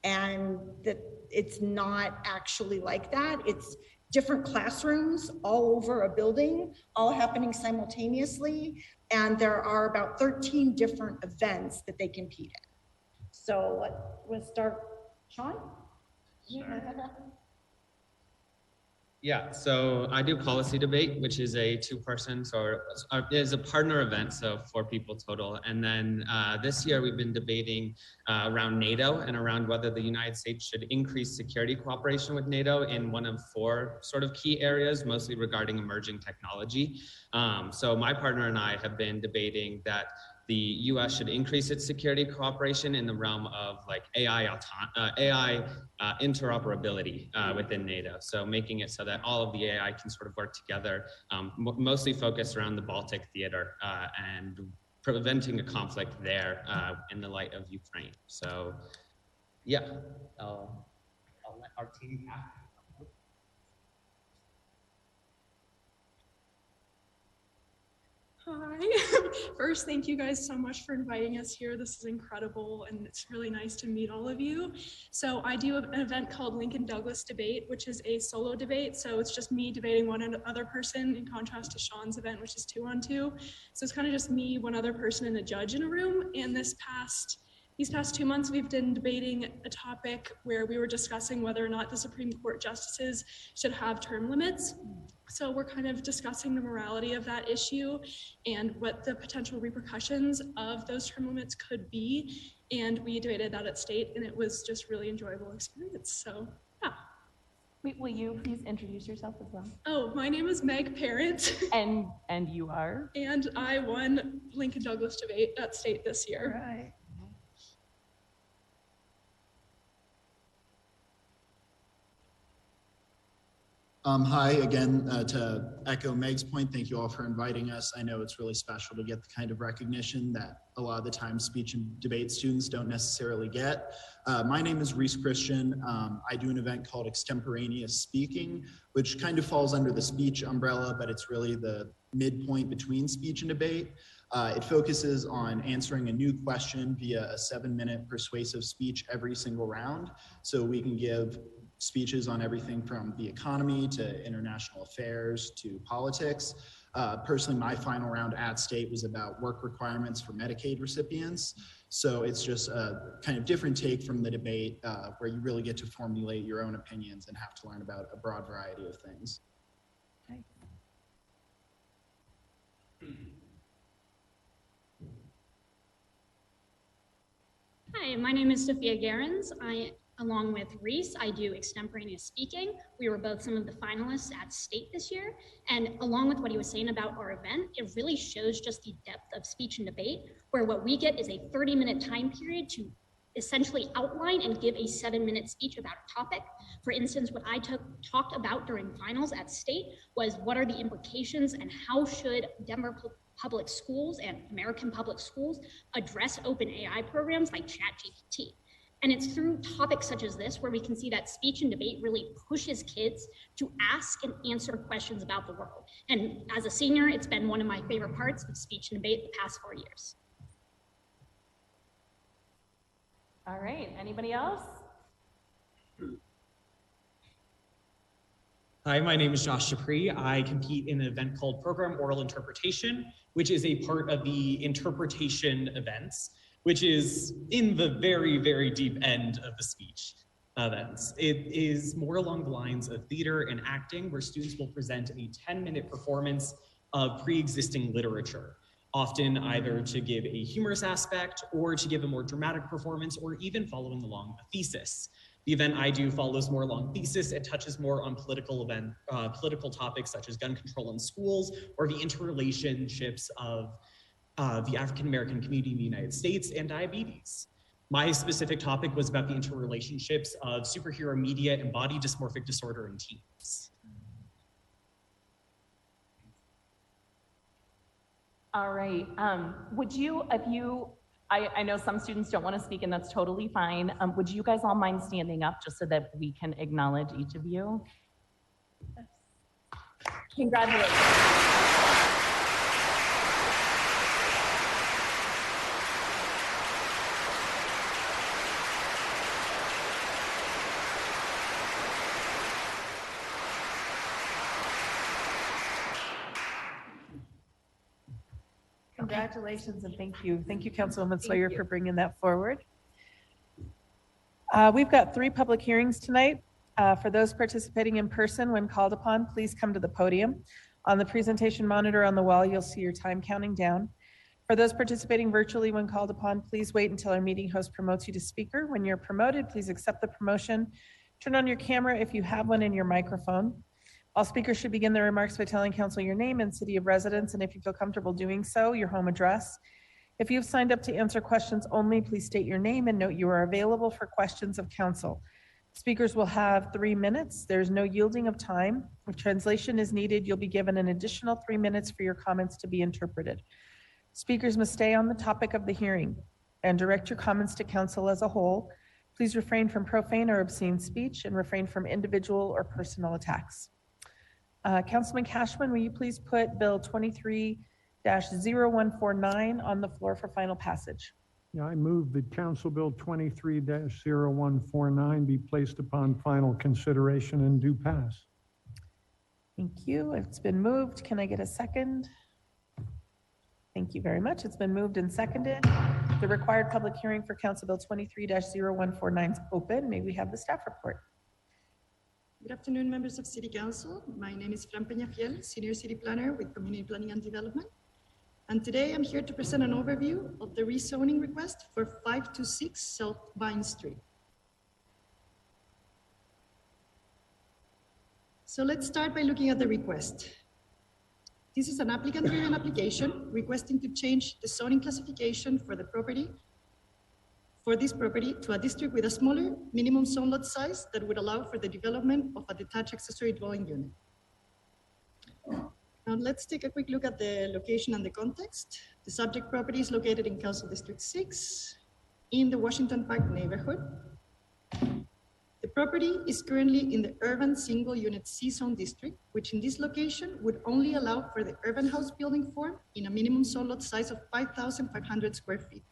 and that it's not actually like that. It's different classrooms all over a building, all happening simultaneously. And there are about 13 different events that they compete in. So let's start, Sean? Sure. Yeah, so I do policy debate, which is a 2-person, so is a partner event, so 4 people total. And then this year we've been debating around NATO and around whether the United States should increase security cooperation with NATO in one of 4 sort of key areas, mostly regarding emerging technology. So my partner and I have been debating that the U.S. should increase its security cooperation in the realm of like AI interoperability within NATO. So making it so that all of the AI can sort of work together, mostly focused around the Baltic theater and preventing a conflict there in the light of Ukraine. So yeah, I'll let our team have it. Hi. First, thank you guys so much for inviting us here. This is incredible, and it's really nice to meet all of you. So I do an event called Lincoln Douglas Debate, which is a solo debate. So it's just me debating one other person, in contrast to Sean's event, which is 2-on-2. So it's kind of just me, one other person, and a judge in a room. And these past 2 months, we've been debating a topic where we were discussing whether or not the Supreme Court justices should have term limits. So we're kind of discussing the morality of that issue and what the potential repercussions of those term limits could be. And we debated that at state, and it was just really enjoyable experience. So yeah. Wait, will you please introduce yourself as well? Oh, my name is Meg Parent. And you are? And I won Lincoln Douglas Debate at state this year. All right. Hi again, to echo Meg's point, thank you all for inviting us. I know it's really special to get the kind of recognition that a lot of the time speech and debate students don't necessarily get. My name is Reese Christian. I do an event called Extemporaneous Speaking, which kind of falls under the speech umbrella, but it's really the midpoint between speech and debate. It focuses on answering a new question via a 7-minute persuasive speech every single round. So we can give speeches on everything from the economy to international affairs to politics. Personally, my final round at state was about work requirements for Medicaid recipients. So it's just a kind of different take from the debate where you really get to formulate your own opinions and have to learn about a broad variety of things. Okay. Hi, my name is Sophia Gerens. Along with Reese, I do extemporaneous speaking. We were both some of the finalists at state this year. And along with what he was saying about our event, it really shows just the depth of speech and debate, where what we get is a 30-minute time period to essentially outline and give a 7-minute speech about a topic. For instance, what I talked about during finals at state was what are the implications and how should Denver public schools and American public schools address open AI programs like ChatGPT. And it's through topics such as this where we can see that speech and debate really pushes kids to ask and answer questions about the world. And as a senior, it's been one of my favorite parts of speech and debate the past 4 years. All right, anybody else? Hi, my name is Josh Shapri. I compete in an event called Program Oral Interpretation, which is a part of the interpretation events, which is in the very, very deep end of the speech events. It is more along the lines of theater and acting, where students will present a 10-minute performance of pre-existing literature, often either to give a humorous aspect or to give a more dramatic performance, or even following along a thesis. The event I do follows more along thesis. It touches more on political topics such as gun control in schools or the interrelationships of the African-American community in the United States and diabetes. My specific topic was about the interrelationships of superhero media and body dysmorphic disorder in teens. All right, would you, I know some students don't want to speak and that's totally fine. Would you guys all mind standing up just so that we can acknowledge each of you? Congratulations. Congratulations and thank you. Thank you, Councilwoman Sawyer, for bringing that forward. We've got 3 public hearings tonight. For those participating in person, when called upon, please come to the podium. On the presentation monitor on the wall, you'll see your time counting down. For those participating virtually, when called upon, please wait until our meeting host promotes you to speaker. When you're promoted, please accept the promotion. Turn on your camera if you have one, and your microphone. All speakers should begin their remarks by telling council your name and city of residence, and if you feel comfortable doing so, your home address. If you've signed up to answer questions only, please state your name and note you are available for questions of council. Speakers will have 3 minutes. There's no yielding of time. If translation is needed, you'll be given an additional 3 minutes for your comments to be interpreted. Speakers must stay on the topic of the hearing and direct your comments to council as a whole. Please refrain from profane or obscene speech and refrain from individual or personal attacks. Councilman Cashman, will you please put Bill 23-0149 on the floor for final passage? Yeah, I move that Council Bill 23-0149 be placed upon final consideration and do pass. Thank you. It's been moved. Can I get a second? Thank you very much. It's been moved and seconded. The required public hearing for Council Bill 23-0149 is open. May we have the staff report? Good afternoon, members of City Council. My name is Fran Peñafiel, Senior City Planner with Community Planning and Development. And today I'm here to present an overview of the rezoning request for 526 South Vine Street. So let's start by looking at the request. This is an applicant-driven application requesting to change the zoning classification for the property for this property to a district with a smaller minimum zone lot size that would allow for the development of a detached accessory dwelling unit. Now let's take a quick look at the location and the context. The subject property is located in Council District 6 in the Washington Park neighborhood. The property is currently in the urban single unit C-zone district, which in this location would only allow for the urban house building form in a minimum zone lot size of 5,500 square feet.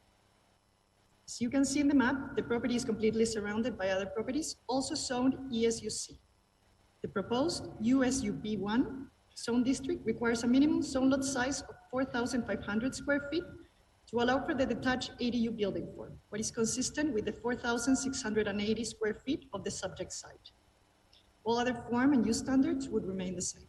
As you can see in the map, the property is completely surrounded by other properties, also zoned ESUC. The proposed USUB1 zone district requires a minimum zone lot size of 4,500 square feet to allow for the detached ADU building form, what is consistent with the 4,680 square feet of the subject site. All other form and use standards would remain the same.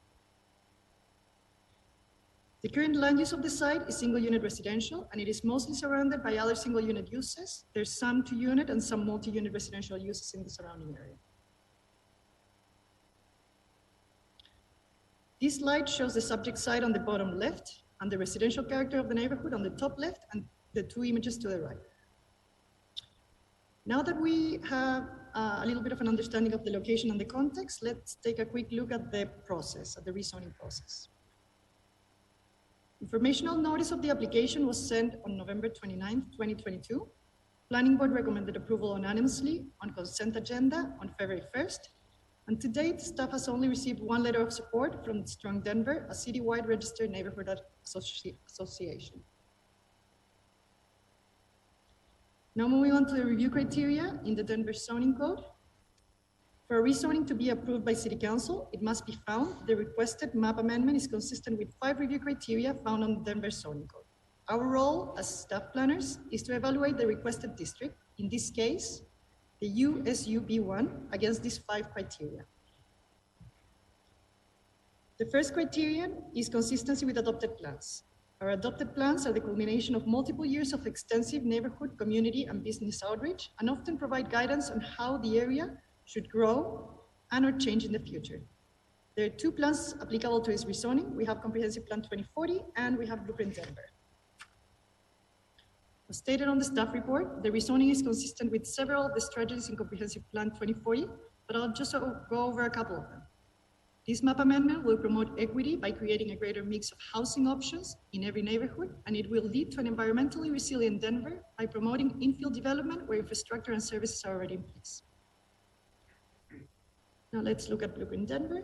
The current land use of the site is single unit residential, and it is mostly surrounded by other single unit uses. There's some 2-unit and some multi-unit residential uses in the surrounding area. This slide shows the subject site on the bottom left and the residential character of the neighborhood on the top left and the 2 images to the right. Now that we have a little bit of an understanding of the location and the context, let's take a quick look at the process, at the rezoning process. Informational notice of the application was sent on November 29, 2022. Planning Board recommended approval unanimously on consent agenda on February 1st. And to date, staff has only received 1 letter of support from Strong Denver, a citywide registered neighborhood association. Now moving on to the review criteria in the Denver zoning code. For a rezoning to be approved by City Council, it must be found the requested map amendment is consistent with 5 review criteria found on the Denver zoning code. Our role as staff planners is to evaluate the requested district, in this case, the USUB1, against these 5 criteria. The first criterion is consistency with adopted plans. Our adopted plans are the culmination of multiple years of extensive neighborhood, community, and business outreach, and often provide guidance on how the area should grow and or change in the future. There are 2 plans applicable to this rezoning. We have Comprehensive Plan 2040 and we have Blueprint Denver. As stated on the staff report, the rezoning is consistent with several of the strategies in Comprehensive Plan 2040, but I'll just go over a couple of them. This map amendment will promote equity by creating a greater mix of housing options in every neighborhood, and it will lead to an environmentally resilient Denver by promoting infill development where infrastructure and services are already in place. Now let's look at Blueprint Denver.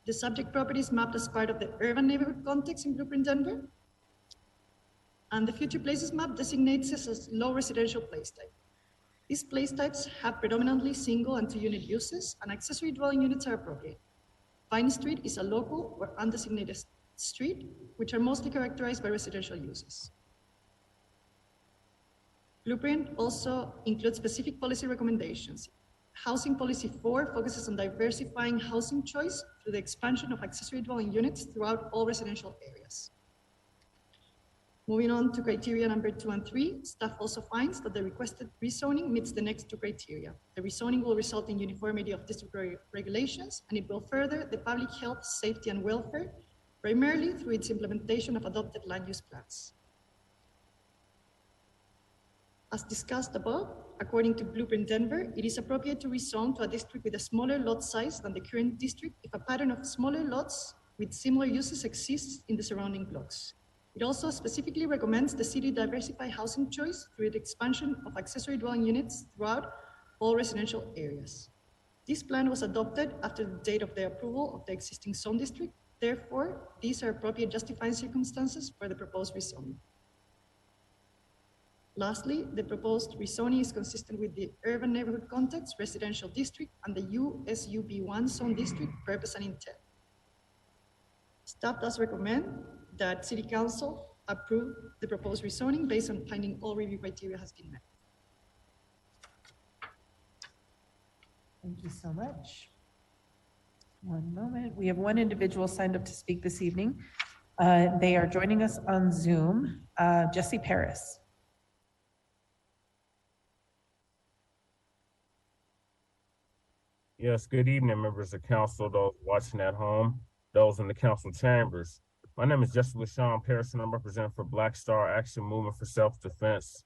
The subject property is mapped as part of the urban neighborhood context in Blueprint Denver. And the future places map designates this as low residential place type. These place types have predominantly single and 2-unit uses, and accessory dwelling units are appropriate. Vine Street is a local or undesignated street, which are mostly characterized by residential uses. Blueprint also includes specific policy recommendations. Housing Policy 4 focuses on diversifying housing choice through the expansion of accessory dwelling units throughout all residential areas. Moving on to criteria number 2 and 3, staff also finds that the requested rezoning meets the next 2 criteria. The rezoning will result in uniformity of district regulations, and it will further the public health, safety, and welfare, primarily through its implementation of adopted land use plans. As discussed above, according to Blueprint Denver, it is appropriate to rezone to a district with a smaller lot size than the current district if a pattern of smaller lots with similar uses exists in the surrounding blocks. It also specifically recommends the city diversify housing choice through the expansion of accessory dwelling units throughout all residential areas. This plan was adopted after the date of the approval of the existing zone district. Therefore, these are appropriate justifying circumstances for the proposed rezoning. Lastly, the proposed rezoning is consistent with the urban neighborhood context, residential district, and the USUB1 zone district purpose and intent. Staff does recommend that City Council approve the proposed rezoning based on finding all review criteria has been met. Thank you so much. One moment. We have 1 individual signed up to speak this evening. They are joining us on Zoom. Jesse Paris. Yes, good evening, members of council, those watching at home, those in the council chambers. My name is Jesse LaShawn Paris, and I'm representing for Black Star Action Movement for Self-Defense.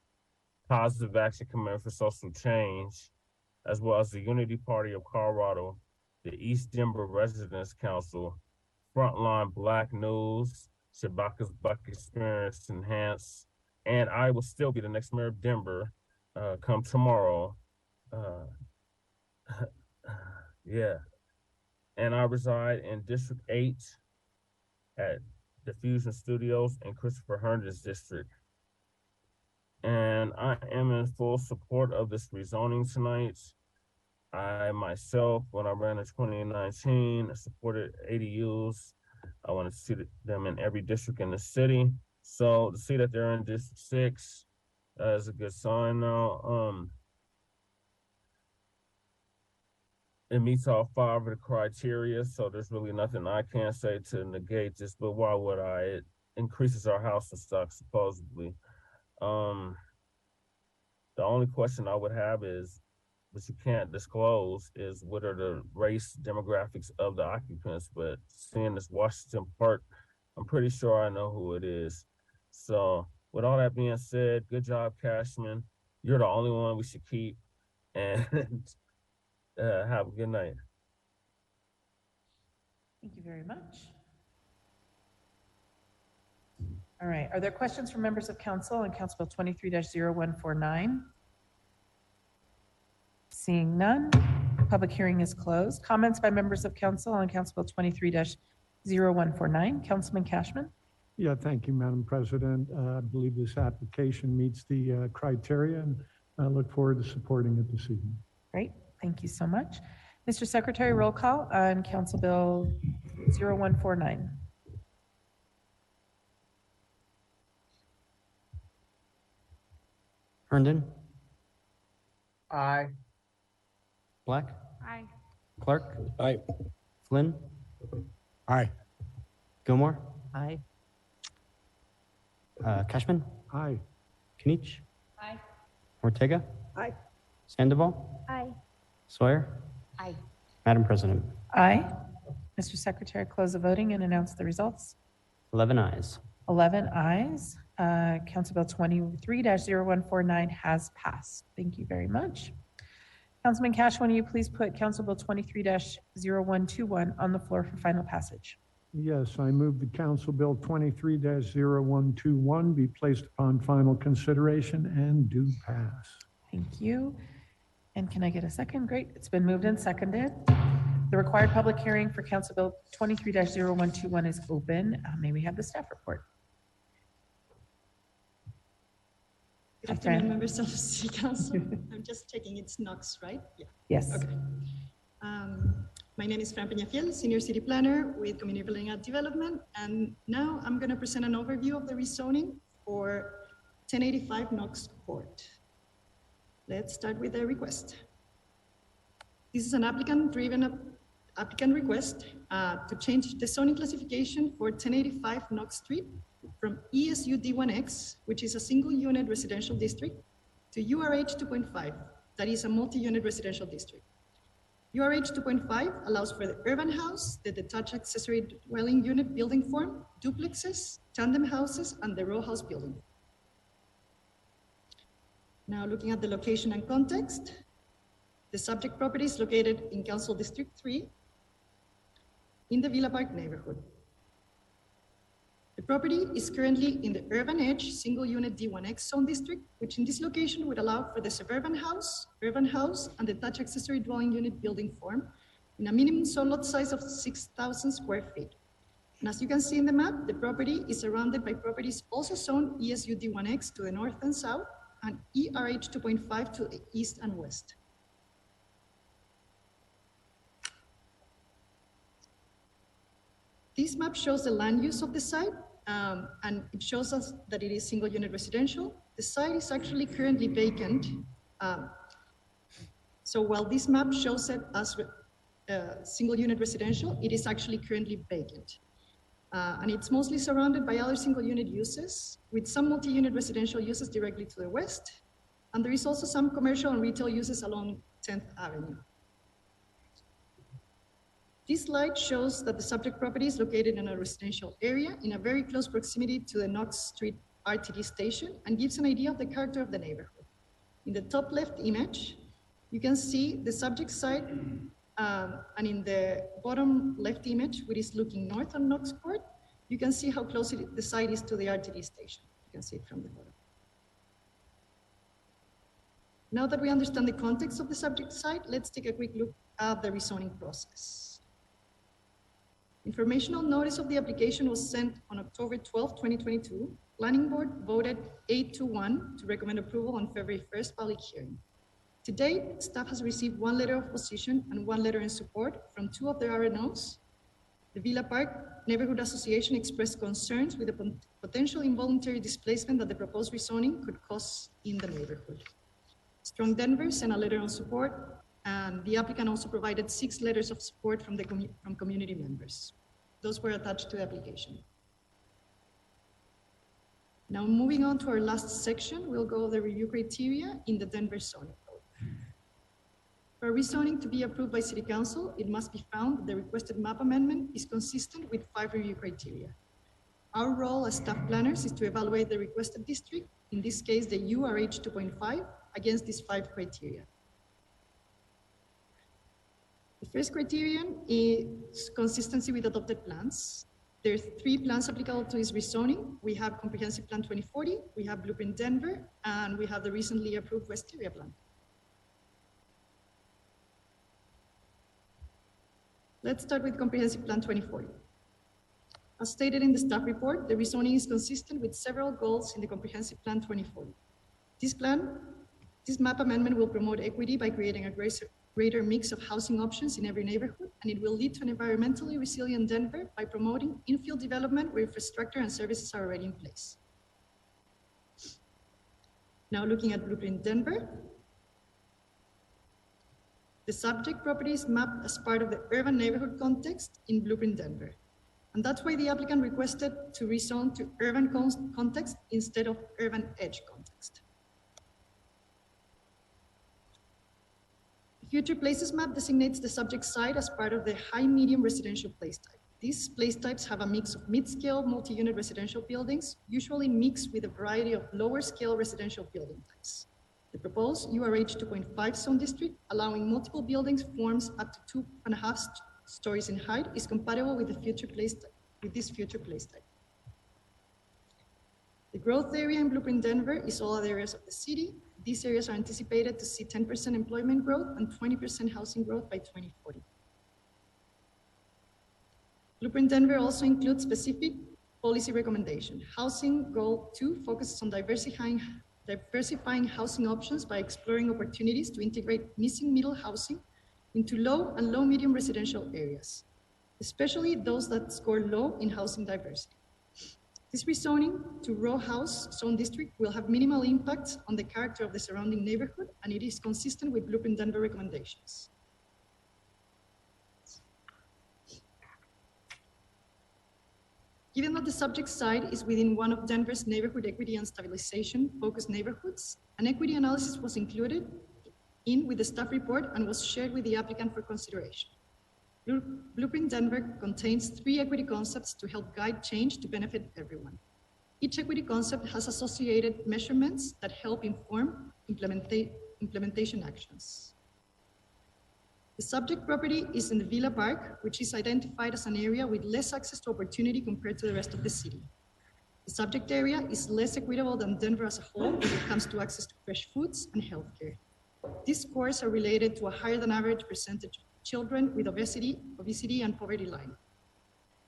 Positive Action Committee for Social Change, as well as the Unity Party of Colorado, the East Denver Residents Council, Frontline Black News, Shabaka's Black Experience Enhanced, and I will still be the next mayor of Denver come tomorrow. Yeah. And I reside in District 8 at Diffusion Studios in Christopher Herndon's district. And I am in full support of this rezoning tonight. I myself, when I ran in 2019, supported ADUs. I wanted to see them in every district in the city. So to see that they're in District 6 is a good sign now. It meets all 5 of the criteria, so there's really nothing I can say to negate this, but why would I? It increases our housing stock, supposedly. The only question I would have is, which you can't disclose, is what are the race demographics of the occupants, but seeing this Washington Park, I'm pretty sure I know who it is. So with all that being said, good job, Cashman. You're the only one we should keep, and have a good night. Thank you very much. All right, are there questions from members of council on Council Bill 23-0149? Seeing none, public hearing is closed. Comments by members of council on Council Bill 23-0149. Councilman Cashman. Yeah, thank you, Madam President. I believe this application meets the criteria, and I look forward to supporting it this evening. Great, thank you so much. Mr. Secretary, roll call on Council Bill 0149. Herndon, Aye. Black, Aye. Clark, Aye. Flynn, Aye. Gilmore, Aye. Cashman, Aye. Kinich, Aye. Ortega, Aye. Sandoval, Aye. Sawyer. Aye. Madam President, Aye. Mr. Secretary, close the voting and announce the results. 11 ayes. 11 ayes. Council Bill 23-0149 has passed. Thank you very much. Councilman Cash, will you please put Council Bill 23-0121 on the floor for final passage? Yes, I move that Council Bill 23-0121 be placed upon final consideration and do pass. Thank you. And can I get a second? Great. It's been moved and seconded. The required public hearing for Council Bill 23-0121 is open. May we have the staff report? Good afternoon, members of City Council. I'm just checking it's Knox, right? Yeah. Yes. Okay. My name is Fran Peñafiel, Senior City Planner with Community Planning and Development. And now I'm going to present an overview of the rezoning for 1085 Knox Court. Let's start with the request. This is an applicant-driven applicant request to change the zoning classification for 1085 Knox Street from ESU D1X, which is a single unit residential district, to URH 2.5, that is a multi-unit residential district. URH 2.5 allows for the urban house, the detached accessory dwelling unit building form, duplexes, tandem houses, and the row house building. Now looking at the location and context, the subject property is located in Council District 3 in the Villa Park neighborhood. The property is currently in the Urban Edge single unit D1X zone district, which in this location would allow for the suburban house, urban house, and detached accessory dwelling unit building form in a minimum zone lot size of 6,000 square feet. And as you can see in the map, the property is surrounded by properties also zoned ESU D1X to the north and south, and ERH 2.5 to the east and west. This map shows the land use of the site, and it shows us that it is single unit residential. The site is actually currently vacant. So while this map shows it as single unit residential, it is actually currently vacant. And it's mostly surrounded by other single unit uses, with some multi-unit residential uses directly to the west. And there is also some commercial and retail uses along 10th Avenue. This slide shows that the subject property is located in a residential area in a very close proximity to the Knox Street RTD station and gives an idea of the character of the neighborhood. In the top left image, you can see the subject site, and in the bottom left image, which is looking north on Knox Court, you can see how close the site is to the RTD station. You can see it from the bottom. Now that we understand the context of the subject site, let's take a quick look at the rezoning process. Informational notice of the application was sent on October 12, 2022. Planning Board voted 8-1 to recommend approval on February 1st public hearing. To date, staff has received 1 letter of opposition and 1 letter in support from 2 of the RNOs. The Villa Park Neighborhood Association expressed concerns with the potential involuntary displacement that the proposed rezoning could cause in the neighborhood. Strong Denver sent a letter on support, and the applicant also provided 6 letters of support from community members. Those were attached to the application. Now moving on to our last section, we'll go over the review criteria in the Denver zoning code. For rezoning to be approved by City Council, it must be found that the requested map amendment is consistent with 5 review criteria. Our role as staff planners is to evaluate the requested district, in this case the URH 2.5, against these 5 criteria. The first criterion is consistency with adopted plans. There are 3 plans applicable to this rezoning. We have Comprehensive Plan 2040, we have Blueprint Denver, and we have the recently approved West Area Plan. Let's start with Comprehensive Plan 2040. As stated in the staff report, the rezoning is consistent with several goals in the Comprehensive Plan 2040. This map amendment will promote equity by creating a greater mix of housing options in every neighborhood, and it will lead to an environmentally resilient Denver by promoting infill development where infrastructure and services are already in place. Now looking at Blueprint Denver, the subject property is mapped as part of the urban neighborhood context in Blueprint Denver. And that's why the applicant requested to rezone to urban context instead of urban edge context. Future Places map designates the subject site as part of the high-medium residential place type. These place types have a mix of mid-scale multi-unit residential buildings, usually mixed with a variety of lower-scale residential building types. The proposed URH 2.5 zone district, allowing multiple buildings forms up to 2.5 stories in height, is compatible with the future place type, with this future place type. The growth area in Blueprint Denver is all other areas of the city. These areas are anticipated to see 10% employment growth and 20% housing growth by 2040. Blueprint Denver also includes specific policy recommendation. Housing Goal 2 focuses on diversifying housing options by exploring opportunities to integrate missing middle housing into low and low-medium residential areas, especially those that score low in housing diversity. This rezoning to row house zone district will have minimal impact on the character of the surrounding neighborhood, and it is consistent with Blueprint Denver recommendations. Given that the subject site is within one of Denver's neighborhood equity and stabilization focused neighborhoods, an equity analysis was included with the staff report and was shared with the applicant for consideration. Blueprint Denver contains 3 equity concepts to help guide change to benefit everyone. Each equity concept has associated measurements that help inform implementation actions. The subject property is in the Villa Park, which is identified as an area with less access to opportunity compared to the rest of the city. The subject area is less equitable than Denver as a whole when it comes to access to fresh foods and healthcare. These scores are related to a higher than average percentage of children with obesity and poverty line.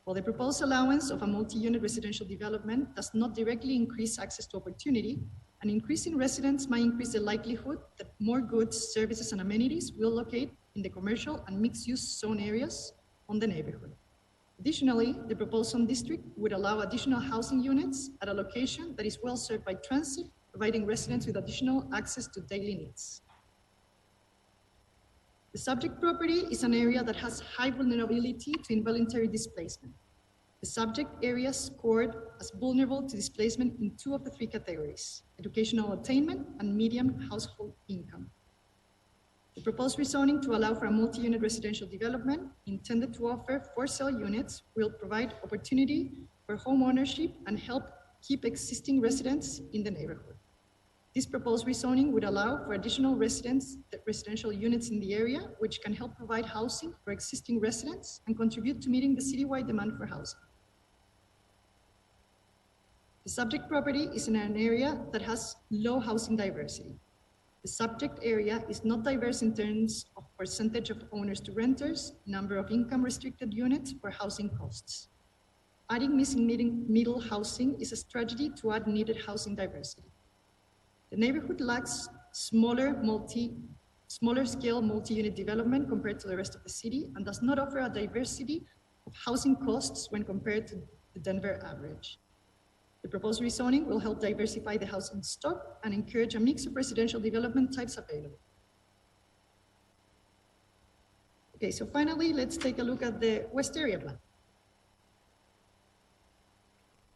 While the proposed allowance of a multi-unit residential development does not directly increase access to opportunity, an increase in residents might increase the likelihood that more goods, services, and amenities will locate in the commercial and mixed-use zone areas on the neighborhood. Additionally, the proposed zone district would allow additional housing units at a location that is well served by transit, providing residents with additional access to daily needs. The subject property is an area that has high vulnerability to involuntary displacement. The subject area scored as vulnerable to displacement in 2 of the 3 categories: educational attainment and median household income. The proposed rezoning to allow for a multi-unit residential development intended to offer for-sale units will provide opportunity for home ownership and help keep existing residents in the neighborhood. This proposed rezoning would allow for additional residential units in the area, which can help provide housing for existing residents and contribute to meeting the citywide demand for housing. The subject property is in an area that has low housing diversity. The subject area is not diverse in terms of percentage of owners to renters, number of income restricted units, or housing costs. Adding missing middle housing is a strategy to add needed housing diversity. The neighborhood lacks smaller scale multi-unit development compared to the rest of the city and does not offer a diversity of housing costs when compared to the Denver average. The proposed rezoning will help diversify the housing stock and encourage a mix of residential development types available. Okay, so finally, let's take a look at the West Area Plan.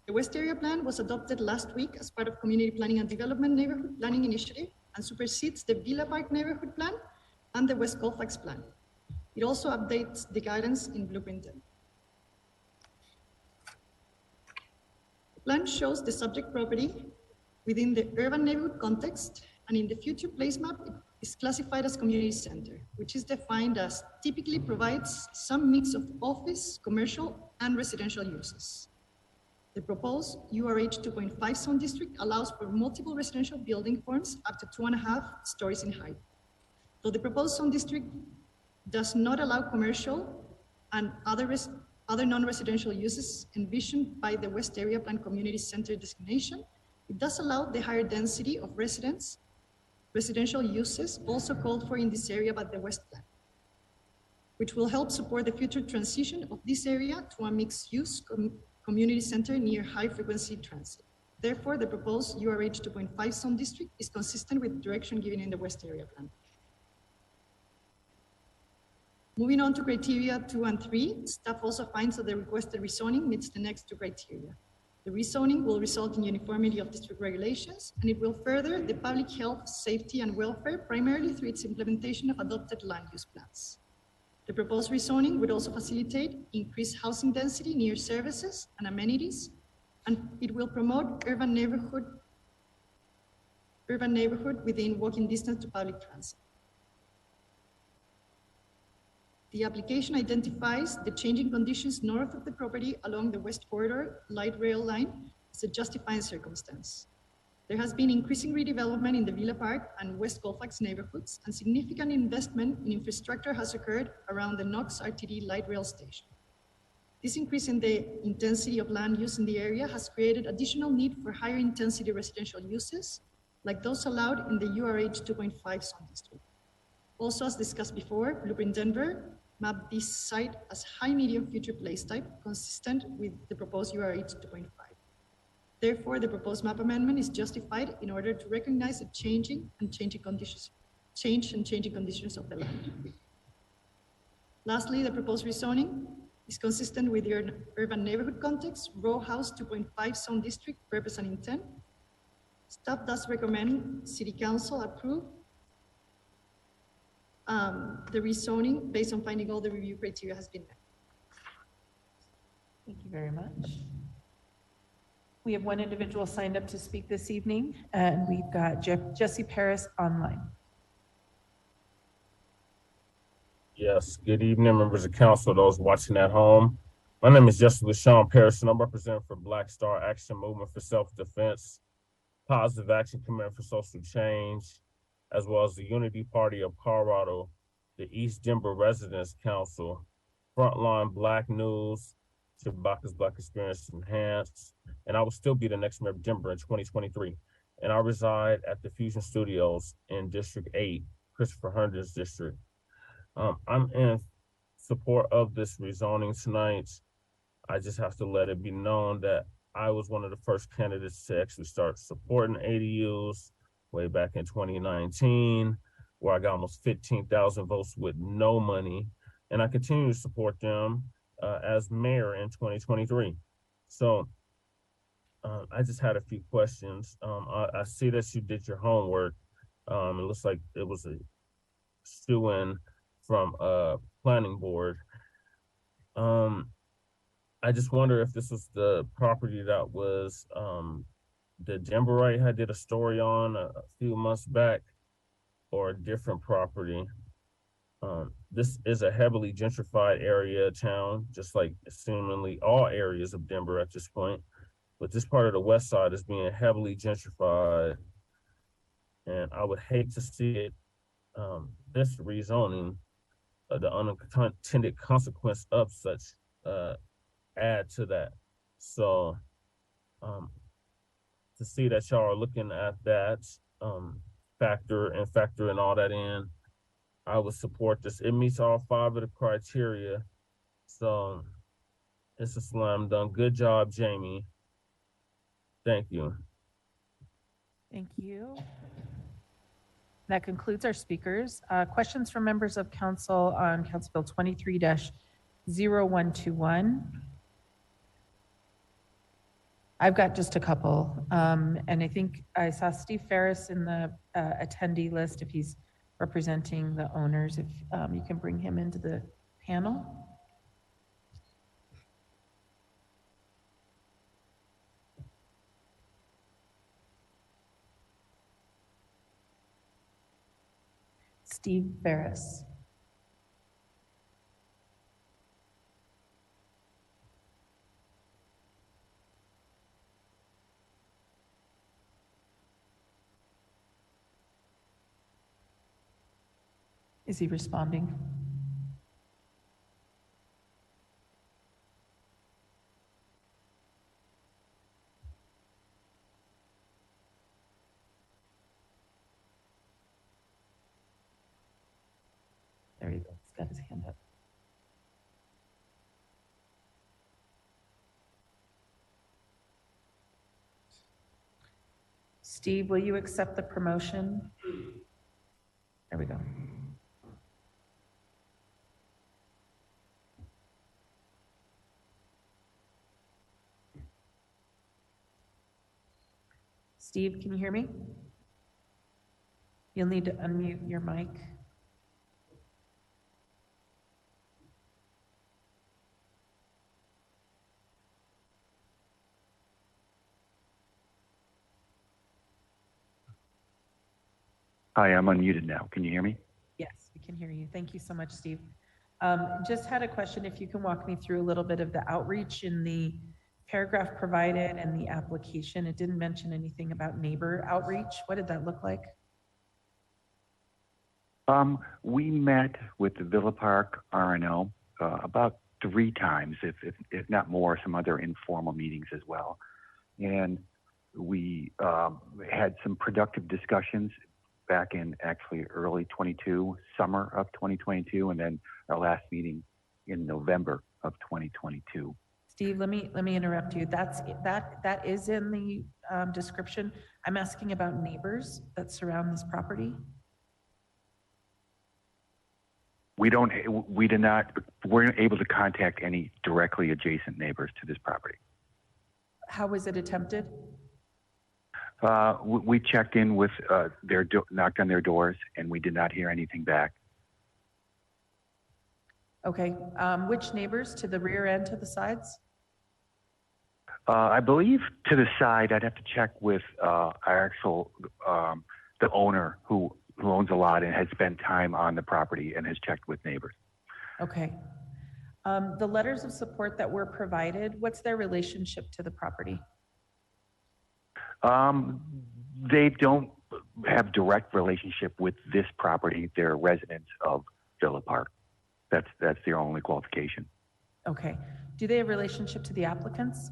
The West Area Plan was adopted last week as part of Community Planning and Development Neighborhood Planning Initiative and supersedes the Villa Park Neighborhood Plan and the West Colfax Plan. It also updates the guidance in Blueprint 10. Plan shows the subject property within the urban neighborhood context, and in the future place map, it is classified as community center, which is defined as typically provides some mix of office, commercial, and residential uses. The proposed URH 2.5 zone district allows for multiple residential building forms up to 2.5 stories in height. Though the proposed zone district does not allow commercial and other non-residential uses envisioned by the West Area Plan Community Center designation, it does allow the higher density of residential uses also called for in this area by the West Plan, which will help support the future transition of this area to a mixed-use community center near high-frequency transit. Therefore, the proposed URH 2.5 zone district is consistent with the direction given in the West Area Plan. Moving on to criteria 2 and 3, staff also finds that the requested rezoning meets the next two criteria. The rezoning will result in uniformity of district regulations, and it will further the public health, safety, and welfare primarily through its implementation of adopted land use plans. The proposed rezoning would also facilitate increased housing density near services and amenities, and it will promote urban neighborhood within walking distance to public transit. The application identifies the changing conditions north of the property along the West Corridor light rail line as a justifying circumstance. There has been increasing redevelopment in the Villa Park and West Colfax neighborhoods, and significant investment in infrastructure has occurred around the Knox RTD light rail station. This increase in the intensity of land use in the area has created additional need for higher intensity residential uses, like those allowed in the URH 2.5 zone district. Also, as discussed before, Blueprint Denver mapped this site as high-medium future place type, consistent with the proposed URH 2.5. Therefore, the proposed map amendment is justified in order to recognize the change and changing conditions of the land. Lastly, the proposed rezoning is consistent with your urban neighborhood context, row house 2.5 zone district, purpose and intent. Staff does recommend City Council approve the rezoning based on finding all the review criteria has been met. Thank you very much. We have one individual signed up to speak this evening, and we've got Jesse Paris online. Yes, good evening, members of council, those watching at home. My name is Jesse LaShawn Paris, and I'm representing for Black Star Action Movement for Self-Defense, Positive Action Committee for Social Change, as well as the Unity Party of Colorado, the East Denver Residents Council, Frontline Black News, Chewbacca's Black Experience Enhanced, and I will still be the next mayor of Denver in 2023. And I reside at the Fusion Studios in District 8, Christopher Herndon's district. I'm in support of this rezoning tonight. I just have to let it be known that I was one of the first candidates to actually start supporting ADUs way back in 2019, where I got almost 15,000 votes with no money. And I continue to support them as mayor in 2023. So I just had a few questions. I see that you did your homework. It looks like it was a shoe-in from a planning board. I just wonder if this was the property that was the Denverite had did a story on a few months back, or a different property. This is a heavily gentrified area of town, just like seemingly all areas of Denver at this point. But this part of the west side is being heavily gentrified. And I would hate to see it, this rezoning, the unintended consequence of such, add to that. So to see that y'all are looking at that, factor in all that in, I would support this. It meets all 5 of the criteria. So it's a slam dunk. Good job, Jamie. Thank you. Thank you. That concludes our speakers. Questions from members of council on Council Bill 23-0121. I've got just a couple. And I think I saw Steve Ferris in the attendee list, if he's representing the owners, if you can bring him into the panel. Steve Ferris. Is he responding? There he goes. He's got his hand up. Steve, will you accept the promotion? There we go. Steve, can you hear me? You'll need to unmute your mic. Hi, I'm unmuted now. Can you hear me? Yes, we can hear you. Thank you so much, Steve. Just had a question, if you can walk me through a little bit of the outreach in the paragraph provided and the application. It didn't mention anything about neighbor outreach. What did that look like? We met with the Villa Park RNO about 3 times, if not more, some other informal meetings as well. And we had some productive discussions back in actually early 22, summer of 2022, and then our last meeting in November of 2022. Steve, let me interrupt you. That is in the description. I'm asking about neighbors that surround this property. We weren't able to contact any directly adjacent neighbors to this property. How was it attempted? We checked in with knocked on their doors, and we did not hear anything back. Okay. Which neighbors? To the rear and to the sides? I believe to the side. I'd have to check with our actual the owner who owns a lot and has spent time on the property and has checked with neighbors. Okay. The letters of support that were provided, what's their relationship to the property? They don't have direct relationship with this property. They're residents of Villa Park. That's their only qualification. Okay. Do they have relationship to the applicants?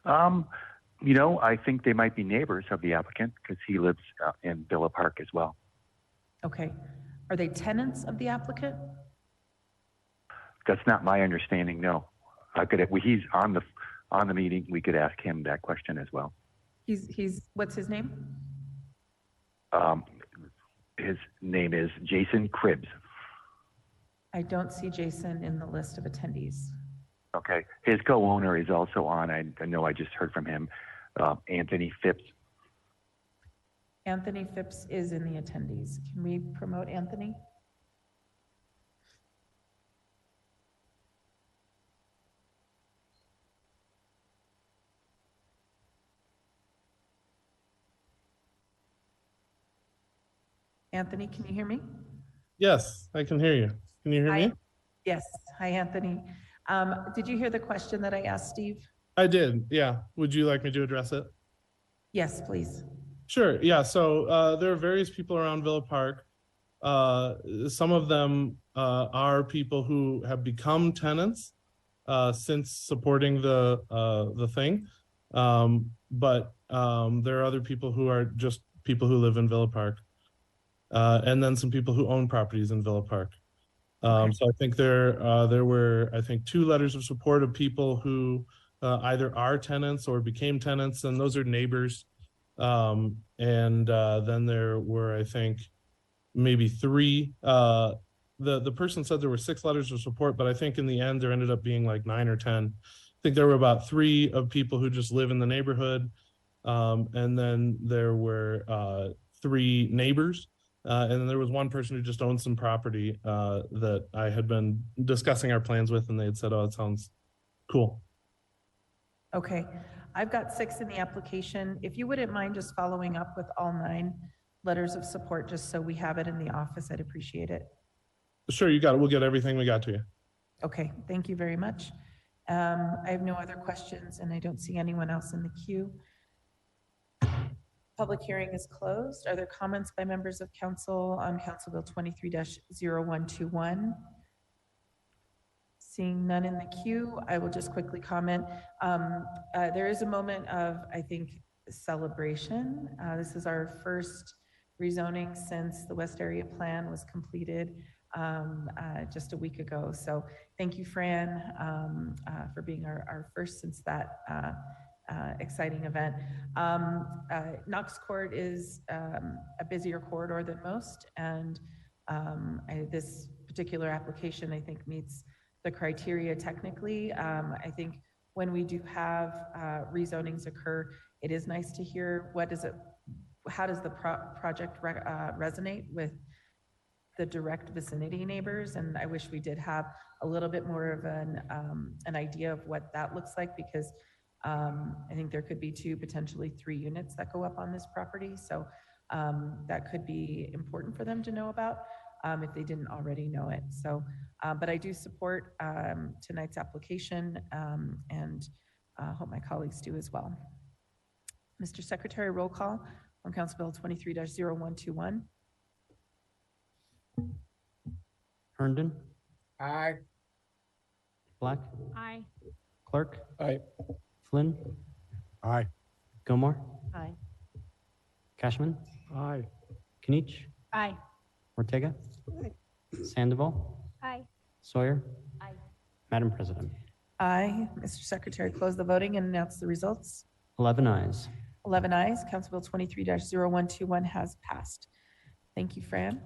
I think they might be neighbors of the applicant because he lives in Villa Park as well. Okay. Are they tenants of the applicant? That's not my understanding. No. He's on the meeting. We could ask him that question as well. He's what's his name? His name is Jason Cribbs. I don't see Jason in the list of attendees. Okay. His co-owner is also on. I know I just heard from him, Anthony Phipps. Anthony Phipps is in the attendees. Can we promote Anthony? Anthony, can you hear me? Yes, I can hear you. Can you hear me? Yes. Hi, Anthony. Did you hear the question that I asked Steve? I did, yeah. Would you like me to address it? Yes, please. Sure, yeah. So there are various people around Villa Park. Some of them are people who have become tenants since supporting the thing. But there are other people who are just people who live in Villa Park. And then some people who own properties in Villa Park. So I think there were, I think, 2 letters of support of people who either are tenants or became tenants, and those are neighbors. And then there were, I think, maybe 3. The person said there were 6 letters of support, but I think in the end there ended up being like 9 or 10. I think there were about 3 of people who just live in the neighborhood. And then there were 3 neighbors. And then there was 1 person who just owned some property that I had been discussing our plans with, and they had said, oh, it sounds cool. Okay, I've got 6 in the application. If you wouldn't mind just following up with all 9 letters of support, just so we have it in the office, I'd appreciate it. Sure, you got it. We'll get everything we got to you. Okay, thank you very much. I have no other questions, and I don't see anyone else in the queue. Public hearing is closed. Are there comments by members of council on Council Bill 23-0121? Seeing none in the queue, I will just quickly comment. There is a moment of, I think, celebration. This is our first rezoning since the West Area Plan was completed just a week ago. So thank you, Fran, for being our first since that exciting event. Knox Court is a busier corridor than most, and this particular application, I think, meets the criteria technically. I think when we do have rezonings occur, it is nice to hear how does the project resonate with the direct vicinity neighbors, and I wish we did have a little bit more of an idea of what that looks like, because I think there could be 2, potentially 3 units that go up on this property. So that could be important for them to know about if they didn't already know it. So, but I do support tonight's application and hope my colleagues do as well. Mr. Secretary, roll call on Council Bill 23-0121. Herndon, Aye. Black, Aye. Clark, Aye. Flynn, Aye. Gilmore, Aye. Cashman, Aye. Kinich, Aye. Ortega, Sandoval, Aye. Sawyer, Aye. Madam President. Aye. Mr. Secretary, close the voting and announce the results. 11 ayes. 11 ayes. Council Bill 23-0121 has passed. Thank you, Fran.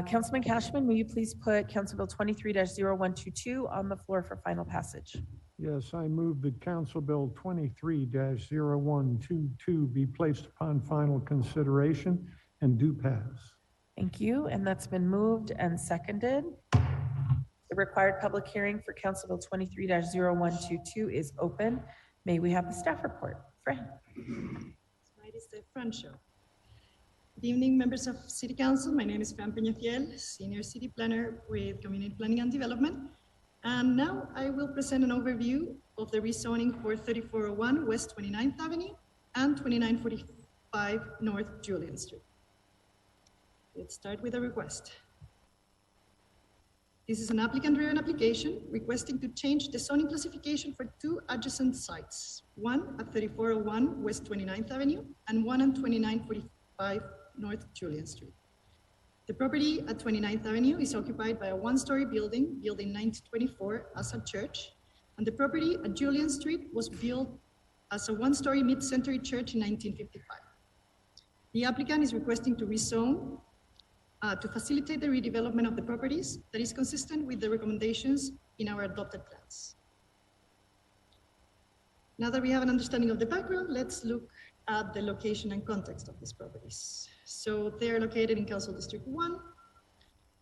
Councilman Cashman, will you please put Council Bill 23-0122 on the floor for final passage? Yes, I move that Council Bill 23-0122 be placed upon final consideration and do pass. Thank you, and that's been moved and seconded. The required public hearing for Council Bill 23-0122 is open. May we have the staff report? Fran. Tonight is the Fran Show. Good evening, members of City Council. My name is Fran Peñafiel, Senior City Planner with Community Planning and Development. And now I will present an overview of the rezoning for 3401 West 29th Avenue and 2945 North Julian Street. Let's start with a request. This is an applicant-driven application requesting to change the zoning classification for 2 adjacent sites, one at 3401 West 29th Avenue and one at 2945 North Julian Street. The property at 29th Avenue is occupied by a 1-story building, built in 1924 as a church, and the property at Julian Street was built as a 1-story mid-century church in 1955. The applicant is requesting to rezone to facilitate the redevelopment of the properties that is consistent with the recommendations in our adopted plans. Now that we have an understanding of the background, let's look at the location and context of these properties. So they're located in Council District 1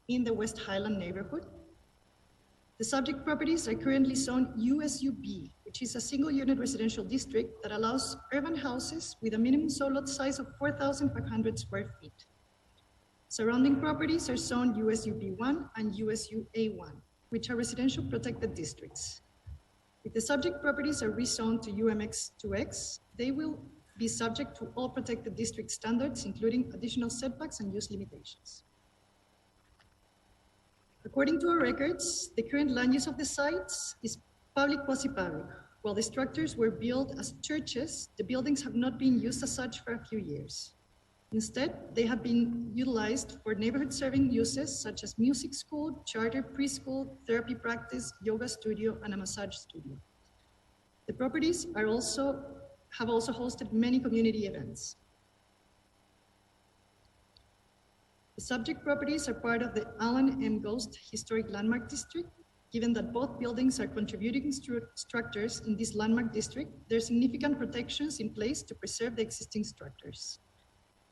in the West Highland neighborhood. The subject properties are currently zoned USUB, which is a single unit residential district that allows urban houses with a minimum sold lot size of 4,500 square feet. Surrounding properties are zoned USUB1 and USUA1, which are residential protected districts. If the subject properties are rezoned to UMX2X, they will be subject to all protected district standards, including additional setbacks and use limitations. According to our records, the current land use of the sites is public quasi-public. While the structures were built as churches, the buildings have not been used as such for a few years. Instead, they have been utilized for neighborhood serving uses such as music school, charter preschool, therapy practice, yoga studio, and a massage studio. The properties have also hosted many community events. The subject properties are part of the Allen M. Ghost Historic Landmark District. Given that both buildings are contributing structures in this landmark district, there are significant protections in place to preserve the existing structures.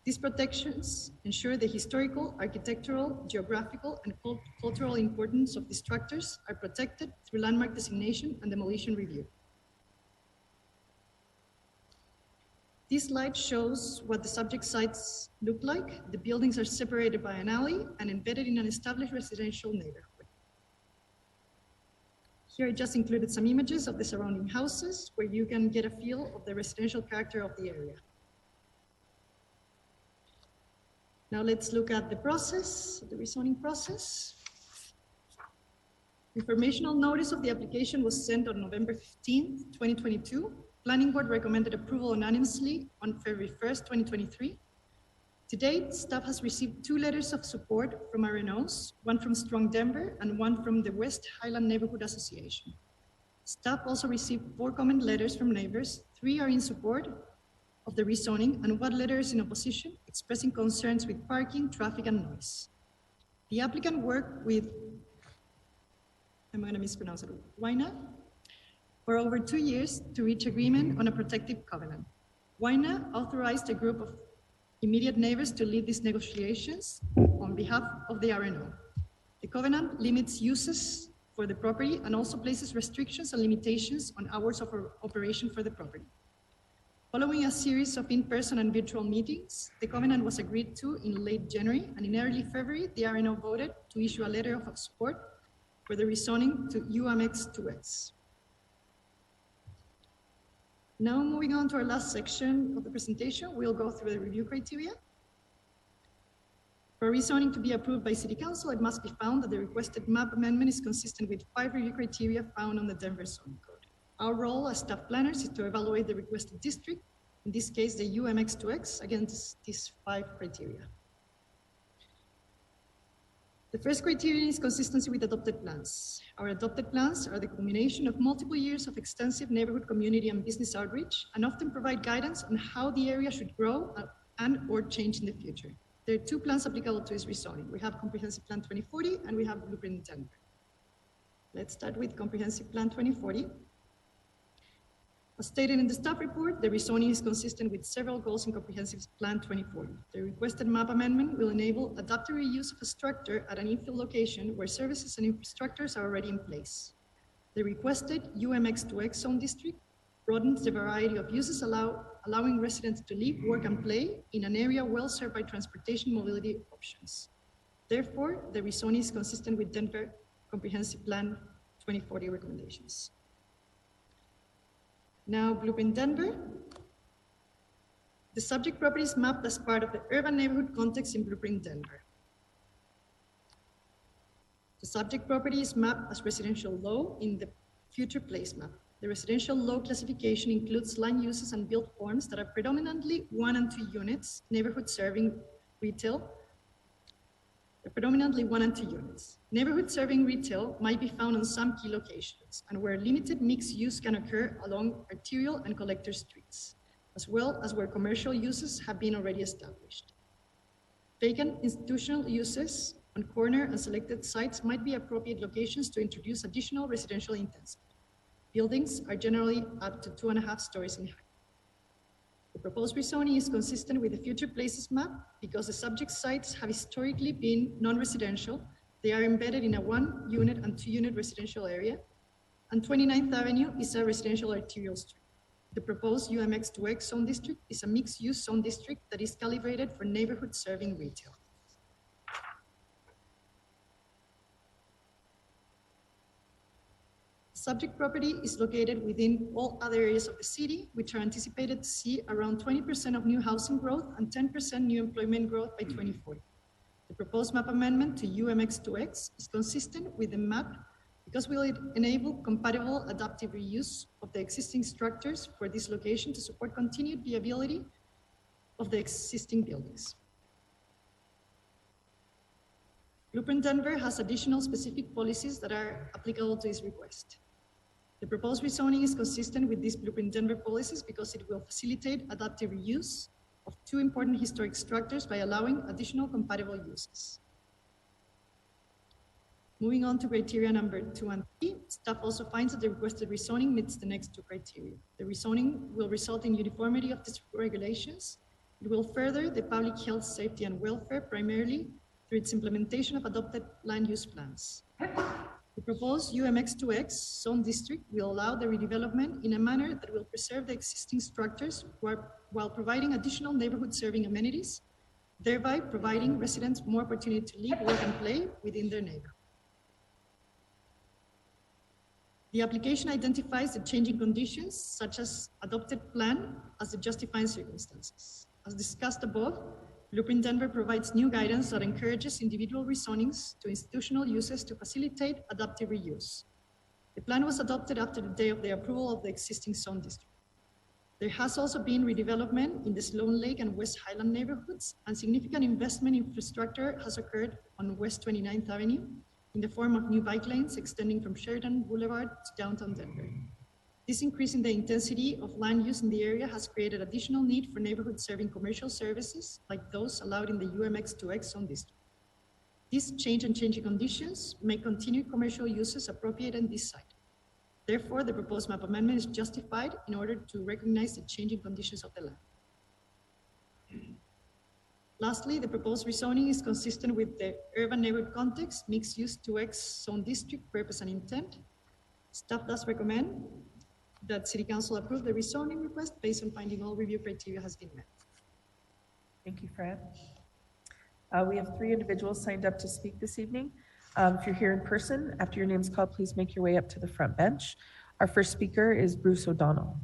These protections ensure the historical, architectural, geographical, and cultural importance of the structures are protected through landmark designation and demolition review. This slide shows what the subject sites look like. The buildings are separated by an alley and embedded in an established residential neighborhood. Here I just included some images of the surrounding houses where you can get a feel of the residential character of the area. Now let's look at the process, the rezoning process. Informational notice of the application was sent on November 15th, 2022. Planning Board recommended approval unanimously on February 1st, 2023. To date, staff has received 2 letters of support from RNOs, one from Strong Denver and one from the West Highland Neighborhood Association. Staff also received 4 comment letters from neighbors. 3 are in support of the rezoning and 1 letter is in opposition, expressing concerns with parking, traffic, and noise. The applicant worked with, I'm going to mispronounce it, WINA, for over 2 years to reach agreement on a protective covenant. WINA authorized a group of immediate neighbors to lead these negotiations on behalf of the RNO. The covenant limits uses for the property and also places restrictions and limitations on hours of operation for the property. Following a series of in-person and virtual meetings, the covenant was agreed to in late January, and in early February, the RNO voted to issue a letter of support for the rezoning to UMX2X. Now moving on to our last section of the presentation, we'll go through the review criteria. For rezoning to be approved by City Council, it must be found that the requested map amendment is consistent with 5 review criteria found on the Denver Zoning Code. Our role as staff planners is to evaluate the requested district, in this case the UMX2X, against these 5 criteria. The first criterion is consistency with adopted plans. Our adopted plans are the culmination of multiple years of extensive neighborhood, community, and business outreach, and often provide guidance on how the area should grow and/or change in the future. There are 2 plans applicable to this rezoning. We have Comprehensive Plan 2040 and we have Blueprint Denver. Let's start with Comprehensive Plan 2040. As stated in the staff report, the rezoning is consistent with several goals in Comprehensive Plan 2040. The requested map amendment will enable adaptive reuse of a structure at an infill location where services and infrastructures are already in place. The requested UMX2X zone district broadens the variety of uses, allowing residents to live, work, and play in an area well served by transportation mobility options. Therefore, the rezoning is consistent with Denver Comprehensive Plan 2040 recommendations. Now, Blueprint Denver. The subject property is mapped as part of the urban neighborhood context in Blueprint Denver. The subject property is mapped as residential low in the future place map. The residential low classification includes land uses and built forms that are predominantly 1 and 2 units, neighborhood serving retail. They're predominantly 1 and 2 units. Neighborhood serving retail might be found on some key locations and where limited mixed use can occur along arterial and collector streets, as well as where commercial uses have been already established. Vacant institutional uses on corner and selected sites might be appropriate locations to introduce additional residential intensity. Buildings are generally up to 2.5 stories in height. The proposed rezoning is consistent with the future places map because the subject sites have historically been non-residential. They are embedded in a 1-unit and 2-unit residential area, and 29th Avenue is a residential arterial street. The proposed UMX2X zone district is a mixed-use zone district that is calibrated for neighborhood serving retail. Subject property is located within all other areas of the city, which are anticipated to see around 20% of new housing growth and 10% new employment growth by 2040. The proposed map amendment to UMX2X is consistent with the map because will it enable compatible adaptive reuse of the existing structures for this location to support continued viability of the existing buildings. Blueprint Denver has additional specific policies that are applicable to this request. The proposed rezoning is consistent with these Blueprint Denver policies because it will facilitate adaptive reuse of two important historic structures by allowing additional compatible uses. Moving on to criteria number 2 and 3, staff also finds that the requested rezoning meets the next two criteria. The rezoning will result in uniformity of district regulations. It will further the public health, safety, and welfare primarily through its implementation of adopted land use plans. The proposed UMX2X zone district will allow the redevelopment in a manner that will preserve the existing structures while providing additional neighborhood serving amenities, thereby providing residents more opportunity to live, work, and play within their neighborhood. The application identifies the changing conditions, such as adopted plan, as the justifying circumstances. As discussed above, Blueprint Denver provides new guidance that encourages individual rezonings to institutional uses to facilitate adaptive reuse. The plan was adopted after the day of the approval of the existing zone district. There has also been redevelopment in the Sloan Lake and West Highland neighborhoods, and significant investment in infrastructure has occurred on West 29th Avenue in the form of new bike lanes extending from Sheridan Boulevard to downtown Denver. This increase in the intensity of land use in the area has created additional need for neighborhood serving commercial services like those allowed in the UMX2X zone district. This change and changing conditions make continued commercial uses appropriate in this site. Therefore, the proposed map amendment is justified in order to recognize the changing conditions of the land. Lastly, the proposed rezoning is consistent with the urban neighborhood context, mixed-use 2X zone district purpose and intent. Staff does recommend that City Council approve the rezoning request based on finding all review criteria has been met. Thank you, Fran. We have 3 individuals signed up to speak this evening. If you're here in person, after your name's called, please make your way up to the front bench. Our first speaker is Bruce O'Donnell.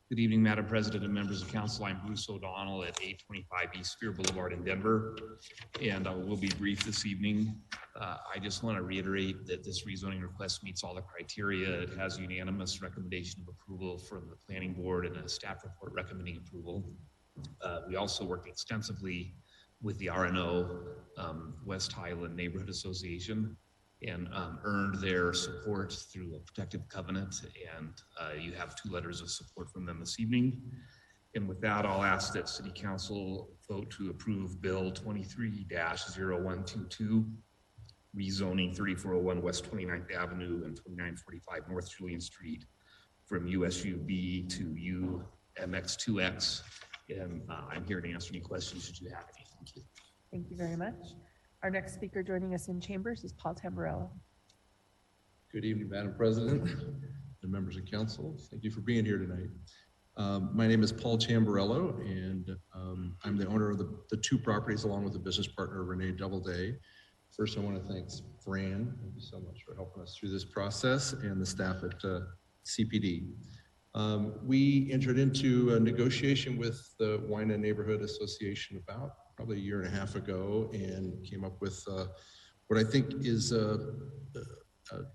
Good evening, Madam President and members of council. I'm Bruce O'Donnell at 825 East Spear Boulevard in Denver, and I will be brief this evening. I just want to reiterate that this rezoning request meets all the criteria. It has unanimous recommendation of approval from the planning board and a staff report recommending approval. We also worked extensively with the RNO, West Highland Neighborhood Association, and earned their support through a protective covenant, and you have 2 letters of support from them this evening. And with that, I'll ask that City Council vote to approve Bill 23-0122, rezoning 3401 West 29th Avenue and 2945 North Julian Street from USUB to UMX2X. And I'm here to answer any questions should you have any. Thank you. Thank you very much. Our next speaker joining us in chambers is Paul Tamburello. Good evening, Madam President and members of council. Thank you for being here tonight. My name is Paul Tamburello, and I'm the owner of the 2 properties along with a business partner, Renee Doubleday. First, I want to thank Fran. Thank you so much for helping us through this process, and the staff at CPD. We entered into a negotiation with the Wina Neighborhood Association about probably a year and a half ago, and came up with what I think is a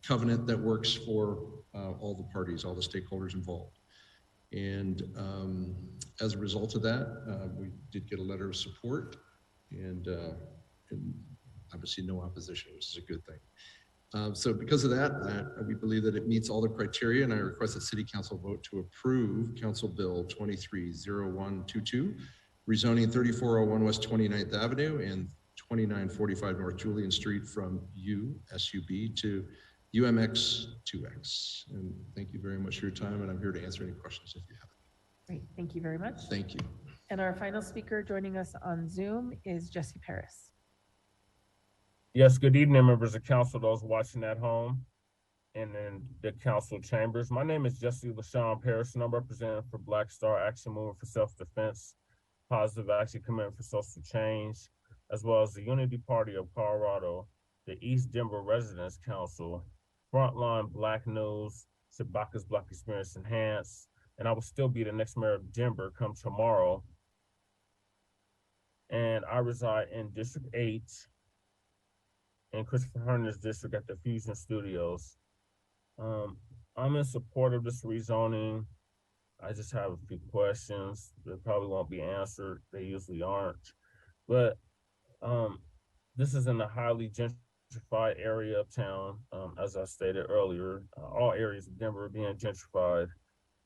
covenant that works for all the parties, all the stakeholders involved. And as a result of that, we did get a letter of support, and obviously no opposition, which is a good thing. So because of that, we believe that it meets all the criteria, and I request that City Council vote to approve Council Bill 230122, rezoning 3401 West 29th Avenue and 2945 North Julian Street from USUB to UMX2X. And thank you very much for your time, and I'm here to answer any questions if you have any. Great, thank you very much. Thank you. And our final speaker joining us on Zoom is Jesse Paris. Yes, good evening, members of council, those watching at home and in the council chambers. My name is Jesse LaShawn Paris, and I'm representing for Black Star Action Movement for Self-Defense, Positive Action Commitment for Social Change, as well as the Unity Party of Colorado, the East Denver Residents Council, Frontline Black News, Shabaka's Black Experience Enhanced, and I will still be the next mayor of Denver come tomorrow. And I reside in District 8 in Christopher Herndon's district at the Fusion Studios. I'm in support of this rezoning. I just have a few questions that probably won't be answered. They usually aren't. But this is in a highly gentrified area of town, as I stated earlier. All areas of Denver are being gentrified.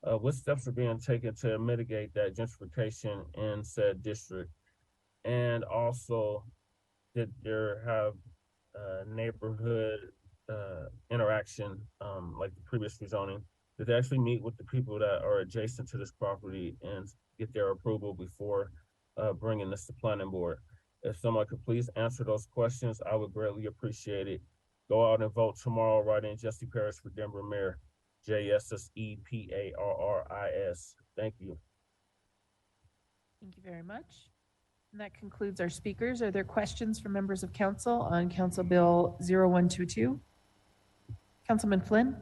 What steps are being taken to mitigate that gentrification in said district? And also, did there have neighborhood interaction, like the previous rezoning? Did they actually meet with the people that are adjacent to this property and get their approval before bringing this to planning board? If someone could please answer those questions, I would greatly appreciate it. Go out and vote tomorrow. Write in Jesse Parrish for Denver Mayor, JSSEPARRIS. Thank you. Thank you very much. And that concludes our speakers. Are there questions from members of council on Council Bill 0122? Councilman Flynn?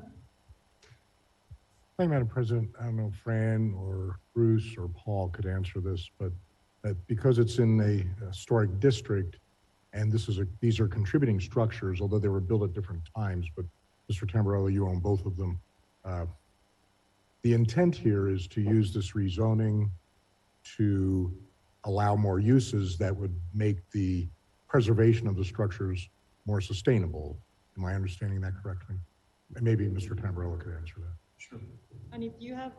Thank you, Madam President. I don't know if Fran or Bruce or Paul could answer this, but because it's in a historic district, and these are contributing structures, although they were built at different times, but Mr. Tamburello, you own both of them. The intent here is to use this rezoning to allow more uses that would make the preservation of the structures more sustainable. Am I understanding that correctly? And maybe Mr. Tamburello could answer that. Sure. And if you have,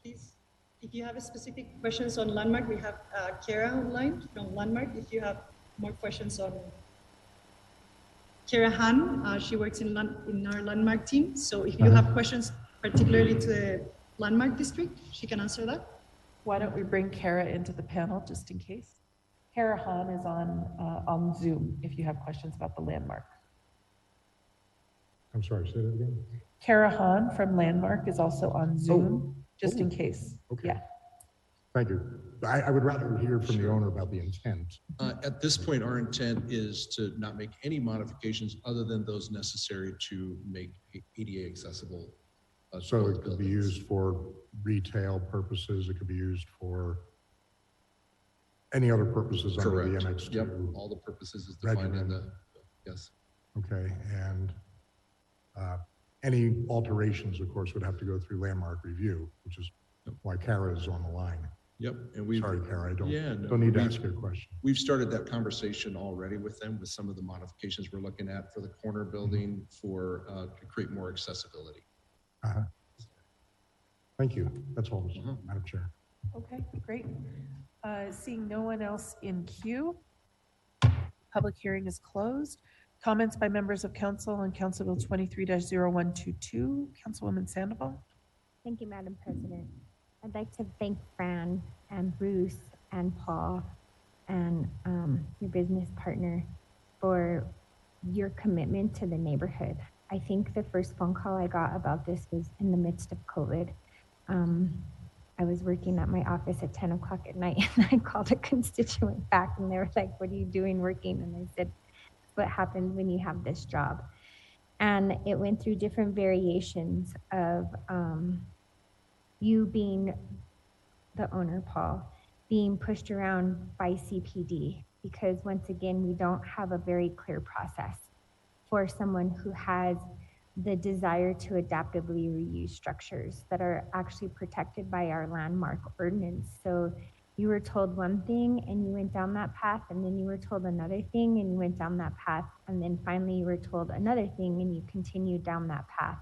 please, if you have specific questions on Landmark, we have Kara online from Landmark. If you have more questions on Kara Han, she works in our Landmark team. So if you have questions particularly to the Landmark district, she can answer that. Why don't we bring Kara into the panel just in case? Kara Han is on Zoom if you have questions about the Landmark. I'm sorry, say that again. Kara Han from Landmark is also on Zoom, just in case. Okay. Yeah. Thank you. I would rather hear from the owner about the intent. At this point, our intent is to not make any modifications other than those necessary to make ADA accessible. So it could be used for retail purposes. It could be used for any other purposes under the MX2. Yep, all the purposes is defined in the, yes. Okay, and any alterations, of course, would have to go through landmark review, which is why Kara is on the line. Yep, and we. Sorry, Kara, I don't No, need to ask you a question. We've started that conversation already with them with some of the modifications we're looking at for the corner building to create more accessibility. Thank you. That's all, Madam Chair. Okay, great. Seeing no one else in queue, public hearing is closed. Comments by members of council on Council Bill 23-0122. Councilwoman Sandoval. Thank you, Madam President. I'd like to thank Fran and Bruce and Paul and your business partner for your commitment to the neighborhood. I think the first phone call I got about this was in the midst of COVID. I was working at my office at 10 o'clock at night and I called a constituent back and they were like, "What are you doing working?" And I said, "What happens when you have this job?" And it went through different variations of you being the owner, Paul, being pushed around by CPD, because once again, we don't have a very clear process for someone who has the desire to adaptively reuse structures that are actually protected by our landmark ordinance. So you were told one thing and you went down that path, and then you were told another thing and you went down that path, and then finally you were told another thing and you continued down that path.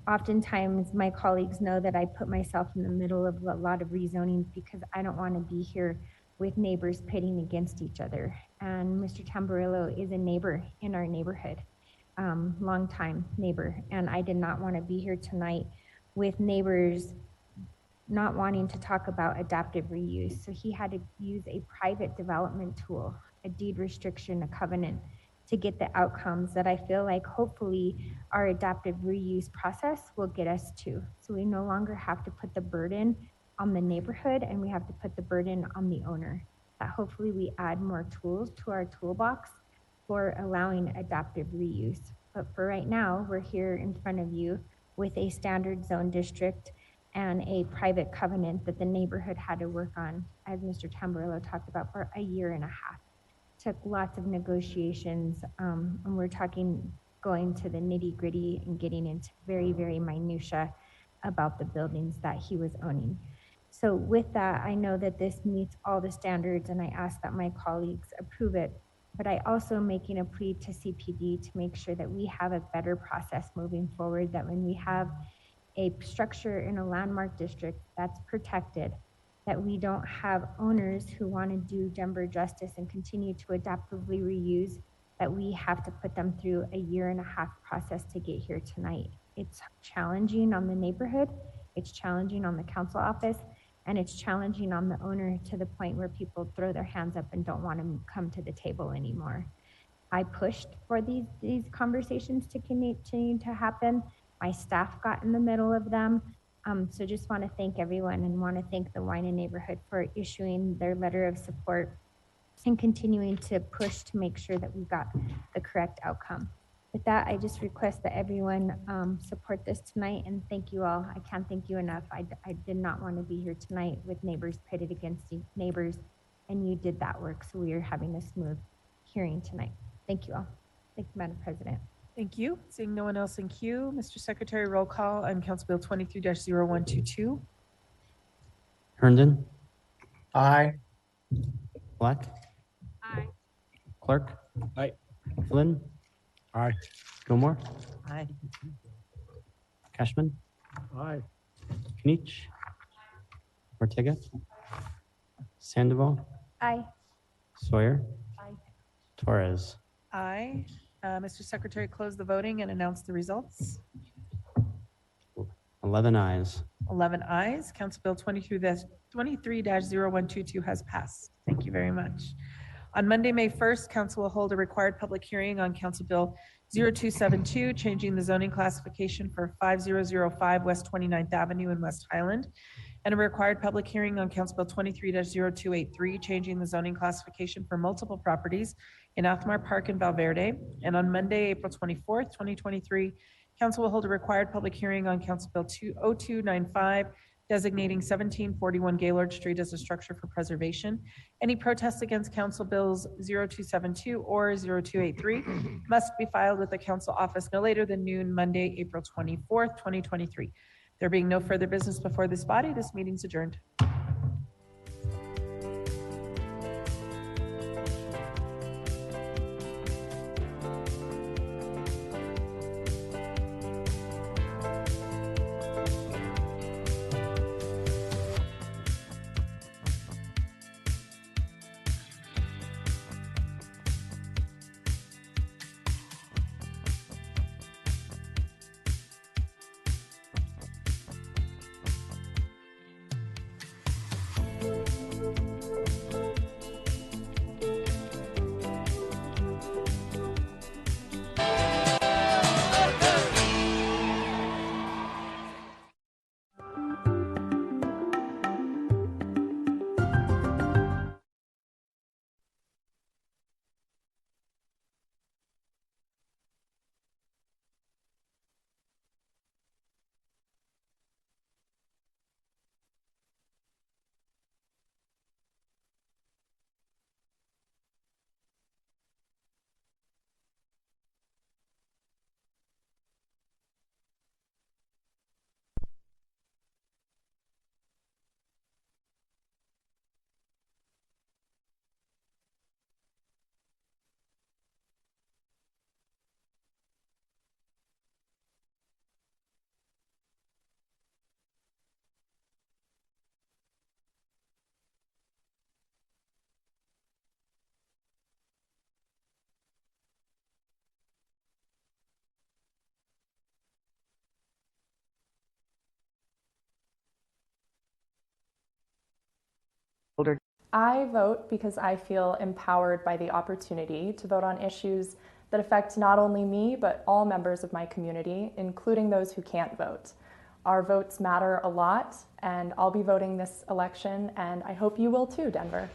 Oftentimes my colleagues know that I put myself in the middle of a lot of rezonings because I don't want to be here with neighbors pitting against each other. And Mr. Tamburello is a neighbor in our neighborhood, longtime neighbor. And I did not want to be here tonight with neighbors not wanting to talk about adaptive reuse. So he had to use a private development tool, a deed restriction, a covenant, to get the outcomes that I feel like hopefully our adaptive reuse process will get us to. So we no longer have to put the burden on the neighborhood and we have to put the burden on the owner. that hopefully we add more tools to our toolbox for allowing adaptive reuse. But for right now, we're here in front of you with a standard zone district and a private covenant that the neighborhood had to work on, as Mr. Tamburello talked about, for a year and a half. Took lots of negotiations, and we're talking going to the nitty gritty and getting into very, very minutia about the buildings that he was owning. So with that, I know that this meets all the standards and I ask that my colleagues approve it, but I also making a plea to CPD to make sure that we have a better process moving forward, that when we have a structure in a landmark district that's protected, that we don't have owners who want to do Denver justice and continue to adaptively reuse, that we have to put them through a year and a half process to get here tonight. It's challenging on the neighborhood, it's challenging on the council office, and it's challenging on the owner to the point where people throw their hands up and don't want to come to the table anymore. I pushed for these conversations to continue to happen. My staff got in the middle of them. So just want to thank everyone and want to thank the Wine and Neighborhood for issuing their letter of support and continuing to push to make sure that we got the correct outcome. With that, I just request that everyone support this tonight, and thank you all. I can't thank you enough. I did not want to be here tonight with neighbors pitted against neighbors, and you did that work, so we are having a smooth hearing tonight. Thank you all. Thank you, Madam President. Thank you. Seeing no one else in queue, Mr. Secretary, roll call on Council Bill 23-0122. Herndon, Aye. Black, Aye. Clark, Aye. Flynn, Aye. Gilmore, Aye. Cashman, Aye. Knich, Ortega, Sandoval, Aye. Sawyer, Aye. Torres. Aye. Mr. Secretary, close the voting and announce the results. 11 ayes. 11 ayes. Council Bill 23-0122 has passed. Thank you very much. On Monday, May 1st, Council will hold a required public hearing on Council Bill 0272, changing the zoning classification for 5005 West 29th Avenue in West Highland, and a required public hearing on Council Bill 23-0283, changing the zoning classification for multiple properties in Athmar Park and Valverde. And on Monday, April 24th, 2023, Council will hold a required public hearing on Council Bill 0295, designating 1741 Gaylord Street as a structure for preservation. Any protests against Council Bills 0272 or 0283 must be filed with the Council office no later than noon Monday, April 24th, 2023. There being no further business before this body, this meeting's adjourned. I vote because I feel empowered by the opportunity to vote on issues that affect not only me, but all members of my community, including those who can't vote. Our votes matter a lot, and I'll be voting this election, and I hope you will too, Denver.